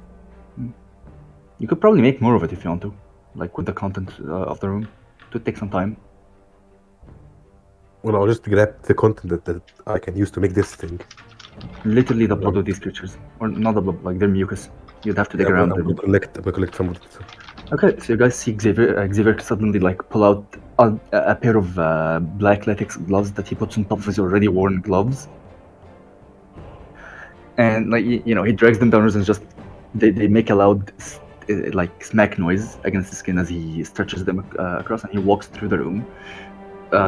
You could probably make more of it if you want to, like with the content of the room. It would take some time. Well, I'll just grab the content that I can use to make this thing. Literally the blood of these creatures, or not the blood, like their mucus. You'd have to dig Yeah, around I'm them. gonna collect some of it. Okay, so you guys see Xavier suddenly like pull out a pair of black latex gloves that he puts on top of his already worn gloves, and like you know he drags them downwards and just they make a loud like smack noise against the skin as he stretches them across, and he walks through the room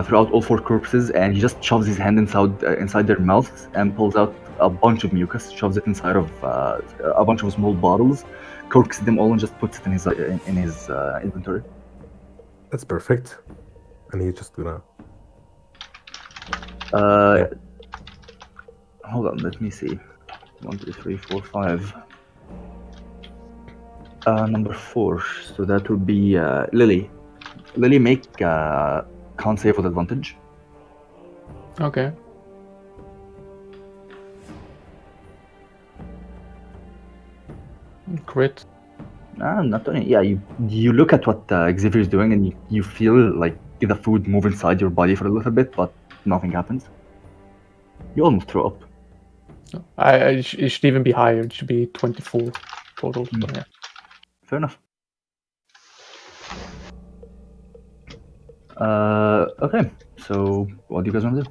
throughout all 4 corpses, and he just shoves his hand inside their mouths and pulls out a bunch of mucus, shoves it inside of a bunch of small bottles, corks them all, and just puts it in his inventory. That's perfect. And he's just gonna. Hold on, let me see. 1, 2, 3, 4, 5. Number 4. So that would be Lily. Lily, make con save with advantage. Okay. Crit. Not only, yeah, you look at what Xavier is doing, and you feel like the food move inside your body for a little bit, but nothing happens. You almost throw up. It should even be higher. It should be 24 total. Mm. So, yeah. Fair enough. Okay, so what do you guys want to do?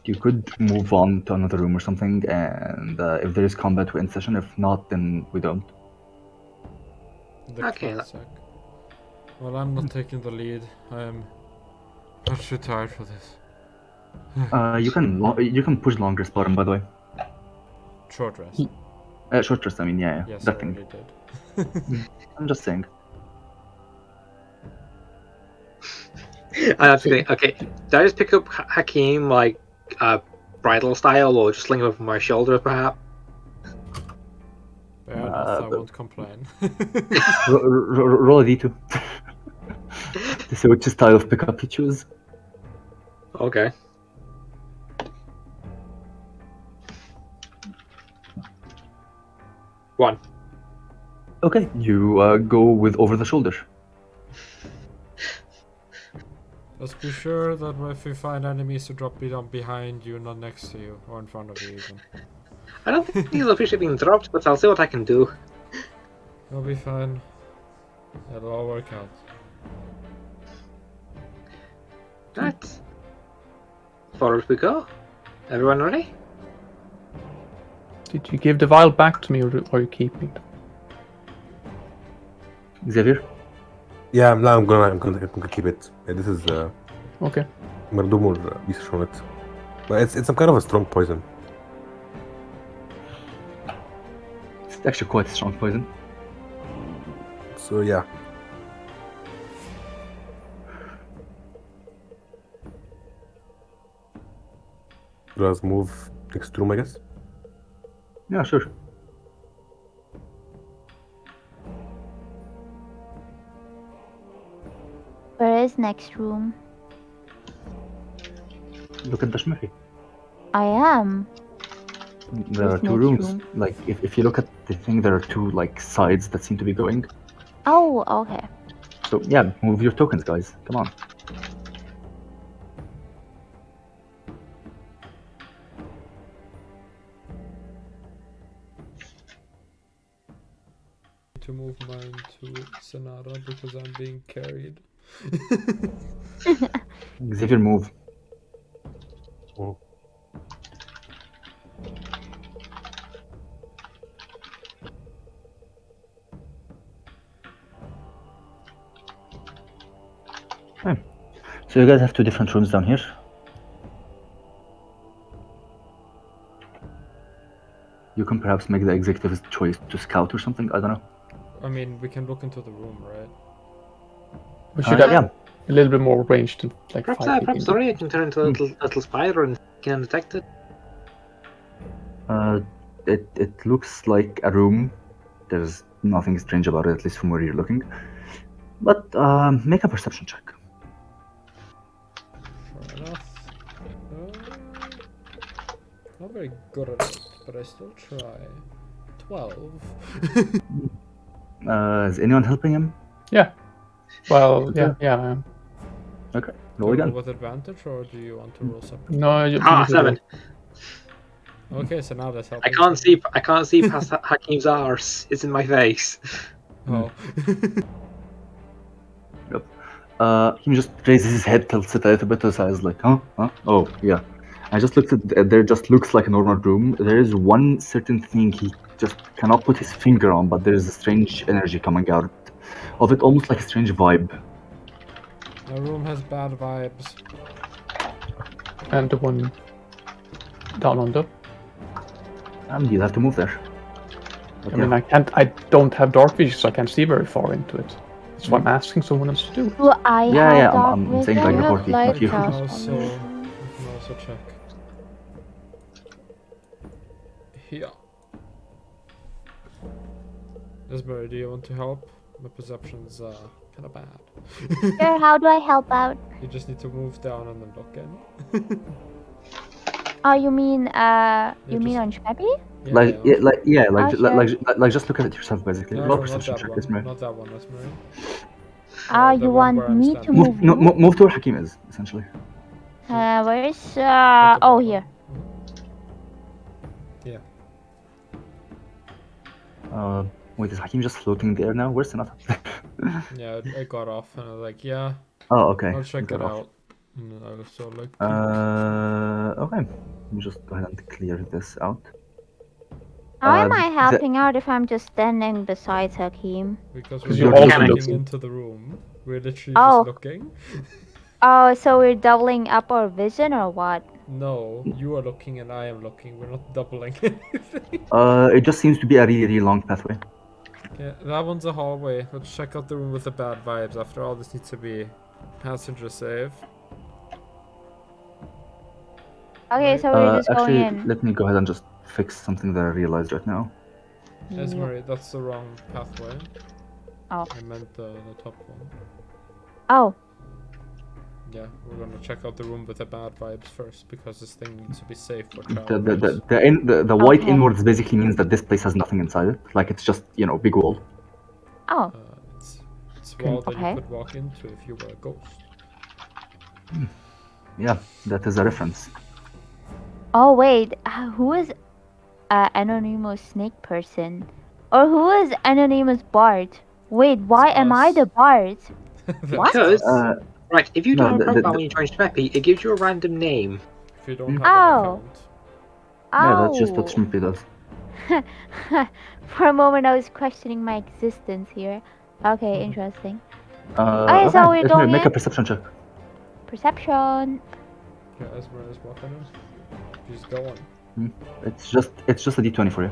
You could move on to another room or something, and if there is combat, we end session. If not, then we don't. The Okay, classic. Well, I'm not taking the lead. I'm not too tired for this. You can push longer bottom, by the way. Short rest. Short rest, I mean, yeah, Yes, I that thing. already did. I'm just saying. I'm actually okay. Did I just pick up Hakeem like bridal style, or just sling him over my shoulder, perhaps? Fair enough, I won't complain. Roll a d2 to see which style of pickup you choose. Okay. One. Okay, you go with over the shoulder. Let's be sure that if we find enemies to drop down behind you, not next to you, or in front of you even. I don't think he'll appreciate being dropped, but I'll see what I can do. You'll be fine. It'll all work out. Right. Forward we go. Everyone ready? Did you give the vial back to me, or are you keeping it? Xavier? Yeah, I'm gonna keep it. Yeah, this is Okay. I'm gonna do more research on it. But it's some kind of a strong poison. It's actually quite strong poison. So yeah. Let's move next room, I guess. Yeah, sure. Where is next room? Look at the Smelly. I am. There are Where's 2 next rooms. room? Like, if you look at the thing, there are 2 like sides that seem to be going. Oh, okay. So yeah, move your tokens, guys. Come on. To move mine to Sonata because I'm being carried. Xavier, move. Oh. Okay. So you guys have 2 different rooms down here. You can perhaps make the executive's choice to scout or something. I don't know. I mean, we can look into the room, right? We should have Yeah. a little bit more range to like Perhaps, 5 feet. perhaps Doria can turn into a little spider and get undetected. It looks like a room. There's nothing strange about it, at least from where you're looking. But make a perception check. Fair enough. Not very good at it, but I still try. 12. Is anyone helping him? Yeah. Well, yeah, I am. Okay, Do roll you roll again. with advantage, or do you want to roll separate? No, Ah, 7. Okay, so now that's I helping. can't see past Hakim's arse. It's in my face. Oh. He just raises his head, tilts it a little bit to the side, like, huh? Oh, yeah. I just looked at there. Just looks like a normal room. There is one certain thing he just cannot put his finger on, but there is a strange energy coming out of it, almost like a strange vibe. The room has bad vibes. And the one down under. And you'll have to move there. But I mean, I don't have dark vision, so I can't see very far into it. That's why I'm asking someone else to do it. Do I Yeah, have yeah, dark I'm vision? saying like the Yeah, porky, not Light you. cast Also, on you me. can also check. Here. Esmeray, do you want to help? My perception's kind of bad. Sure, how do I help out? You just need to move down and then look in. Oh, you mean you mean just- on Smelly? Like just look at it yourself, basically. No, Roll no, not perception that check, one. Esmeray. Not that one, Esmeray. Ah, The you one want where I'm me to standing. move? No, you? move to where Hakim is, essentially. Where's At the oh bottom. here. Yeah. Wait, is Hakim just floating there now? Where's Sonata? Yeah, I got off and I was like, yeah, Oh, okay. I'll check Got it off. out. And then I was so like, Okay. Let me just go ahead and clear this out. How am the- I helping out if I'm just standing beside Hakim? because 'Cause we're you're not also looking looking. into the room. We're literally Oh. just looking. Oh, so we're doubling up our vision or what? No, you are looking and I am looking. We're not doubling anything. It just seems to be a really, really long pathway. Yeah, that one's a hallway. Let's check out the room with the bad vibes. After all, this needs to be passenger safe. Okay, so we're just Actually, going in. let me go ahead and just fix something that I realized right now. Esmeray, that's the wrong pathway. Oh. I meant the top one. Oh, Yeah, we're gonna check out the room with the bad vibes first because this thing needs to be safe for The travelers. the white Okay. inwards basically means that this place has nothing inside it. Like it's just big wall. oh, It's a wall that Okay. you could walk into if you were a ghost. Yeah, that is a reference. oh wait. Who is anonymous snake person? Or who is anonymous bard? Wait, why am I us. the bard? What? Because right, if you no, don't have a the- profile when you join Smeppy, it gives you a random name. If you don't have Oh. an account. Yeah, that's just what Oh. Schmippy does. For a moment, I was questioning my existence here. Okay, interesting. so Okay, we're Esmeray, going make a in? perception check. Perception. Yeah, Esmeray is walking in. She's going. It's just a d20 for you.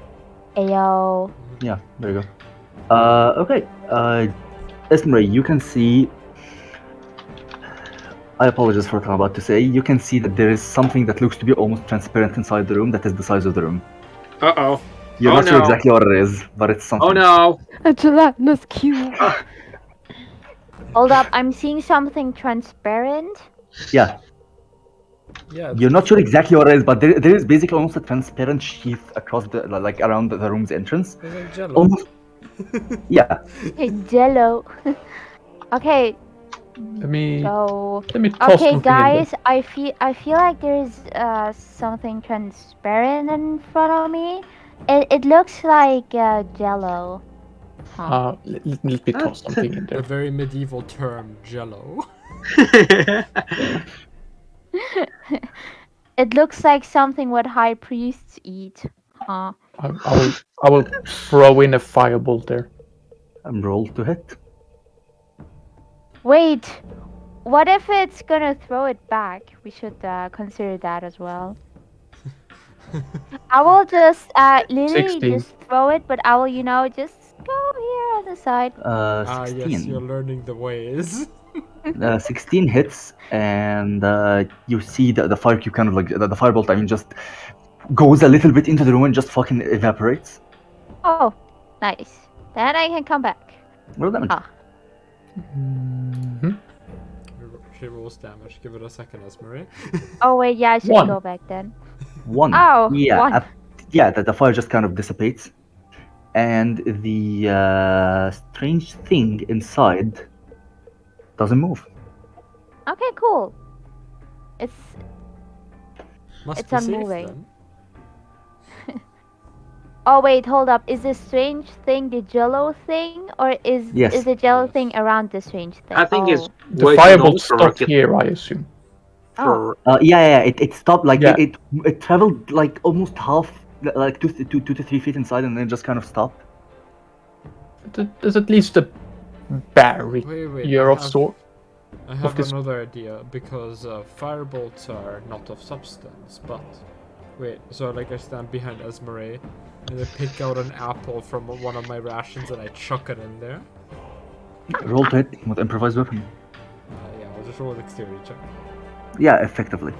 Ayo. Yeah, there you go. Okay. Esmeray, you can see. I apologize for what I'm about to say. You can see that there is something that looks to be almost transparent inside the room that is the size of the room. Uh-oh. You're Oh, not sure no. exactly what it is, but it's something. Oh no! A gelatinous cube. Hold up, I'm seeing something transparent. Yeah, Yeah, you're not sure exactly what it is, but there is basically almost a transparent sheath across around the room's entrance. it's like jello. Almost. Yeah. Hey, Jello. Okay, Let me so toss okay, something guys, I feel like there's something transparent in front of me. It looks like Jello. in there. Let me toss something in The there. very medieval term, jello. It looks like something what high priests eat. Huh. I will throw in a firebolt there. Roll to hit. Wait, what if it's gonna throw it back? We should consider that as well. I will just literally 16. just throw it, but I will, just go here on the side. 16. Yes, you're learning the ways. 16 hits, and you see the fire cube kind of the firebolt. I mean, just goes a little bit into the room and just fucking evaporates. Oh, nice. Then I can come back. Roll damage. Ah. Mhm. She rolls damage. Give it a second, Esmeray. Oh wait, yeah, I should One. go back then. 1. Oh, Yeah, one. the fire just kind of dissipates, and the strange thing inside doesn't move. Okay, cool. It's Must It's be safe unmoving. then. Oh wait, hold up. Is the strange thing the jello thing, or is Yes. the jello Yes. thing around the strange thing? I think it's The way too firebolt normal for stopped rocket. here, I assume. For Yeah. It stopped. Like Yeah. it traveled like almost half, like 2 to 3 feet inside, and then just kind of stopped. There's at least a barrier Wait, of sort. I have this- another idea, because firebolts are not of substance, but... Wait, so like I stand behind Esmeray, and I pick out an apple from one of my rations and I chuck it in there? Roll to hit with improvised weapon. Yeah, I'll just roll an exterior check. Yeah, effectively.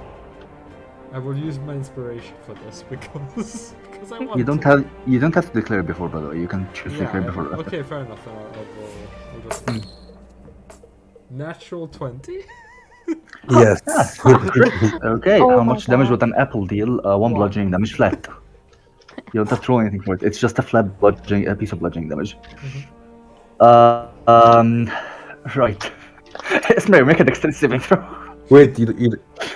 I will use my inspiration for this, because I want You don't to. have to declare before, by the way. You can choose to declare before. After. Okay, fair enough, then I'll just... Natural 20? Yes. Okay, Oh how my much damage God. would an apple deal? One One. bludgeoning damage flat. You don't have to roll anything for it. It's just a flat bludgeoning, a piece of bludgeoning damage. Right. Esmeray, make a dexterity saving throw. Wait, you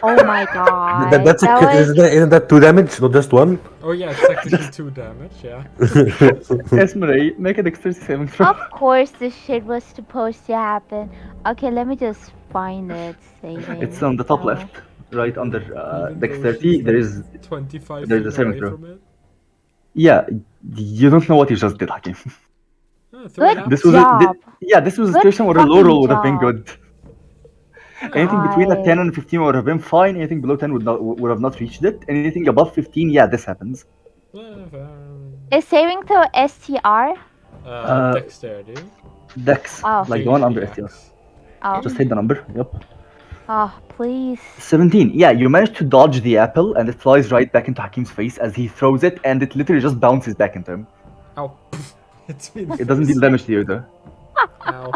Oh my god. that's that was... isn't that 2 damage, not just 1? Oh yeah, it's technically 2 damage, yeah. Esmeray, make a dexterity saving throw. Of course this shit was supposed to happen. Okay, let me just find it. Saving. It's on the top throw. left, right under Even though dexterity. she's, There like, is 25 there's a feet saving away throw. from it. Yeah, you don't know what you just did, Hakim. Oh, Good This was job. this was a Good situation where a low fucking roll would have been job. good. Anything between a I- 10 and 15 would have been fine. Anything below 10 would have not reached it. Anything above 15, yeah, this happens. Is saving throw STR? Dexterity. Dex, Oh. like the one under DX. STR. Oh. Just hit the number. Yep. Oh, please. 17. Yeah, you managed to dodge the apple, and it flies right back into Hakim's face as he throws it, and it literally just bounces back into him. Ow. It's me in the It doesn't face. deal damage to you, though. Ow.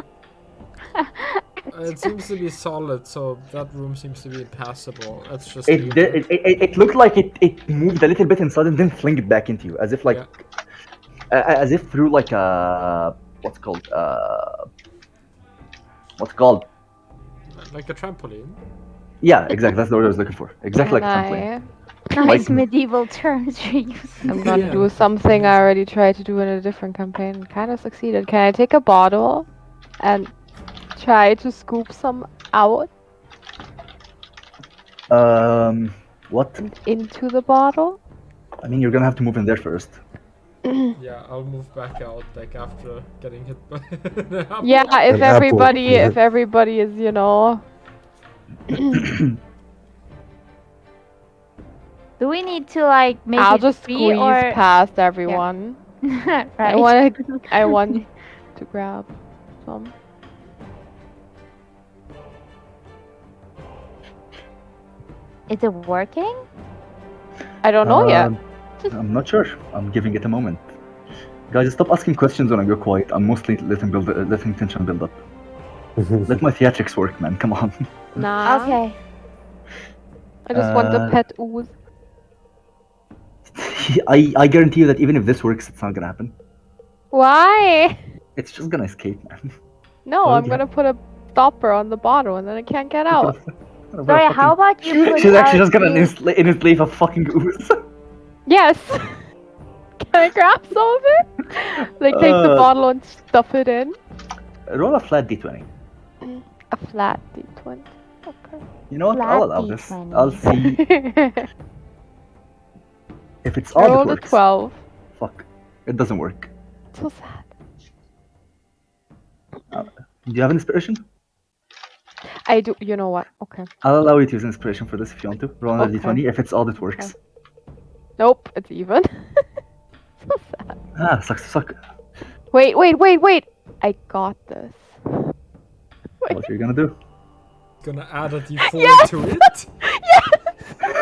It seems to be solid, so that room seems to be impassable. Let's just It leave did, it looked like it moved a little bit inside and then fling it back into you, as if like, as if through like a what's called Like a trampoline. Yeah, exactly. That's the word I was looking for. Exactly like a trampoline. Nice Like- medieval terms you're using. I'm gonna Yeah. do something I already tried to do in a different campaign and kind of succeeded. Can I take a bottle and try to scoop some out What? into the bottle? I mean, you're gonna have to move in there first. Yeah, I'll move back out like after getting hit by an apple. Yeah, if An apple, everybody, yeah. if everybody is, you know, Do we need to like make I'll it just free squeeze or past everyone. right? I want to grab some. Is it working? I don't know yet. I'm not sure. I'm giving it a moment. Guys, stop asking questions when I go quiet. I'm mostly letting tension build up. Let my theatrics work, man. Come on. Nah. Okay. I just want the Uh, pet ooze. I guarantee you that even if this works, it's not gonna happen. Why? It's just gonna escape, man. No, Oh, I'm yeah. gonna put a stopper on the bottle and then it can't get out. Sorry, how about you put She's actually out just gonna the- enslave a fucking ooze. Yes. Can I grab some of it? Like take the bottle and stuff it in. Roll a flat d20. A flat d20. Okay. You know what? Flat I'll allow this. D20. I'll see if it's I odd. It rolled a works. 12. Fuck. It doesn't work. So sad. Do you have inspiration? I do. You know what? Okay. I'll allow you to use inspiration for this if you want to. Roll another Okay. d20. If it's odd, it works. Nope. It's even. So sad. Ah, sucks to suck. Wait. I got this. Wait. What are you gonna do? Gonna add a d4 Yes! to it.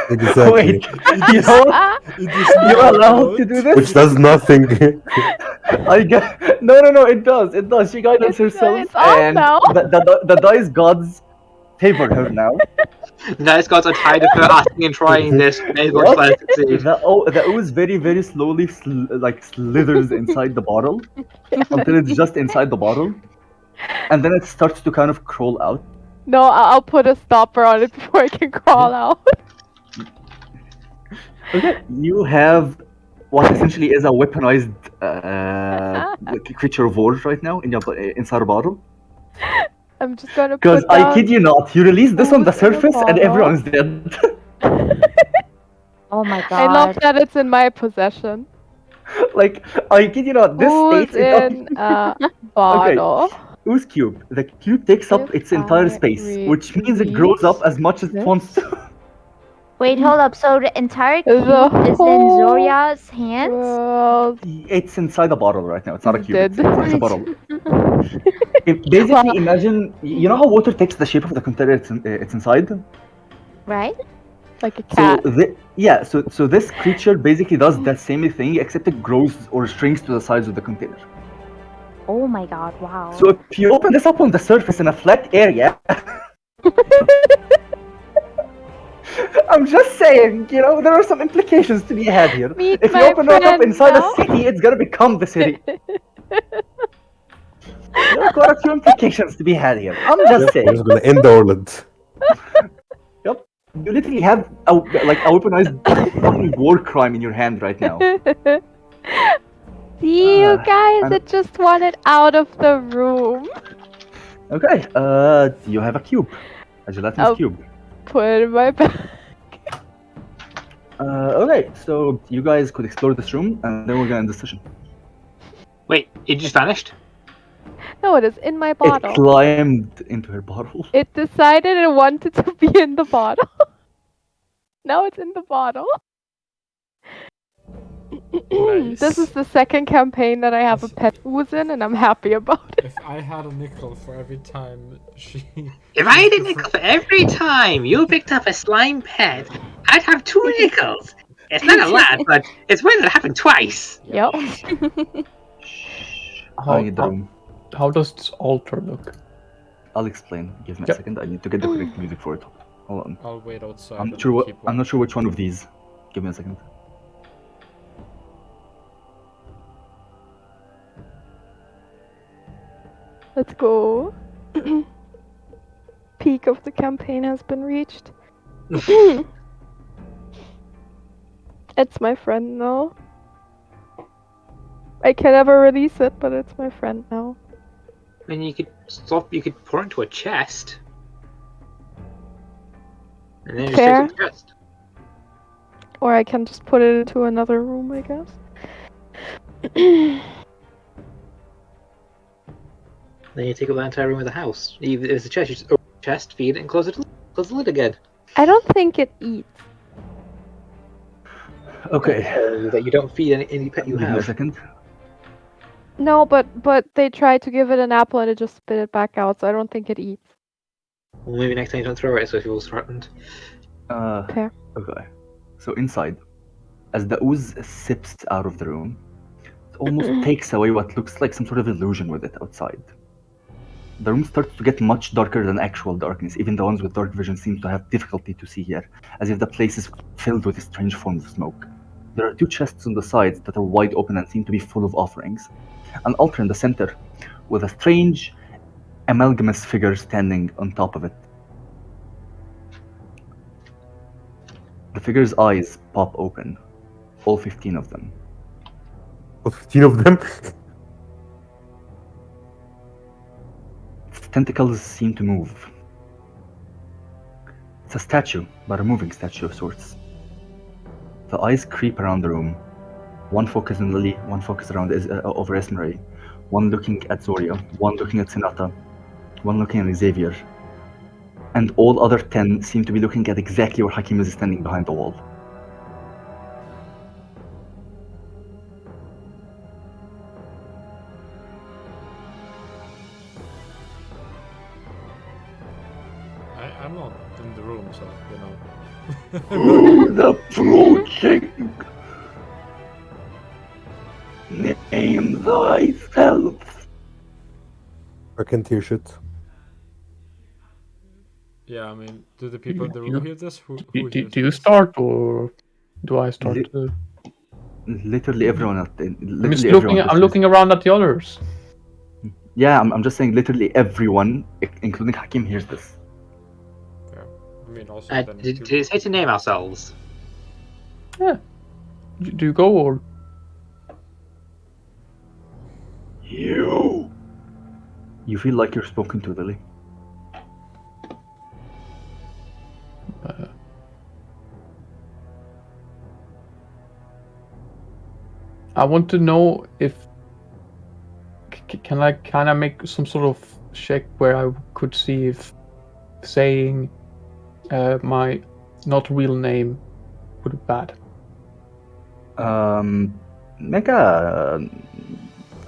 Exactly. Wait, you know what? Ah, It is You're not allowed to out. do this? Which does nothing. I get no. It does. It does. She guidance herself, it's on and now. the dice gods favor her now. Nice gods are tired of her asking and trying this. May as well What? try to succeed. The ooze very slowly slithers inside the bottle until it's just inside the bottle, and then it starts to kind of crawl out. No, I'll put a stopper on it before it can crawl out. Okay, you have what essentially is a weaponized creature of war right now inside a bottle. I'm just gonna Because put I down. kid you not, you release this on the booze in a surface and bottle. everyone's dead. Oh my god. I love that it's in my possession. Like, I kid you not, this Booze state is in a bottle. Ooze cube. The cube takes up If its entire I space, which means it grows up as much as it wants to. Wait, hold up. So the entire The cube is in whole Zoria's hands? world It's inside a bottle right now. It's not a is cube. It's, dead. it's a bottle. Basically, imagine you know how water takes the shape of the container it's inside. Right? Like a cat. So this creature basically does that same thing, except it grows or shrinks to the size of the container. Oh my god, wow. So if you open this up on the surface in a flat area, I'm just saying, you know, there are some implications to be had here. Meet If you my open it up friend inside now. a city, it's gonna become the city. There are quite a few implications to be had here. I'm just We're saying. just gonna end the world. Yep. You literally have a weaponized fucking war crime in your hand right now. See you guys, and- it just wanted out of the room. Okay. You have a cube, a gelatinous Oh. cube. Put it in my bag. Okay. So you guys could explore this room, and then we're gonna end the session. Wait, it just vanished? No, it is in my It bottle. climbed into her bottle. It decided it wanted to be in the bottle. Now it's in the bottle. This is the second campaign that I have a pet who's in, and I'm happy about it. If I had a nickel for every time she. If I had a nickel for every time you picked up a slime pet, I'd have 2 nickels. It's not a lot, but it's when it happened twice. Yep. I need the room. How does this altar look? I'll explain. Give me a Yep. second. I need to get the correct music for it. Hold on. I'll wait outside. I'm and not sure. keep I'm not sure which one of these. Give me a second. Let's go. Peak of the campaign has been reached. It's my friend now. I can never release it, but it's my friend now. And you could pour it into a chest. And then Fair. just take the chest. Or I can just put it into another room, I guess. Then you take up the entire room of the house. If it's a chest, you just open the chest, feed it, and close the lid again. I don't think it eats. Okay. That you don't feed any pet you Give me a have. second. No, but they tried to give it an apple and it just spit it back out, so I don't think it eats. Well, maybe next time you don't throw it, so it feels threatened. Fair. Okay. So inside, as the ooze sips out of the room, it almost takes away what looks like some sort of illusion with it outside. The room starts to get much darker than actual darkness. Even the ones with dark vision seem to have difficulty to see here, as if the place is filled with a strange form of smoke. There are 2 chests on the sides that are wide open and seem to be full of offerings. An altar in the center, with a strange, amalgamous figure standing on top of it. The figure's eyes pop open, all 15 of them. 15 of them. Its tentacles seem to move. It's a statue, but a moving statue of sorts. The eyes creep around the room. One focus on Lily, one focus around over Esmeray, one looking at Zoria, one looking at Sinata, one looking at Xavier. And all other 10 seem to be looking at exactly where Hakim is standing behind the wall. I'm not in the room, so you know. Approaching. Name thyself. I can't hear shit. Yeah, I mean, do the people in the room hear this? Who Do hears you this? start or do I start? Literally everyone at the. I'm just looking. I'm looking around at the others. Yeah, I'm just saying. Literally everyone, including Hakim, hears this. Yeah. I mean, also then Did it say to name ourselves? Yeah. Do you go or You. You feel like you're spoken to, Lily. I want to know if can I make some sort of check where I could see if saying my not real name would be bad. Make a,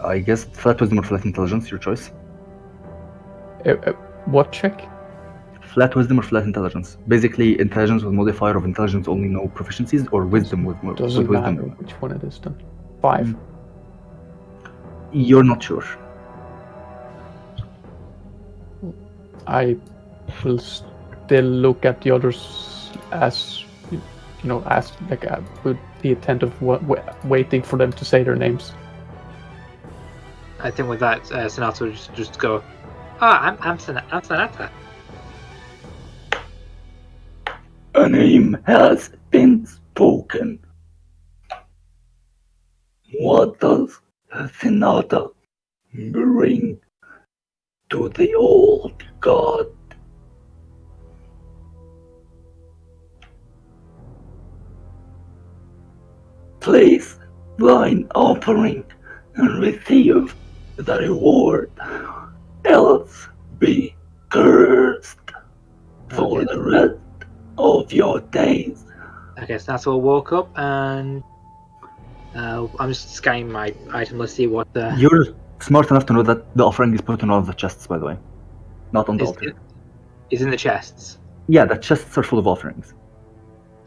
I guess, flat wisdom or flat intelligence, your choice. What check? Flat wisdom or flat intelligence. Basically, intelligence with modifier of intelligence only, no proficiencies, or wisdom with Doesn't wisdom. matter which one it is then. 5. You're not sure. I will still look at the others as as like with the intent of waiting for them to say their names. I think with that, Sonata would just go, I'm Sonata. A name has been spoken. What does Sonata bring to the old god? Place thine offering and receive the reward, else be cursed for the rest of your days. Okay, Sonata will walk up and I'm just scanning my item list, see what the... You're smart enough to know that the offering is put on all of the chests, by the way. Not on the altar. Is in the chests. Yeah, the chests are full of offerings.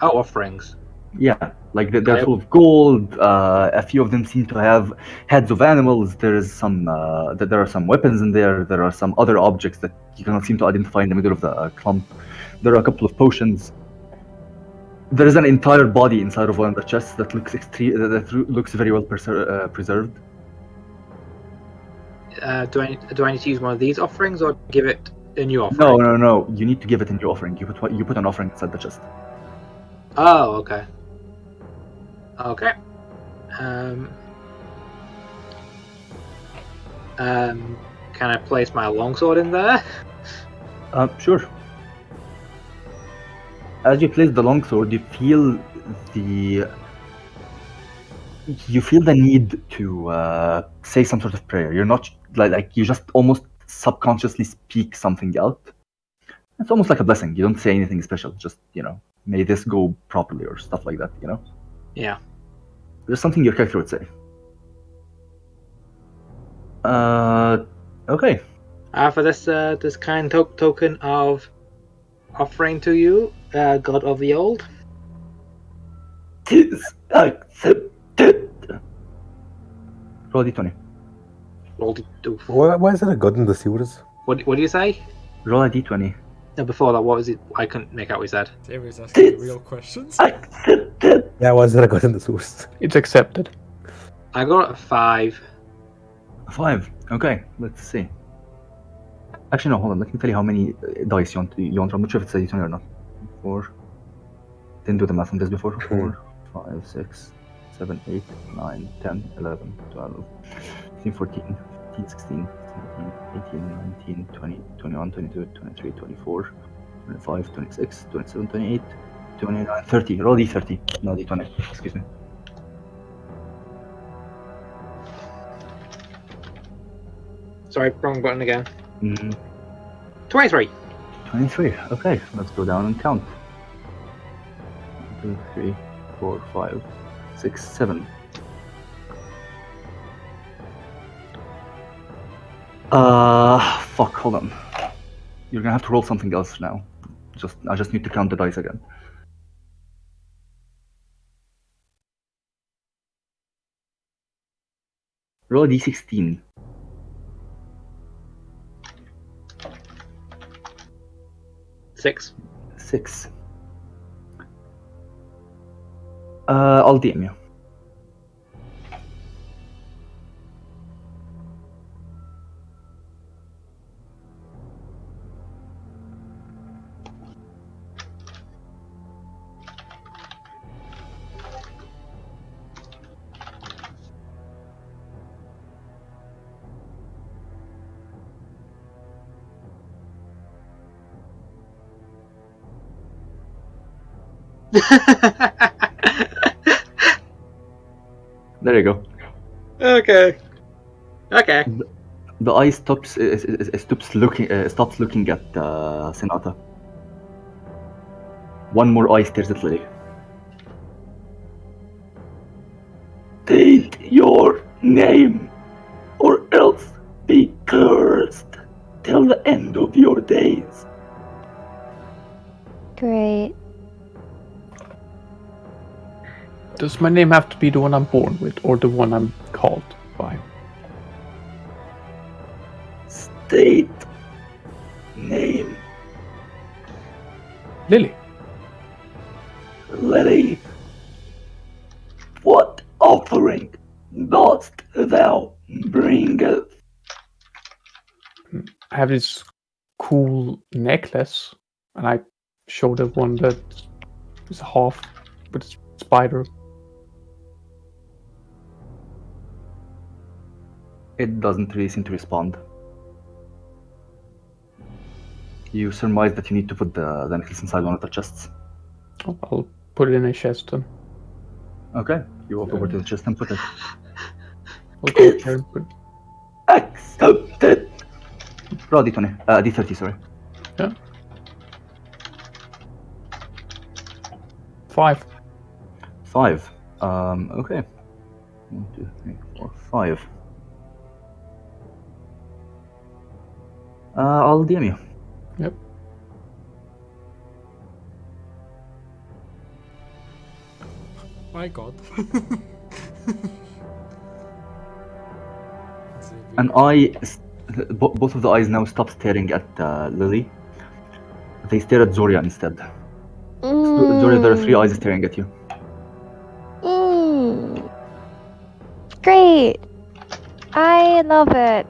Oh, offerings. Yeah, like they're full of gold. A few of them seem to have heads of animals. There is some. There are some weapons in there. There are some other objects that you cannot seem to identify in the middle of the clump. There are a couple of potions. There is an entire body inside of one of the chests that looks looks very well preserved. Do I need to use one of these offerings or give it a new offering? No. You need to give it a new offering. You put an offering inside the chest. Oh, okay. Okay. Can I place my longsword in there? Sure. As you place the longsword, you feel the need to say some sort of prayer. You're not like you just almost subconsciously speak something out. It's almost like a blessing. You don't say anything special. Just may this go properly or stuff like that. Yeah. There's something your character would say. Okay. For this kind token of offering to you, God of the Old. Tis accepted. Roll d20. Roll d20. Why is there a god in the sewers? What do you say? Roll a d20. No, before that, what was it? I couldn't make out what he said. Avery's asking real questions. Accepted. Yeah, why is there a god in the sewers? It's accepted. I got a 5. 5. Okay, let's see. Actually, no, hold on. Let me tell you how many dice you want. I'm not sure if it's a d20 or not. 4. Didn't do the math on this before. 4, 5, 6, 7, 8, 9, 10, 11, 12, 13, 14, 15, 16, 17, 18, 19, 20, 21, 22, 23, 24, 25, 26, 27, 28, 29, 30. Roll d30. No, d20. Excuse me. Sorry, wrong button again. 23. 23. Okay, let's go down and count. 1, 2, 3, 4, 5, 6, 7. Fuck, hold on. You're gonna have to roll something else now. I just need to count the dice again. Roll a d16. 6. 6. I'll DM you. There you go. Okay. Okay. The eye stops looking at Senata. One more eye stares at Lily. State your name, or else be cursed till the end of your days. Great. Does my name have to be the one I'm born with, or the one I'm called by? State name. Lily. Lily. What offering dost thou bring? I have this cool necklace, and I show the one that is half with a spider. It doesn't really seem to respond. You surmise that you need to put the necklace inside one of the chests. Oh, I'll put it in a chest then. Okay, you walk over to the chest and put it. I'll go there and put it. Accepted! Roll D20. D30, sorry. Yeah. 5. 5. Okay. 1, 2, 3, 4, 5. I'll DM you. Yep. My god. An eye, both of the eyes now stop staring at Lily. They stare at Zoria instead. Zoria, there are 3 eyes staring at you. Great. I love it.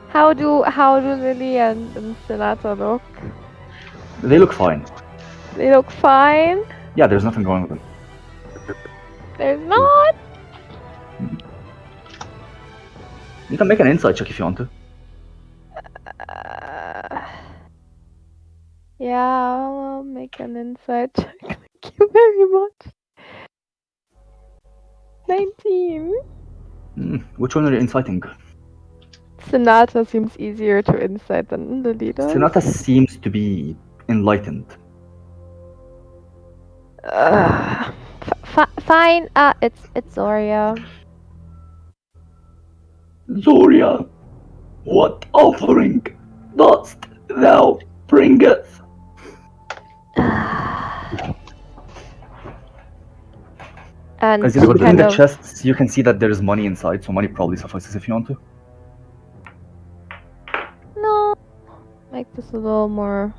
How do Lily and Sonata look? They look fine. They look fine. Yeah, there's nothing wrong with them. There's not. You can make an insight check if you want to. Yeah, I'll make an insight check. Thank you very much. 19. Which one are you inciting? Sonata seems easier to insight than Lily does. Sonata seems to be enlightened. Fine. It's Zoria. Zoria, what offering dost thou bringeth? And As you she look in kind the of chests, you can see that there is money inside, so money probably suffices if you want to. No, make this a little more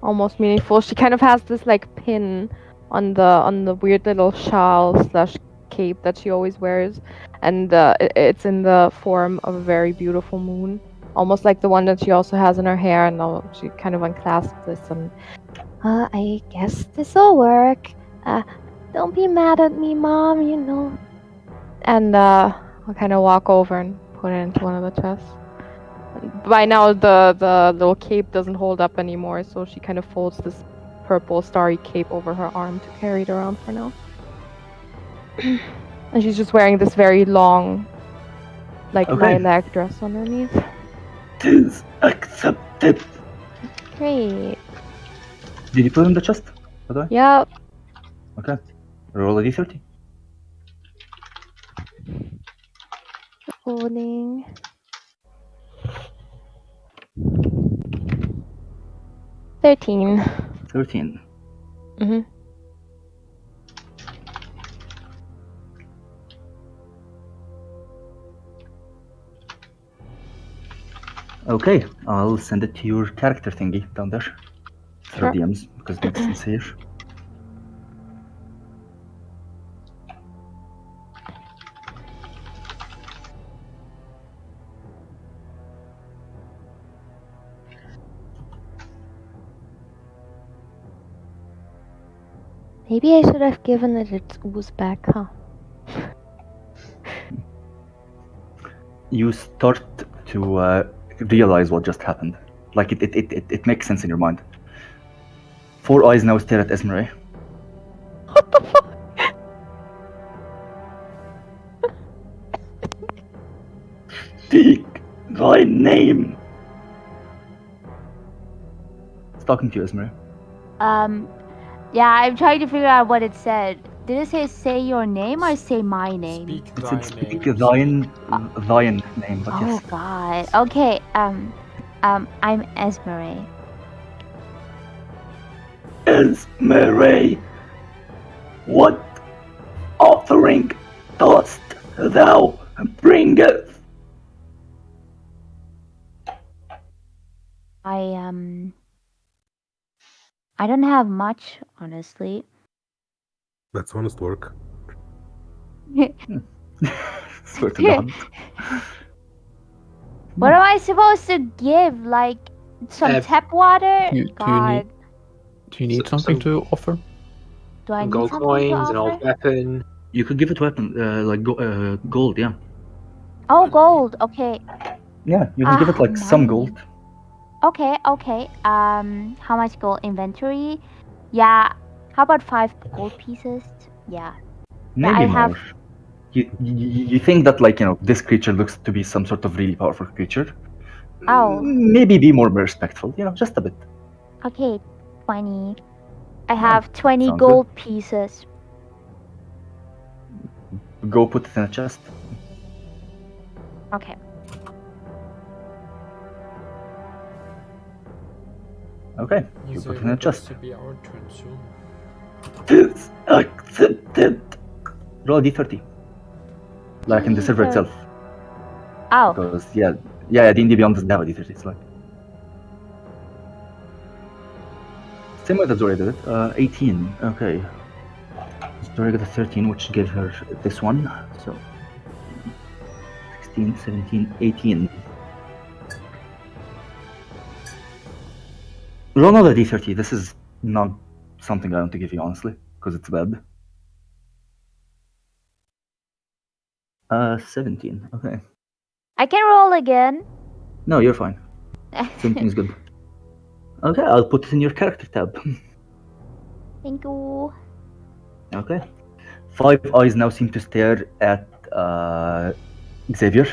almost meaningful. She kind of has this like pin on the weird little shawl slash cape that she always wears, and it's in the form of a very beautiful moon, almost like the one that she also has in her hair. And now she kind of unclasps this, and I guess this'll work. Don't be mad at me, Mom, you know. and I'll kind of walk over and put it into one of the chests. By now, the little cape doesn't hold up anymore, so she kind of folds this purple starry cape over her arm to carry it around for now. And she's just wearing this very long, like, Okay. lilac dress underneath. 'Tis accepted. Great. Did you put it in the chest, by the way? Yep. Okay. Roll a d30. Holding. $13. 13. Mhm. Okay, I'll send it to your character thingy down there. For Sure. DMs, because it makes sense here. Maybe I should have given it its ooze back, huh? You start to realize what just happened. Like it makes sense in your mind. 4 eyes now stare at Esmeray. What the fuck? Speak thy name. It's talking to you, Esmeray. Yeah, I'm trying to figure out what it said. Did it say your name or say my name? Speak It thy said speak name. thine name, but Oh yes. God. Okay. I'm Esmeray. Esmeray, what offering dost thou bringeth? I don't have much, honestly. That's honest work. Swear to God. What am I supposed to give? Like some tap water? Do you God. need something some- to offer? Do I Some need gold something to coins, an offer? old weapon. You could give it weapon, gold, yeah. Oh, gold. Okay. Yeah, you can give it like some Money. gold. Okay. How much gold inventory? Yeah. How about 5 gold pieces? Yeah. Maybe I more. have- You think that, like, this creature looks to be some sort of really powerful creature? Oh. Maybe be more respectful, just a bit. Okay. 20. I have 20 sounds gold pieces. Go put it in a chest. Okay. Okay, you It's put it in a supposed chest. to be our turn soon. Tis accepted. Roll a d30. Like in the server D30. itself. Oh. Because, D&D Beyond doesn't have a d30. It's like... Same way that Zori did it. 18. Okay. Zori got a 13, which gave her this one. So... 16, 17, 18. Roll another d30. This is not something I want to give you, honestly, because it's bad. 17. Okay. I can roll again. No, you're fine. 17 is good. Okay, I'll put it in your character tab. Thank you. Okay. 5 eyes now seem to stare at Xavier.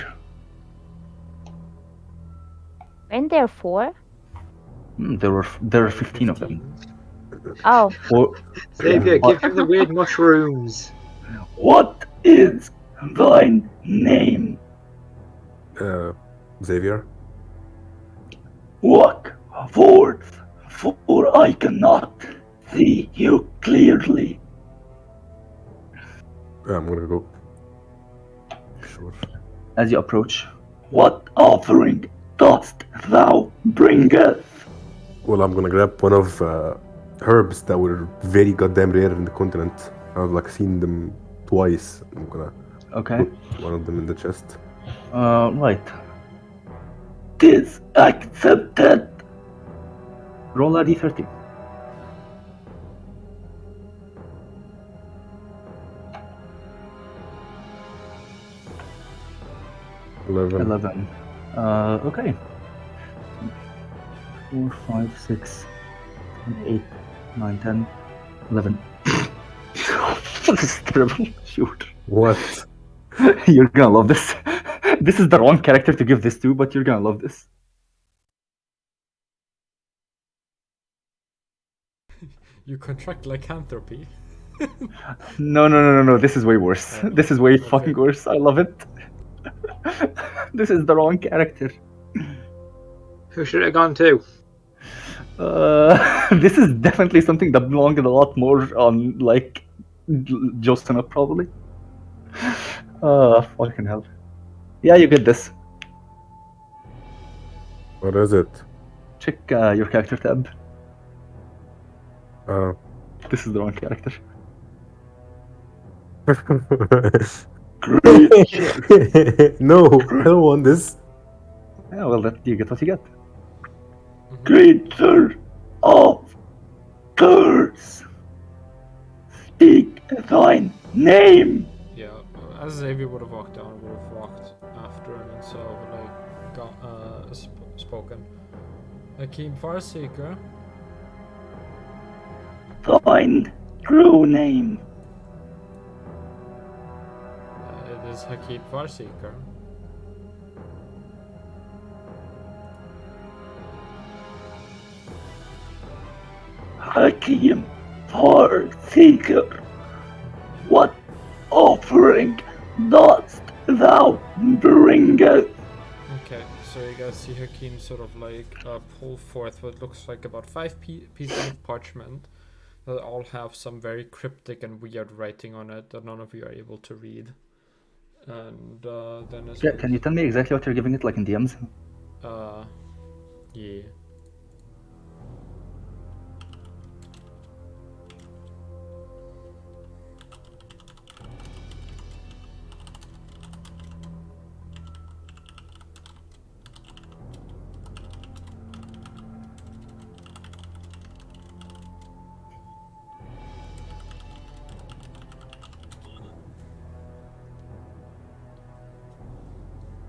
Weren't there 4? There are 15 of them. Oh. Xavier, Yeah. give him the weird mushrooms. What is thine name? Xavier. Walk forth, for I cannot see you clearly. I'm gonna go. Sure. As you approach, what offering dost thou bringeth? Well, I'm gonna grab one of herbs that were very goddamn rare in the continent. I've like seen them twice. I'm gonna Okay. put one of them in the chest. Right. Tis accepted. Roll a d30. Eleven. 11. Okay. 4, 5, 6, 7, 8, 9, 10, 11. This is terrible. Shoot. What? You're gonna love this. This is the wrong character to give this to, but you're gonna love this. You contract lycanthropy. No. This is way worse. Oh, This is way okay. fucking worse. I love it. This is the wrong character. Who should it have gone to? This is definitely something that belonged a lot more on, like, Jostina, probably. Fucking hell. Yeah, you get this. What is it? Check your character tab. Uh, This is the wrong character. No, I don't want this. Yeah, well, you get what you get. Mhm. Creature of curse, speak thine name. Yeah, as Xavier would have walked down, I would have walked after him and sort of like spoken. Akeem Farseeker, Fine. True name. It is Hakim Farseeker. Hakim Farseeker. What offering dost thou bring us? Okay, so you guys see Hakim sort of like pull forth what looks like about 5 pieces of parchment that all have some very cryptic and weird writing on it that none of you are able to read. And then as Yeah, can you tell me exactly what you're giving it, like in DMs? yeah.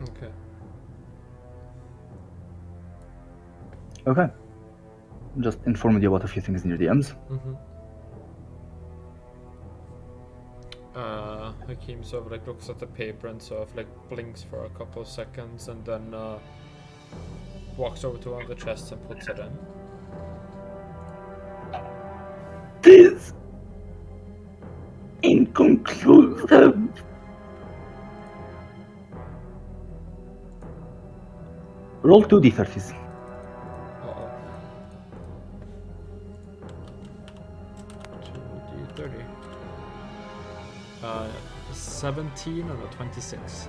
Okay. Okay. Just informed you about a few things in your DMs. Mm-hmm. Hakim sort of like looks at the paper and sort of like blinks for a couple of seconds and then walks over to one of the chests and puts it in. Tis inconclusive. Roll 2d30s. Uh-oh. 2d30. 17 and a 26.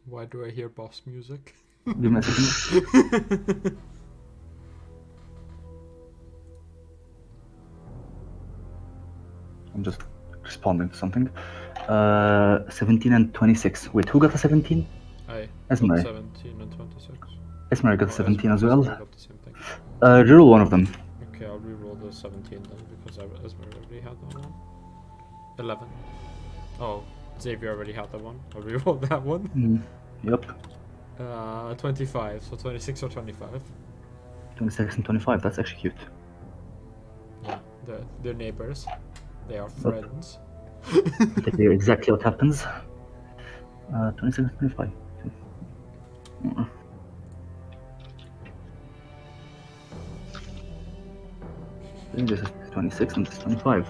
Why do I hear boss music? Give me a second. I'm just responding to something. 17 and 26. Wait, who got a 17? I Esmeray. 17 and 26. Esmeray got a 17 as well. Esmeray got the same thing. Reroll one of them. Okay, I'll reroll the 17 then because Esmeray already had that one. 11. Oh, Xavier already had that one. I'll reroll that one. Yep. 25, so 26 or 25. 26 and 25, that's actually cute. Yeah, they're neighbors. They are friends. To hear exactly what happens. 26 and 25. I think this is 26 and this is 25.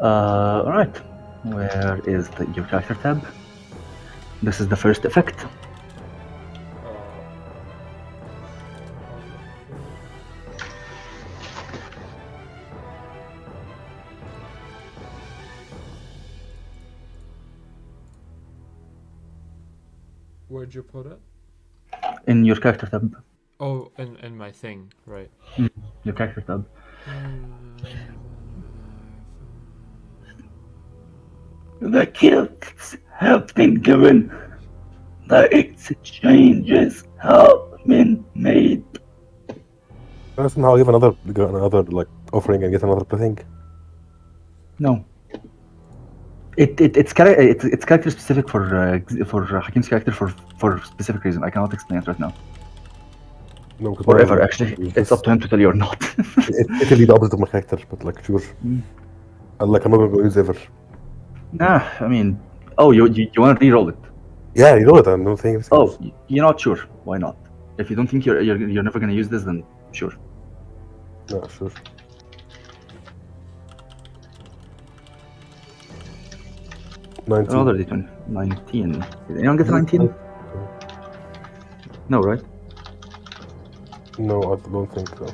Alright. Where is your character tab? This is the first effect. Where'd you put it? In your character tab. Oh, in my thing, right. Your character tab. The gifts have been given. The exchanges have been made. Can I somehow give another like offering and get another thing? No. It's character specific for Hakim's character for specific reason. I cannot explain it right now. No, because Or ever actually. It's up to him to tell you or not. It's literally the opposite of my character, but like sure. Like I'm not gonna use ever. Nah, I mean, oh, you want to re-roll it? Yeah, you know what I'm not thinking. Oh, you're not sure. Why not? If you don't think you're never gonna use this, then sure. No, sure. Another D20. 19. Did anyone get a 19? No, right? No, I don't think so.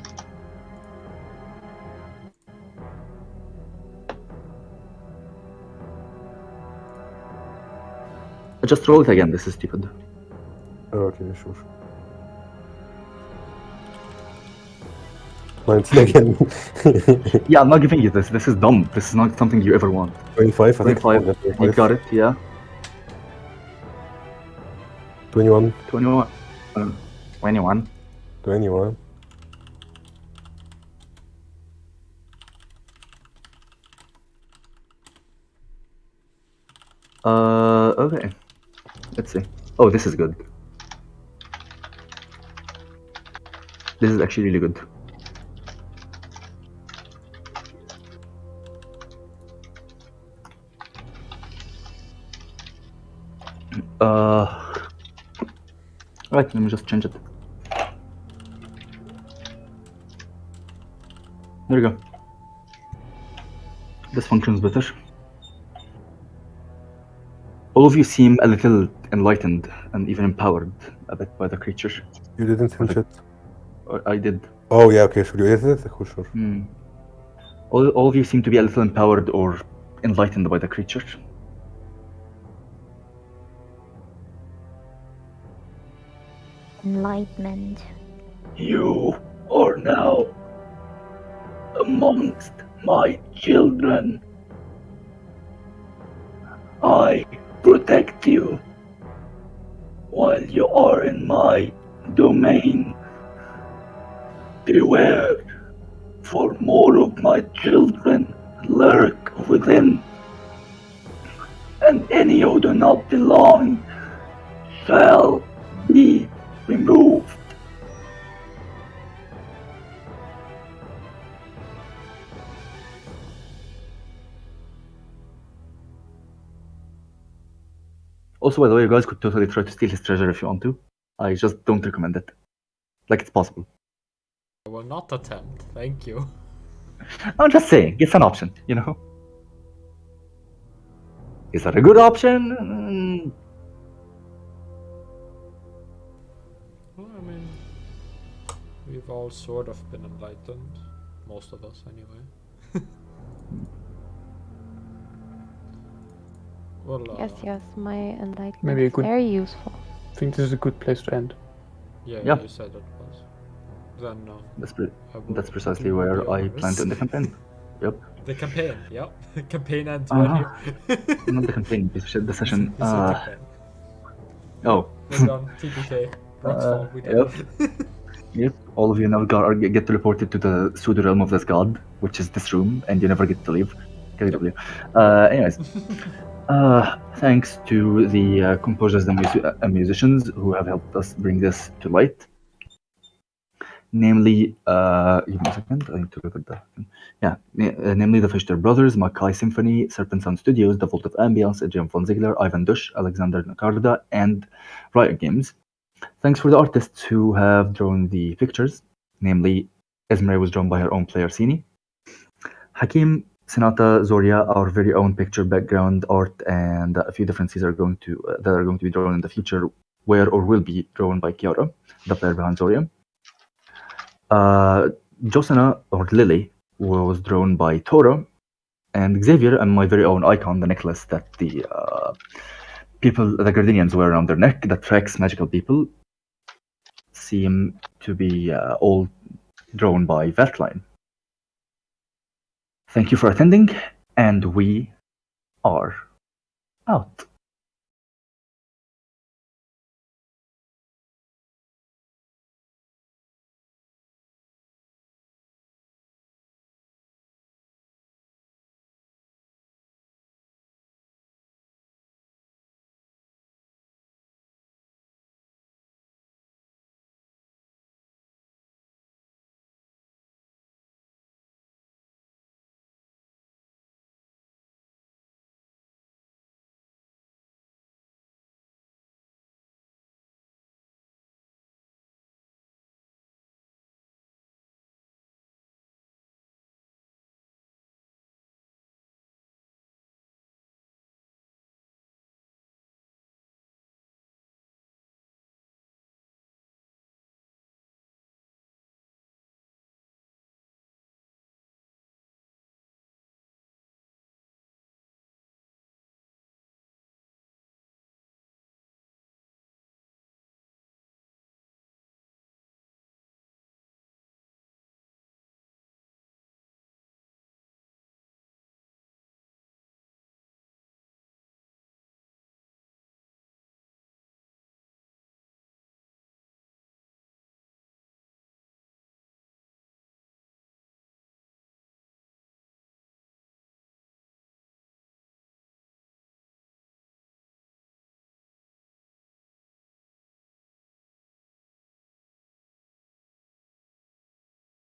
Just roll it again. This is stupid. Okay, sure. 19 again. Yeah, I'm not giving you this. This is dumb. This is not something you ever want. 25, I think. 25. Yeah, You got it, yeah. 21. 21. 21. 21. Okay. Let's see. Oh, this is good. This is actually really good. Right, let me just change it. There you go. This functions better. All of you seem a little enlightened and even empowered a bit by the creature. You didn't finish it. Or I did. Oh, yeah, okay. Should you edit it? Oh, sure. All of you seem to be a little empowered or enlightened by the creature. Enlightenment. You are now amongst my children. I protect you while you are in my domain. Beware, for more of my children lurk within, and any who do not belong shall be removed. Also, by the way, you guys could totally try to steal his treasure if you want to. I just don't recommend it. Like, it's possible. I will not attempt. Thank you. I'm just saying, it's an option, you know? Is that a good option? Well, I mean, we've all sort of been enlightened. Most of us, anyway. Well, Yes, my enlightenment Maybe a is good- very useful. I think this is a good place to end. Yeah, Yeah. you said it was. Then I will That's precisely do where the I honors. plan to end the campaign. Yep. The campaign, yep. Campaign ends Uh-huh. right here. Not the campaign, the session. It's a campaign. Oh. We're done. TPK. Rock's fall. We did it. Yep. All of you now get teleported to the pseudo realm of this god, which is this room, and you never get to leave. KW. Anyways. Thanks to the composers and musicians who have helped us bring this to light. Namely, give me a second, I need to look at that. Yeah, namely the Fiechter brothers, Makai Symphony, Serpent Sound Studios, The Vault of Ambience, Adrian von Ziegler, Ivan Duch, Alexander Nakarada, and Riot Games. Thanks for the artists who have drawn the pictures. Namely, Esmeray was drawn by her own player Cini. Hakim, Sinata, Zoria, our very own picture background art, and a few different scenes are going to that are going to be drawn in the future, where or will be drawn by Chiara, the player behind Zoria. Josena, or Lily, was drawn by Tora, and Xavier, and my very own icon, the necklace that the Gardenians wear around their neck that tracks magical people, seem to be all drawn by Vertline. Thank you for attending, and we are out.